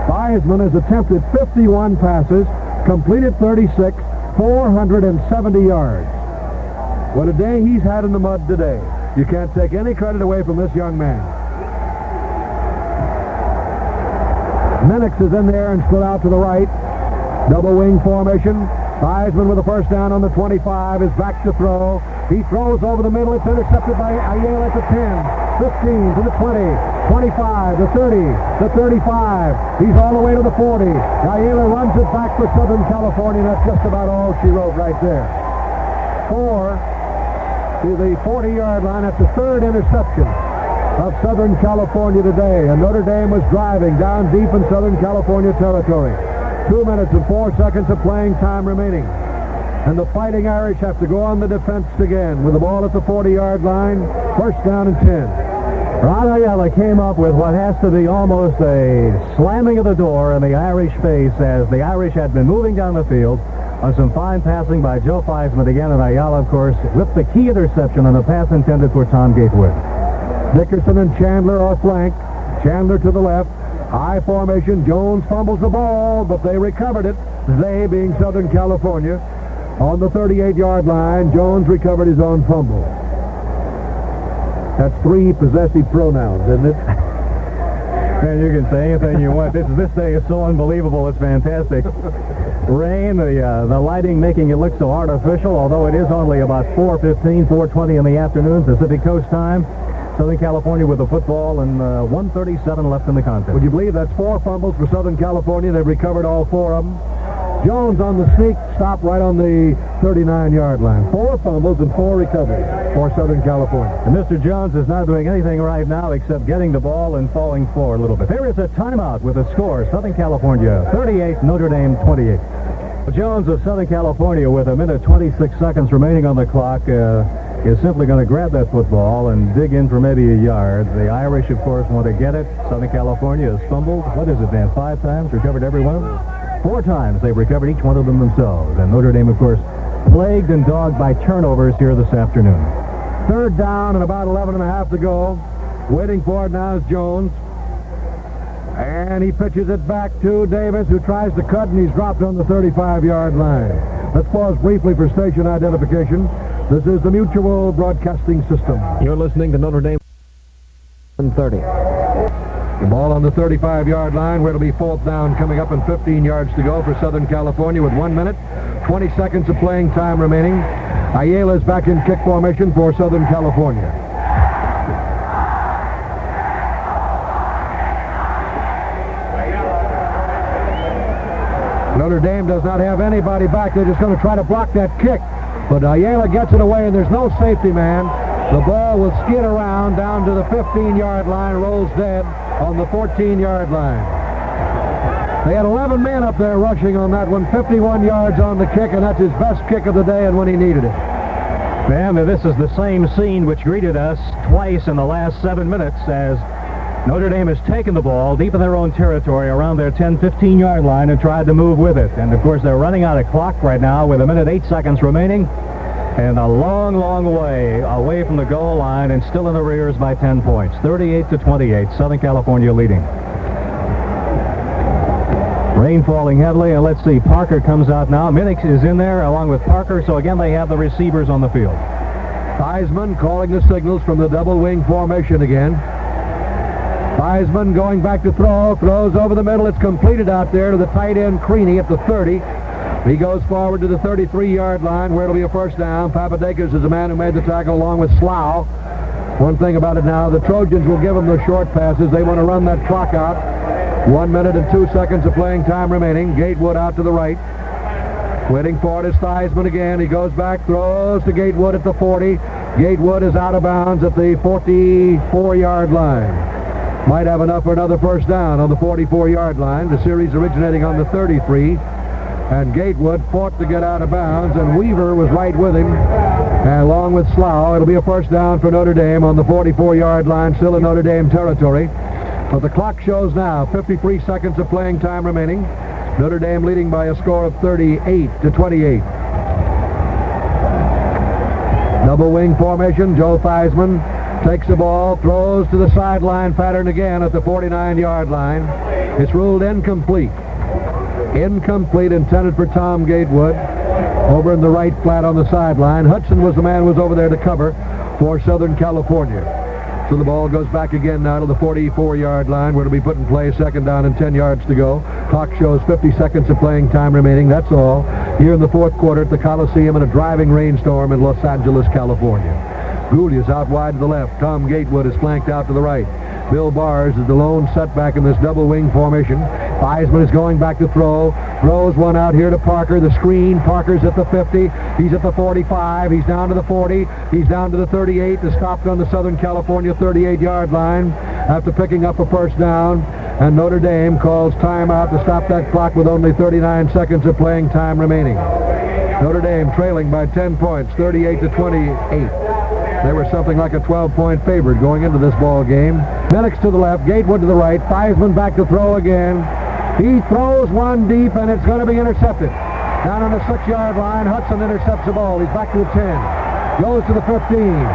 Theismann has attempted 51 passes, completed 36, 470 yards. What a day he's had in the mud today. You can't take any credit away from this young man. Minix is in there and split out to the right. Double wing formation. Theismann with a first down on the 25 is back to throw. He throws over the middle. It's intercepted by Ayala at the 10, 15 to the 20, 25, the 30, the 35. He's all the way to the 40. Ayala runs it back for Southern California. That's just about all she wrote right there. 4 to the 40-yard line. That's the third interception of Southern California today. And Notre Dame was driving down deep in Southern California territory. 2 minutes and 4 seconds of playing time remaining. And the Fighting Irish have to go on the defense again with the ball at the 40-yard line. First down and 10. Ron Ayala came up with what has to be almost a slamming of the door in the Irish face as the Irish had been moving down the field on some fine passing by Joe Theismann again, and Ayala, of course, with the key interception on a pass intended for Tom Gatewood. Dickerson and Chandler are flanked. Chandler to the left. High formation. Jones fumbles the ball, but they recovered it. They being Southern California. On the 38-yard line, Jones recovered his own fumble. That's 3 possessive pronouns, isn't it? And you can say anything you want. This day is so unbelievable. It's fantastic. Rain, the lighting making it look so artificial, although it is only about 4:15, 4:20 in the afternoon, Pacific Coast time. Southern California with the football and 1:37 left in the contest. Would you believe that's 4 fumbles for Southern California? They've recovered all 4 of them. Jones on the sneak, stop right on the 39-yard line. 4 fumbles and 4 recoveries for Southern California. And Mr. Jones is not doing anything right now except getting the ball and falling forward a little bit. There is a timeout with a score. Southern California 38, Notre Dame 28. Jones of Southern California with a minute 26 seconds remaining on the clock is simply going to grab that football and dig in for maybe a yard. The Irish, of course, want to get it. Southern California has fumbled. What is it, Dan? 5 times? Recovered every one of them? 4 times they've recovered each one of them themselves. And Notre Dame, of course, plagued and dogged by turnovers here this afternoon. Third down and about 11 and a half to go. Waiting for it now is Jones. And he pitches it back to Davis, who tries to cut, and he's dropped on the 35-yard line. Let's pause briefly for station identification. This is the Mutual Broadcasting System. You're listening to Notre Dame 30. The ball on the 35-yard line, where it'll be 4th down coming up and 15 yards to go for Southern California with 1 minute, 20 seconds of playing time remaining. Ayala's back in kick formation for Southern California. Notre Dame does not have anybody back. They're just going to try to block that kick. But Ayala gets it away, and there's no safety man. The ball will skid around down to the 15-yard line, rolls dead on the 14-yard line. They had 11 men up there rushing on that one, 51 yards on the kick, and that's his best kick of the day and when he needed it. And this is the same scene which greeted us twice in the last 7 minutes as Notre Dame has taken the ball deep in their own territory around their 10, 15-yard line and tried to move with it. And, of course, they're running out of clock right now with 1 minute 8 seconds remaining and a long, long way away from the goal line and still in the rears by 10 points. 38-28, Southern California leading. Rain falling heavily, and let's see, Parker comes out now. Minix is in there along with Parker, so again they have the receivers on the field. Theismann calling the signals from the double wing formation again. Theismann going back to throw, throws over the middle. It's completed out there to the tight end Creaney at the 30. He goes forward to the 33-yard line where it'll be a first down. Papadakis is the man who made the tackle along with Slough. One thing about it now, the Trojans will give them the short passes. They want to run that clock out. 1 minute and 2 seconds of playing time remaining. Gatewood out to the right. Waiting for it is Theismann again. He goes back, throws to Gatewood at the 40. Gatewood is out of bounds at the 44-yard line. Might have enough for another first down on the 44-yard line. The series originating on the 33. And Gatewood fought to get out of bounds, and Weaver was right with him. And along with Slough, it'll be a first down for Notre Dame on the 44-yard line, still in Notre Dame territory. But the clock shows now 53 seconds of playing time remaining. Notre Dame leading by a score of 38-28. Double wing formation. Joe Theismann takes the ball, throws to the sideline pattern again at the 49-yard line. It's ruled incomplete. Incomplete, intended for Tom Gatewood over in the right flat on the sideline. Hudson was the man who was over there to cover for Southern California. So the ball goes back again now to the 44-yard line, where it'll be put in play, second down and 10 yards to go. Clock shows 50 seconds of playing time remaining. That's all here in the fourth quarter at the Coliseum in a driving rainstorm in Los Angeles, California. Gooley is out wide to the left. Tom Gatewood is flanked out to the right. Bill Bars is the lone setback in this double wing formation. Theismann is going back to throw. Throws one out here to Parker. The screen. Parker's at the 50. He's at the 45. He's down to the 40. He's down to the 38. The stopped on the Southern California 38-yard line after picking up a first down. And Notre Dame calls timeout to stop that clock with only 39 seconds of playing time remaining. Notre Dame trailing by 10 points, 38-28. They were something like a 12-point favorite going into this ball game. Minix to the left, Gatewood to the right, Theismann back to throw again. He throws one deep, and it's going to be intercepted. Down on the 6-yard line, Hudson intercepts the ball. He's back to the 10. Goes to the 15.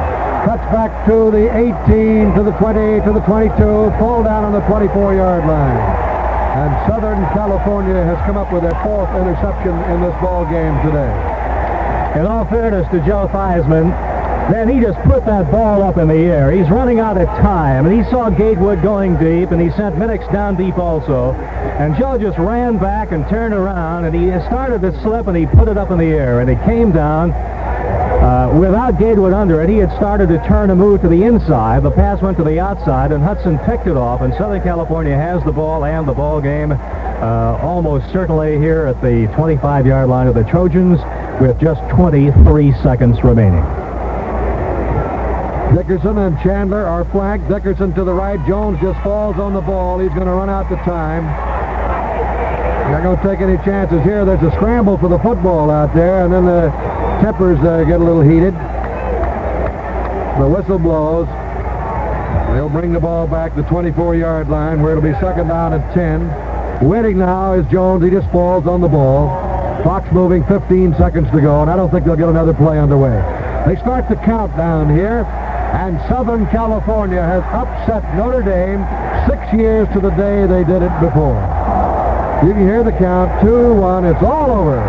Cuts back to the 18, to the 20, to the 22. Pulled down on the 24-yard line. And Southern California has come up with their fourth interception in this ball game today. In all fairness to Joe Theismann, then he just put that ball up in the air. He's running out of time, and he saw Gatewood going deep, and he sent Minix down deep also. And Joe just ran back and turned around, and he started to slip, and he put it up in the air, and it came down without Gatewood under it. He had started to turn and move to the inside. The pass went to the outside, and Hudson picked it off, and Southern California has the ball and the ball game almost certainly here at the 25-yard line of the Trojans with just 23 seconds remaining. Dickerson and Chandler are flanked. Dickerson to the right. Jones just falls on the ball. He's going to run out the time. Not going to take any chances here. There's a scramble for the football out there, and then the tempers get a little heated. The whistle blows. They'll bring the ball back to the 24-yard line, where it'll be second down and 10. Winning now is Jones. He just falls on the ball. Clock's moving, 15 seconds to go, and I don't think they'll get another play underway. They start the countdown here. And Southern California has upset Notre Dame 6 years to the day they did it before. You can hear the count, 2-1, it's all over.